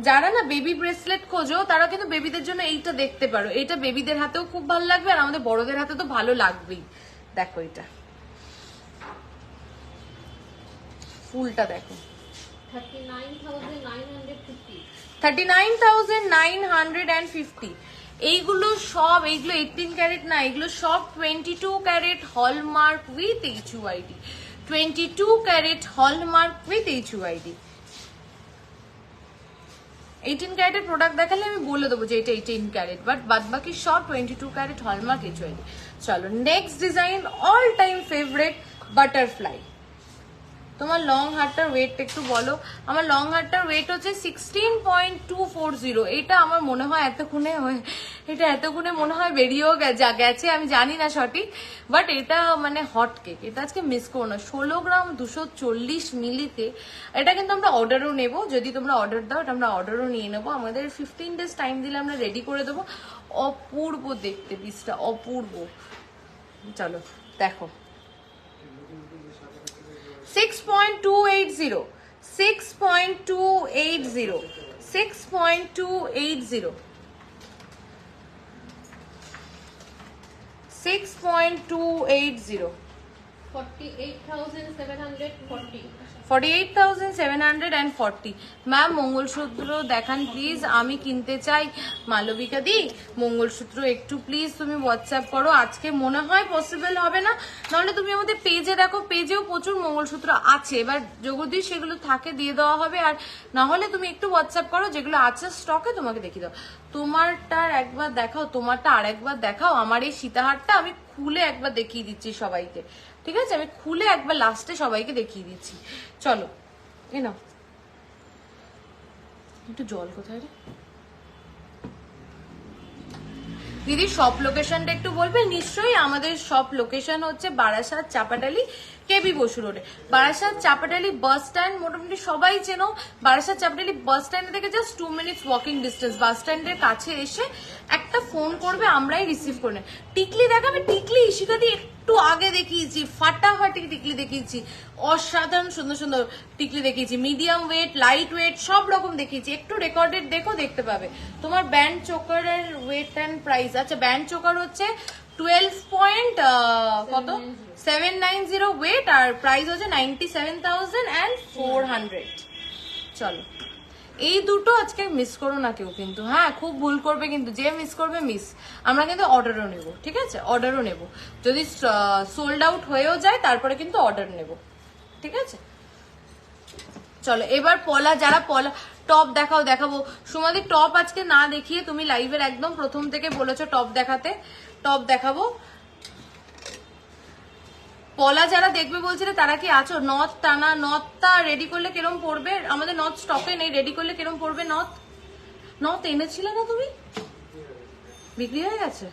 যারা না বেবি ব্রেসলেট খোঁজো তারা কিন্তু বেবিদের জন্য এইটা দেখতে পারো, এইটা বেবিদের হাতেও খুব ভালো লাগবে আর আমাদের বড়দের হাতে তো ভালো লাগবেই। দেখো এটা ফুলটা দেখো 39,950. 39,950। এইগুলো 18 ক্যারেট না, এগুলো সব 22 carat hallmark with HUID, 22 carat hallmark with HUID। 18 ক্যারেটের প্রোডাক্ট দেখালে আমি বলে দেবো যে এটা 18 ক্যারেট, বাট বাদ বাকি সব 22 ক্যারেট হলমার্ক HUID। চলো next design, all time favourite butterfly. তোমার লং হারটার ওয়েট একটু বলো। আমার লং হারটার ওয়েট হচ্ছে 16.240। এটা আমার মনে হয় এতক্ষণে মনে হয় বেরিয়েও গেছে, আমি জানি না সঠিক, বাট এটা মানে হট কেক। এটা আজকে মিস করো না। 16 গ্রাম 240 মিলিতে। এটা কিন্তু আমরা অর্ডারও নেবো, যদি তোমরা অর্ডার দাও এটা আমরা অর্ডারও নিয়ে নেবো। আমাদের 15 ডেজ টাইম দিলে আমরা রেডি করে দেবো। অপূর্ব দেখতে পিসটা, অপূর্ব। চলো দেখো 6.280 6.280 6.280 6.280 48,740. 48,740। ম্যাম মঙ্গলসূত্র দেখান প্লিজ, আমি কিনতে চাই। মালবিকা দি মঙ্গলসূত্র একটু প্লিজ তুমি হোয়াটসঅ্যাপ করো। আজকে মনে হয় পসিবল হবে না, নাহলে তুমি আমাদের পেজে দেখো, পেজেও প্রচুর মঙ্গলসূত্র আছে। এবার যদি সেগুলো থাকে দিয়ে দেওয়া হবে, আর না হলে তুমি একটু হোয়াটসঅ্যাপ করো, যেগুলো আছে স্টকে তোমাকে দেখিয়ে দাও। তোমারটার একবার দেখাও, তোমারটা আর একবার দেখাও। আমার এই সীতাহারটা আমি খুলে একবার দেখিয়ে দিচ্ছি সবাইকে, ঠিক আছে? আমি খুলে একবার লাস্টে সবাইকে দেখিয়ে দিচ্ছি। চলো এ নাও একটু জল। কোথায় রে দিদি শপ লোকেশনটা একটু বলবে? নিশ্চয়ই, আমাদের শপ লোকেশন হচ্ছে বারাসাত চাপাটালি কেবি বসু রোডে। বারাসাত চাপাটালি বাস স্ট্যান্ড মোটামুটি সবাই চেনো। বারাসাত চাপাটালি বাস স্ট্যান্ড থেকে জাস্ট 2 মিনিটস ওয়াকিং ডিস্টেন্স। বাস স্ট্যান্ডের কাছে এসে একটা ফোন করবে, আমরাই রিসিভ করে নেব। টিকলি দেখাবে? টিকলি ইশিকা দিয়ে একটু আগে দেখিয়েছি, ফাটাফাটি টিকলি দেখিয়েছি, অসাধারণ সুন্দর সুন্দর টিকলি দেখিয়েছি, মিডিয়াম ওয়েট, লাইট ওয়েট, সব রকম দেখিয়েছি। একটু রেকর্ডেড দেখো, দেখতে পাবে। তোমার ব্যান্ড চোকারের ওয়েট অ্যান্ড প্রাইস, আচ্ছা ব্যান্ড চোকার হচ্ছে 12.790 ওয়েট আর প্রাইস হচ্ছে 97,400। চলো এই দুটো আজকে মিস করো না কেউ কিন্তু, হ্যাঁ খুব ভুল করবে কিন্তু, যে মিস করবে মিস। আমরা কিন্তু অর্ডারও নেব, ঠিক আছে? অর্ডারও নেব, যদি সোল্ড আউট হয়েও যায় তারপরে কিন্তু অর্ডার নেব, ঠিক আছে? চলো এবার পলা, যারা পলা টপ দেখাবো। সুমাদি টপ আজকে না দেখিয়ে তুমি লাইভের একদম প্রথম থেকে বলেছো টপ দেখাতে, টপ দেখাবো। পলা যারা দেখবে বলছিলে তারা কি আছো? নথ টানা, নথটা রেডি করলে কিরম পড়বে? আমাদের নথ স্টকে নেই, রেডি করলে কিরম পড়বে? নথ এনেছিলে না তুমি? বিক্রি হয়ে গেছে?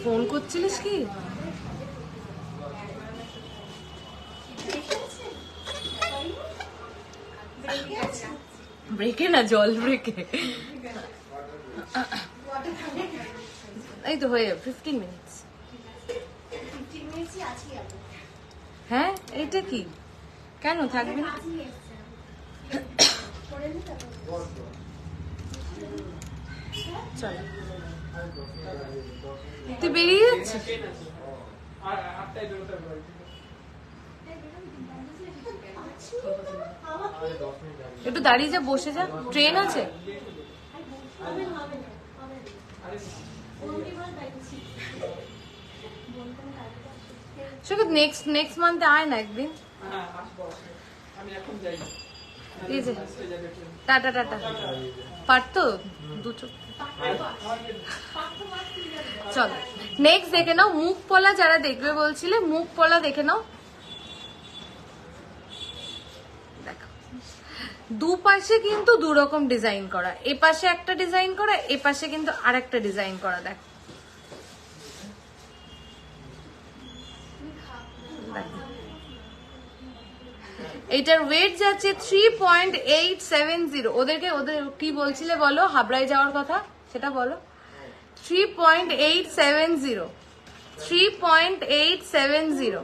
ফোন করছিলিস কি? ব্রেকে না, জল ব্রেকে। এই তো হয়ে যাবে 15 মিনিটস। হ্যাঁ এইটা কি কেন থাকবে না? চল তুই বেরিয়ে যাচ্ছিস? একটু দাঁড়িয়ে যা, বসে যা, ট্রেন আছে। নেক্সট মান্থে আয় না একদিন। Tata tata. পারতো দুটো। চলো নেক্সট দেখে নাও মুখ পলা, যারা দেখবে বলছিলে মুখ পলা দেখে নাও। দেখো দুপাশে কিন্তু দু রকম ডিজাইন করা, এ পাশে একটা ডিজাইন করা, এ পাশে কিন্তু আরেকটা ডিজাইন করা। দেখো এটার ওয়েট যাচ্ছে 3.870। ওদের কি বলছিলে বলো, হাবড়ায় যাওয়ার কথা সেটা বলো। 3.870, 3.870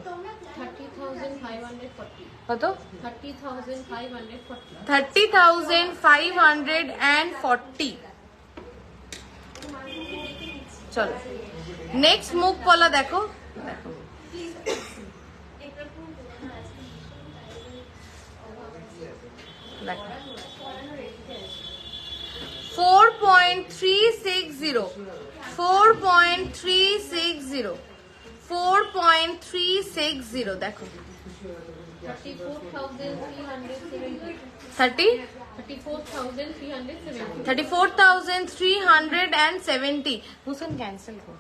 30,540 কত? 30,540 30,540। চলো নেক্সট মুখ পলা দেখো, দেখো দেখো 4.360, 4.360, 4.360 দেখো। 34,370 30, 34,370 34,370। হুসেন ক্যান্সেল কর।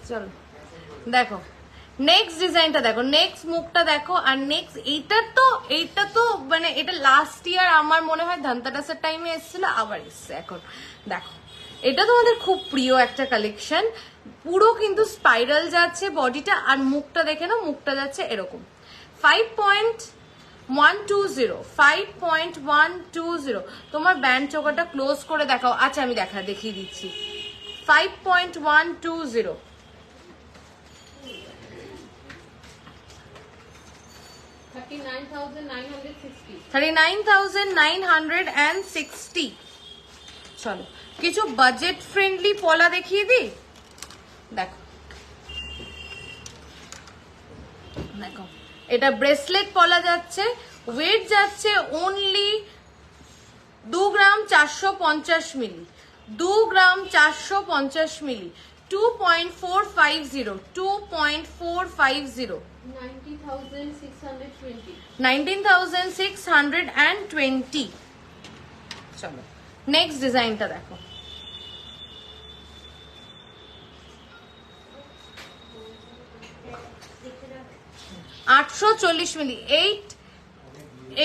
চলো দেখো নেক্সট ডিজাইনটা দেখো, নেক্সট মুখটা দেখো। আর নেক্সট এইটা তো মানে এটা লাস্ট ইয়ার আমার মনে হয় ধনতেরাসের টাইমে এসেছিল, আবার এসছে এখন। দেখো এটা তোমাদের খুব প্রিয় একটা কালেকশন, পুরো কিন্তু স্পাইরাল যাচ্ছে বডিটা, আর মুখটা দেখে নাও, মুখটা যাচ্ছে এরকম। 5.120, 5.120। তোমার ব্যান্ড চোকাটা ক্লোজ করে দেখাও। আচ্ছা আমি দেখিয়ে দিচ্ছি। 5.120, 39,960 39,960। চলো কিছু বাজেট ফ্রেন্ডলি পলা দেখিয়ে দিই। দেখো দেখো এটা ব্রেসলেট পলা যাচ্ছে, ওয়েট যাচ্ছে অনলি 2 গ্রাম 450 মিলি, 2 গ্রাম 450 মিলি, 2.450, 2.450, 19,620 19,620। চলো নেক্সট ডিজাইনটা দেখো। আটশো 40 মিলি,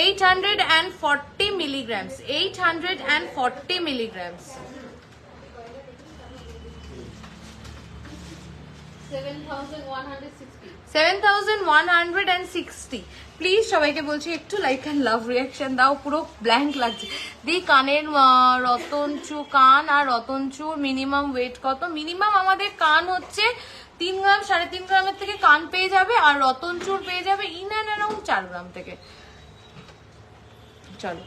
840 milligrams, 840 milligrams, 7,160 7,160। প্লিজ সবাইকে বলছি একটু লাইক অ্যান্ড লাভ রিয়াকশন দাও, পুরো ব্ল্যাঙ্ক লাগছে। দি কানের রতনচু কান আর রতনচুর মিনিমাম ওয়েট কত? মিনিমাম আমাদের কান হচ্ছে 3 গ্রাম 3.5 গ্রামের থেকে কান পেয়ে যাবে, আর রতনচুর পেয়ে যাবে ইন অ্যান্ড অ্যারাউন্ড 4 গ্রাম থেকে। চলো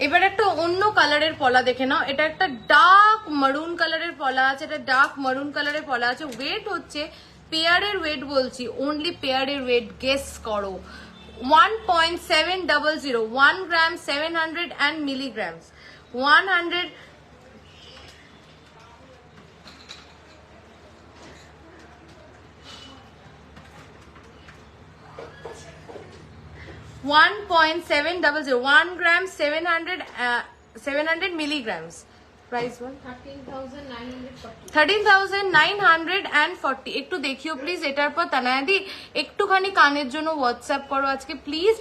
এবার একটা অন্য কালারের পলা দেখে নাও। এটা একটা ডার্ক মারুন কালারের পলা আছে, এটা ডার্ক মারুন কালারের পলা আছে। ওয়েট হচ্ছে পেয়ারের ওয়েট বলছি, অনলি পেয়ারের ওয়েট গেস করো। 1.700, 1 গ্রাম 700 and milligrams, 100 1.700, 1 gram 700 milligrams. Price one 13,940 13,940। একটু দেখিও প্লিজ। এটার পর তানায়াদি একটুখানি কানের জন্য হোয়াটসঅ্যাপ করো আজকে প্লিজ,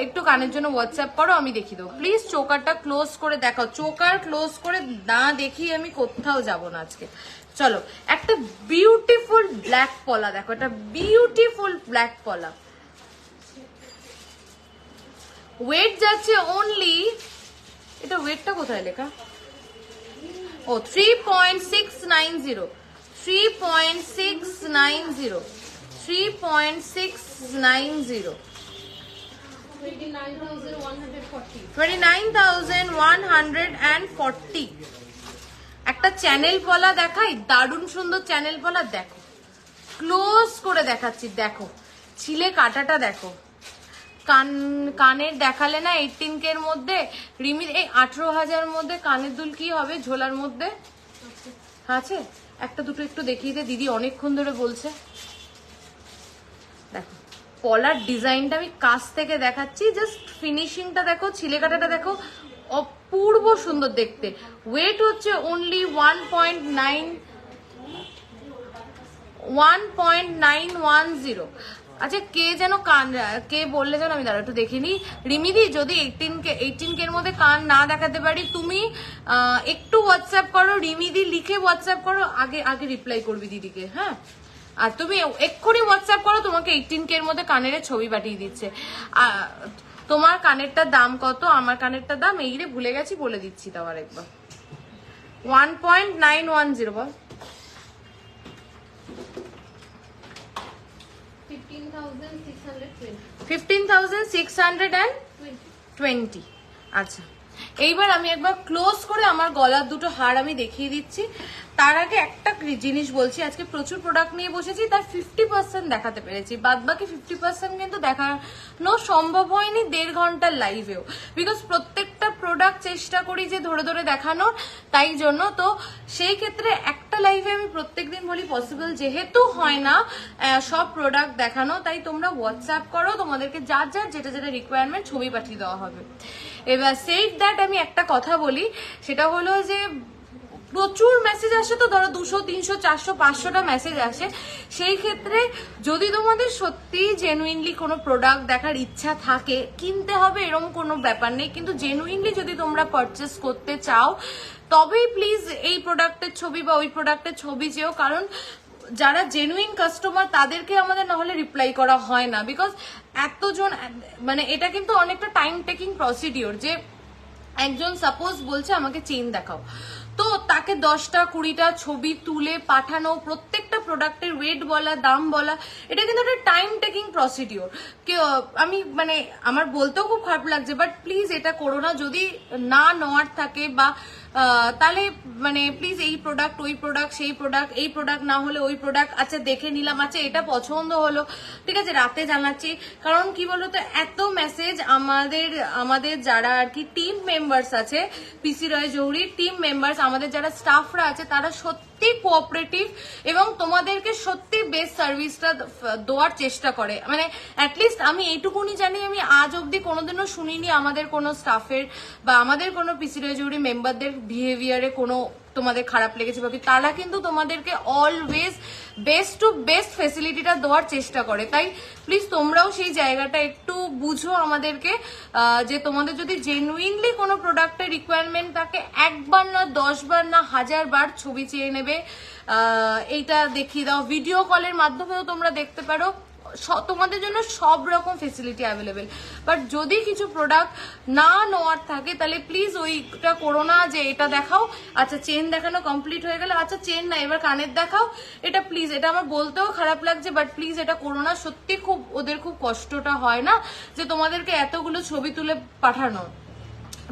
একটু কানের জন্য হোয়াটসঅ্যাপ করো, আমি দেখিয়ে দেবো। প্লিজ চোকারটা ক্লোজ করে দেখাও, চোকার ক্লোজ করে না দেখিয়ে আমি কোথাও যাব না আজকে। চলো একটা বিউটিফুল ব্ল্যাক পলা দেখো, একটা বিউটিফুল ব্ল্যাক পলা। ওয়েট যাচ্ছে অনলি, এটা ওয়েটটা কোথায় লেখা? ও 3.690, 3.690, 3.690, 29,140 29,140। একটা চ্যানেল পলা দেখাই, দারুণ সুন্দর চ্যানেল পলা। দেখো ক্লোজ করে দেখাচ্ছি, দেখো ছিলে কাটাটা দেখো। কানের দেখালে না 18K এর মধ্যে, রিমির এই 18,000 মধ্যে কানের দুল কি হবে ঝোলার মধ্যে আছে? একটা দুটো একটু দেখিয়ে দে দিদি, অনেকক্ষণ ধরে বলছে। দেখো পলার ডিজাইনটা আমি কাছ থেকে দেখাচ্ছি, জাস্ট ফিনিশিংটা দেখো, ছিলে কাটাটা দেখো, অপূর্ব সুন্দর দেখতে। ওয়েট হচ্ছে অনলি 1.910। আচ্ছা কে যেন কান, কে বললে যেন, আমি দাঁড়া একটু দেখিনি। রিমিদি, যদি 18K এর মধ্যে কান না দেখাতে পারি, তুমি একটু হোয়াটসঅ্যাপ করো, রিমিদি লিখে হোয়াটসঅ্যাপ করো, আগে আগে রিপ্লাই করবি দিদিকে, হ্যাঁ। আর তুমি এক্ষুনি হোয়াটসঅ্যাপ করো, তোমাকে 18K এর মধ্যে কানের ছবি পাঠিয়ে দিচ্ছে। তোমার কানেরটার দাম কত? আমার কানেরটার দাম এই রে ভুলে গেছি, বলে দিচ্ছি তো আবার একবার। 1.910 বল। 15,620. 15,620। আচ্ছা, এইবার আমি একবার ক্লোজ করে আমার গলার দুটো হার আমি দেখিয়ে দিচ্ছি। তার আগে একটা জিনিস বলছি, আজকে প্রচুর প্রোডাক্ট নিয়ে বসেছি, তার 50% দেখাতে পেরেছি, বাদ বাকি 50% কিন্তু দেখানো সম্ভব হয়নি 1.5 ঘন্টার লাইভেও, বিকজ প্রত্যেকটা প্রোডাক্ট চেষ্টা করি যে ধরে ধরে দেখানোর, তাই জন্য। তো সেই ক্ষেত্রে একটা লাইভে আমি প্রত্যেকদিন বলি পসিবল যেহেতু হয় না সব প্রোডাক্ট দেখানো, তাই তোমরা হোয়াটসঅ্যাপ করো, তোমাদেরকে যার যার যেটা যেটা রিকোয়ারমেন্ট ছবি পাঠিয়ে দেওয়া হবে। এবার সেইট দ্যাট আমি একটা কথা বলি, সেটা হলো যে প্রচুর মেসেজ আসে, তো ধরো 200, 300, 400, 500টা মেসেজ আসে। সেই ক্ষেত্রে যদি তোমাদের সত্যি জেনুইনলি কোনো প্রোডাক্ট দেখার ইচ্ছা থাকে, কিনতে হবে এরকম কোনো ব্যাপার নেই, কিন্তু জেনুইনলি যদি তোমরা পারচেস করতে চাও, তবেই প্লিজ এই প্রোডাক্টের ছবি বা ওই প্রোডাক্টের ছবি চেও, কারণ যারা জেনুইন কাস্টমার তাদেরকে আমাদের না হলে রিপ্লাই করা হয় না, বিকজ এতজন, মানে এটা কিন্তু অনেকটা টাইম টেকিং প্রসিডিওর। যে একজন সাপোজ বলছে আমাকে চেইন দেখাও, তো তাকে 10টা 20টা ছবি তুলে পাঠানো, প্রত্যেকটা প্রোডাক্টের ওয়েট বলা, দাম বলা, এটা কিন্তু একটা টাইম টেকিং প্রসিডিওর। আমি মানে আমার বলতেও খুব খারাপ লাগছে, বাট প্লিজ এটা করো না। যদি না নেওয়ার থাকে বা তাহলে মানে প্লিজ এই প্রোডাক্ট, ওই প্রোডাক্ট, সেই প্রোডাক্ট, এই প্রোডাক্ট না হলে ওই প্রোডাক্ট, আচ্ছা দেখে নিলাম, আচ্ছা এটা পছন্দ হলো, ঠিক আছে রাতে জানাচ্ছি। কারণ কি বলতো, এত মেসেজ আমাদের যারা আর কি টিম মেম্বার্স আছে, পিসি রয় জৌহরির টিম মেম্বার্স, আমাদের যারা স্টাফরা আছে, তারা সত্যি কোঅপারেটিভ এবং তোমাদেরকে সত্যি বেস্ট সার্ভিসটা দেওয়ার চেষ্টা করে। মানে অ্যাটলিস্ট আমি এইটুকুনি জানি, আমি আজ অব্দি কোনোদিনও শুনিনি আমাদের কোনো স্টাফের বা আমাদের কোনো পিসি রয় জৌহরি মেম্বারদের বিহেভিয়ারে কোনো তোমাদের খারাপ লেগেছে, বাকি তারা কিন্তু তোমাদেরকে অলওয়েজ বেস্ট টু বেস্ট ফেসিলিটিটা দেওয়ার চেষ্টা করে। তাই প্লিজ তোমরাও সেই জায়গাটা একটু বুঝো আমাদেরকে, যে তোমাদের যদি জেনুইনলি কোনো প্রোডাক্টের রিকোয়ারমেন্ট থাকে, একবার না 10 বার না 1000 বার ছবি চেয়ে নেবে, এইটা দেখিয়ে দাও, ভিডিও কলের মাধ্যমেও তোমরা দেখতে পারো, তোমাদের জন্য সব রকম ফেসিলিটি অ্যাভেলেবেল। বাট যদি কিছু প্রোডাক্ট না নেওয়ার থাকে, তাহলে প্লিজ ওইটা করো না যে এটা দেখাও, আচ্ছা চেন দেখানো কমপ্লিট হয়ে গেল, আচ্ছা চেন না এবার কানের দেখাও, এটা প্লিজ, এটা আমার বলতেও খারাপ লাগছে, বাট প্লিজ এটা করো না। সত্যি খুব ওদের খুব কষ্টটা হয় না যে তোমাদেরকে এতগুলো ছবি তুলে পাঠানো।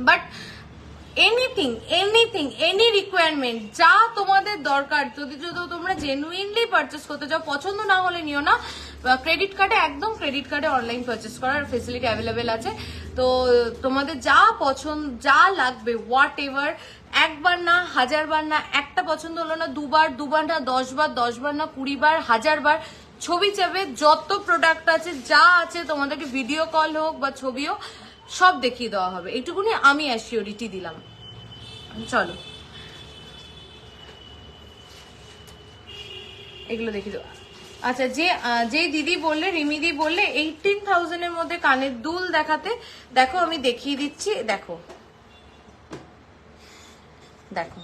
বাট এনি রিকোয়ারমেন্ট যা তোমাদের দরকার, যদি তোমরা জেনুইনলি পারচেস করতে চাও, পছন্দ না হলে নিও না। ক্রেডিট কার্ডে, একদম ক্রেডিট কার্ডে অনলাইন পারচেস করার ফেসিলিটি অ্যাভেলেবেল আছে। তো তোমাদের যা পছন্দ, যা লাগবে, হোয়াট এভার, একবার না 1000 বার না, একটা পছন্দ হলো না দুবার না 10 বার, 10 বার না 20 বার, 1000 বার ছবি চাবে, যত প্রোডাক্ট আছে যা আছে তোমাদেরকে ভিডিও কল হোক বা ছবিও সব দেখিয়ে দেওয়া হবে, এইটুকুনি আমি অ্যাসিওরিটি দিলাম। চলো এগুলো দেখিয়ে দেবো। আচ্ছা, যে দিদি বললে, রিমিদি বললে 18,000 এর মধ্যে কানের দুল দেখাতে, দেখো আমি দেখিয়ে দিচ্ছি। দেখো দেখো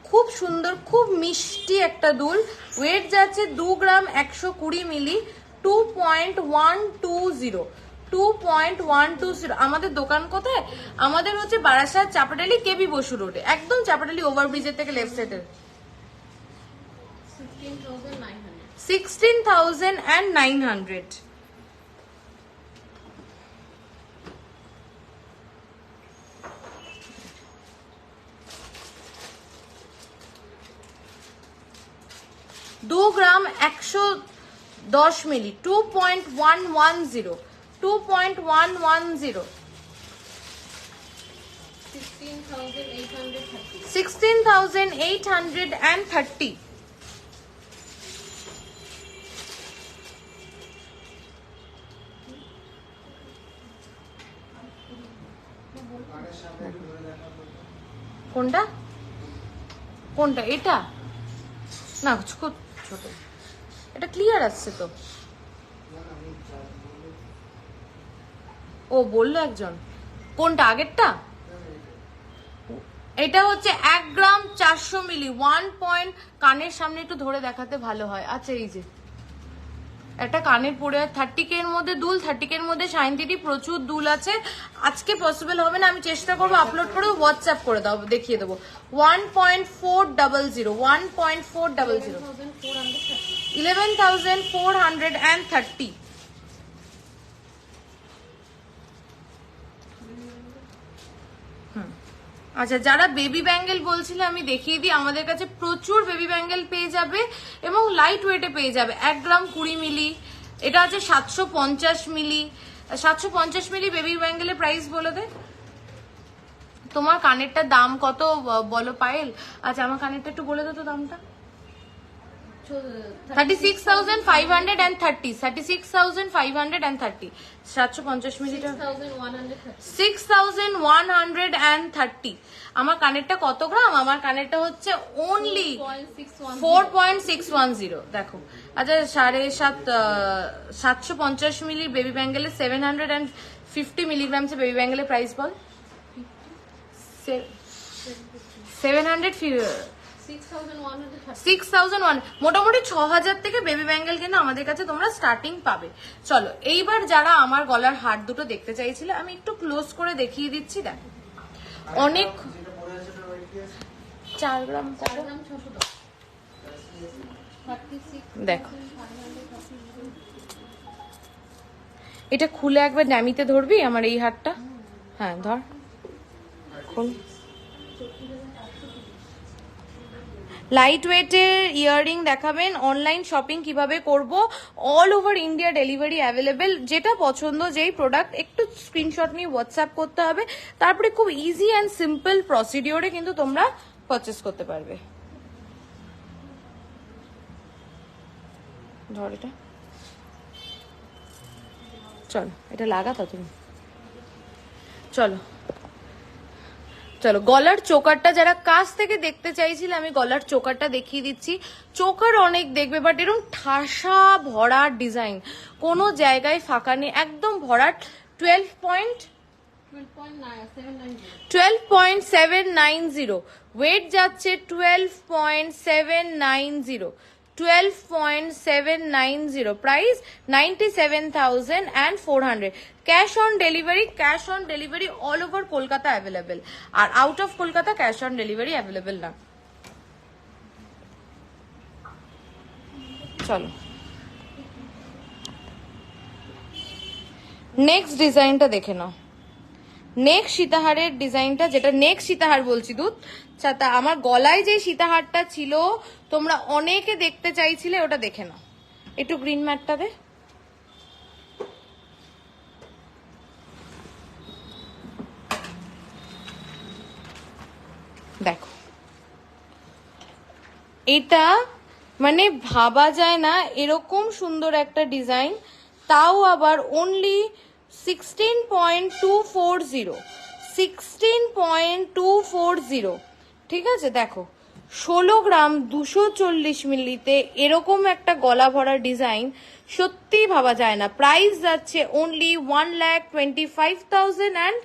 খুব সুন্দর, খুব মিষ্টি একটা দুল, ওয়েট যাচ্ছে 2 গ্রাম 120 মিলি, 2.120। আমাদের দোকান কোথায়? আমাদের হচ্ছে বারাসাত চাপাটালি কেবি বসু রোডে, একদম চাপাটালি ওভারব্রিজের থেকে লেফট সাইডে। 16,900। दो ग्राम 110 मिली, 2.110, 2.110, 16,830। কোনটা কোনটা? এটা না, খুব ছোট। এটা ক্লিয়ার আসছে তো? ও বললো একজন, কোনটা আগেরটা? এটা হচ্ছে 1 গ্রাম 400 মিলি 1 পয়েন্ট। কানের সামনে একটু ধরে দেখাতে ভালো হয়। আচ্ছা এই যে একটা কানের পরে 30K এর মধ্যে দুল, 30K এর মধ্যে সাইনথেটিক প্রচুর দুল আছে। আজকে পসিবল হবে না, আমি চেষ্টা করবো আপলোড করে হোয়াটসঅ্যাপ করে দাও, দেখিয়ে দেবো। 1.400 1.400 11,430। আচ্ছা, যারা বেবি ব্যাঙ্গেল বলছিলে আমি দেখিয়ে দিই, আমাদের কাছে প্রচুর বেবি ব্যাঙ্গেল পেয়ে যাবে এবং লাইট ওয়েটে পেয়ে যাবে। 1 গ্রাম 20 মিলি, এটা আছে 750 মিলি। 750 মিলি বেবি ব্যাঙ্গেলের প্রাইস বলে দে। তোমার কানেরটার দাম কত বলো পায়েল? আচ্ছা আমার কানেরটা একটু বলে দো তো দামটা। 36,530, 36,530। 750 মিলিটা 6,130। আমার কানেরটা কত গ্রাম? আমার কানেরটা হচ্ছে অনলি 4.610। দেখো, আচ্ছা 750 মিলি বেবি ব্যাঙ্গেলের 750 মিলিগ্রাম বেবি ব্যাঙ্গেলের প্রাইস বল। 6,100, মোটামুটি 6,000 থেকে বেবি ব্যাঙ্গেল কিন্তু আমাদের কাছে তোমরা স্টার্টিং পাবে। চলো এইবার যারা আমার গলার হার দুটো দেখতে চাইছিলে আমি একটু ক্লোজ করে দেখিয়ে দিচ্ছি। দেখো অনেক 4 গ্রাম 610। দেখো এটা খুলে একবার ন্যামিতে ধরবি আমার এই হারটা। হ্যাঁ ধর, খোল। লাইট ওয়েটের ইয়াররিং দেখাবেন। অনলাইন শপিং কিভাবে করব? All over India delivery available. যেটা পছন্দ, যেই প্রোডাক্ট একটু স্ক্রিনশট নিয়ে হোয়াটসঅ্যাপ করতে হবে, তারপরে খুব ইজি অ্যান্ড সিম্পল প্রসিডিওরে কিন্তু তোমরা পারচেস করতে পারবে। ধর এটা, চলো এটা লাগাতো তুমি। চলো চলো গলার চোকারটা যারা কাছ থেকে দেখতে চাইছিলে আমি গলার চোকারটা দেখিয়ে দিচ্ছি। চোকার অনেক দেখবে, বাট এরকম ঠাসা ভরার ডিজাইন, কোনো জায়গায় ফাঁকা নেই, একদম ভরাট। 12.790, ওয়েট যাচ্ছে 12.790, 12.790, price 97,400। Cash on delivery all over Kolkata available, আর out of Kolkata cash on delivery available না। চলো নেক্সট ডিজাইনটা দেখে নাও। নেক্সট সীতাহারের ডিজাইনটা, যেটা নেক্সট সীতাহার বলছি দুধ, তা আমার গলায় যে সীতাহারটা ছিল তোমরা অনেকে দেখতে চাইছিলে, ওটা দেখে নাও। একটু গ্রিন ম্যাটটা দে। দেখো এটা মানে ভাবা যায় না এরকম সুন্দর একটা ডিজাইন, তাও আবার অনলি 16.240, 16.240। ঠিক আছে, দেখো 16 গ্রাম 240 মিলিতে এরকম একটা গলা ভরা ডিজাইন সত্যি ভাবা যায় না। প্রাইস যাচ্ছে অনলি 1,25,000 and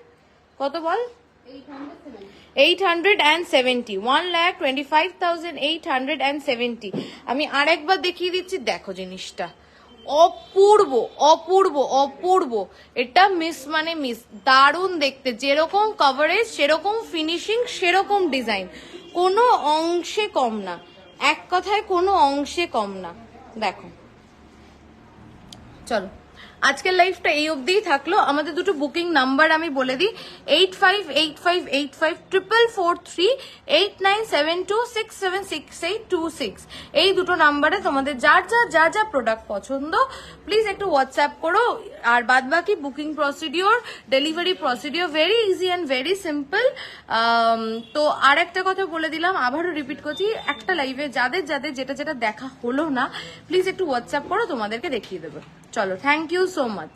কত বল? 870, 1,25,870। আমি আরেকবার দেখিয়ে দিচ্ছি, দেখো জিনিসটা অপূর্ব অপূর্ব অপূর্ব। এটা মিস মানে মিস, দারুণ দেখতে, যেরকম কভারেজ সেরকম ফিনিশিং সেরকম ডিজাইন, কোনো অংশে কম না, এক কথায় কোনো অংশে কম না। দেখো চলো আজকের লাইফটা এই অবধিই থাকলো। আমাদের দুটো বুকিং নাম্বার আমি বলে দিই, 8585854443, 8972676826। এই দুটো নাম্বারে তোমাদের যার যা প্রোডাক্ট পছন্দ প্লিজ একটু হোয়াটসঅ্যাপ করো। আর বাদ বাকি booking procedure, delivery procedure very easy and very simple. তো আর একটা কথা বলে দিলাম, আবারও রিপিট করছি, একটা লাইভে যাদের যেটা দেখা হলো না প্লিজ একটু হোয়াটসঅ্যাপ করো, তোমাদেরকে দেখিয়ে দেবো। চলো, থ্যাংক ইউ সো মাচ।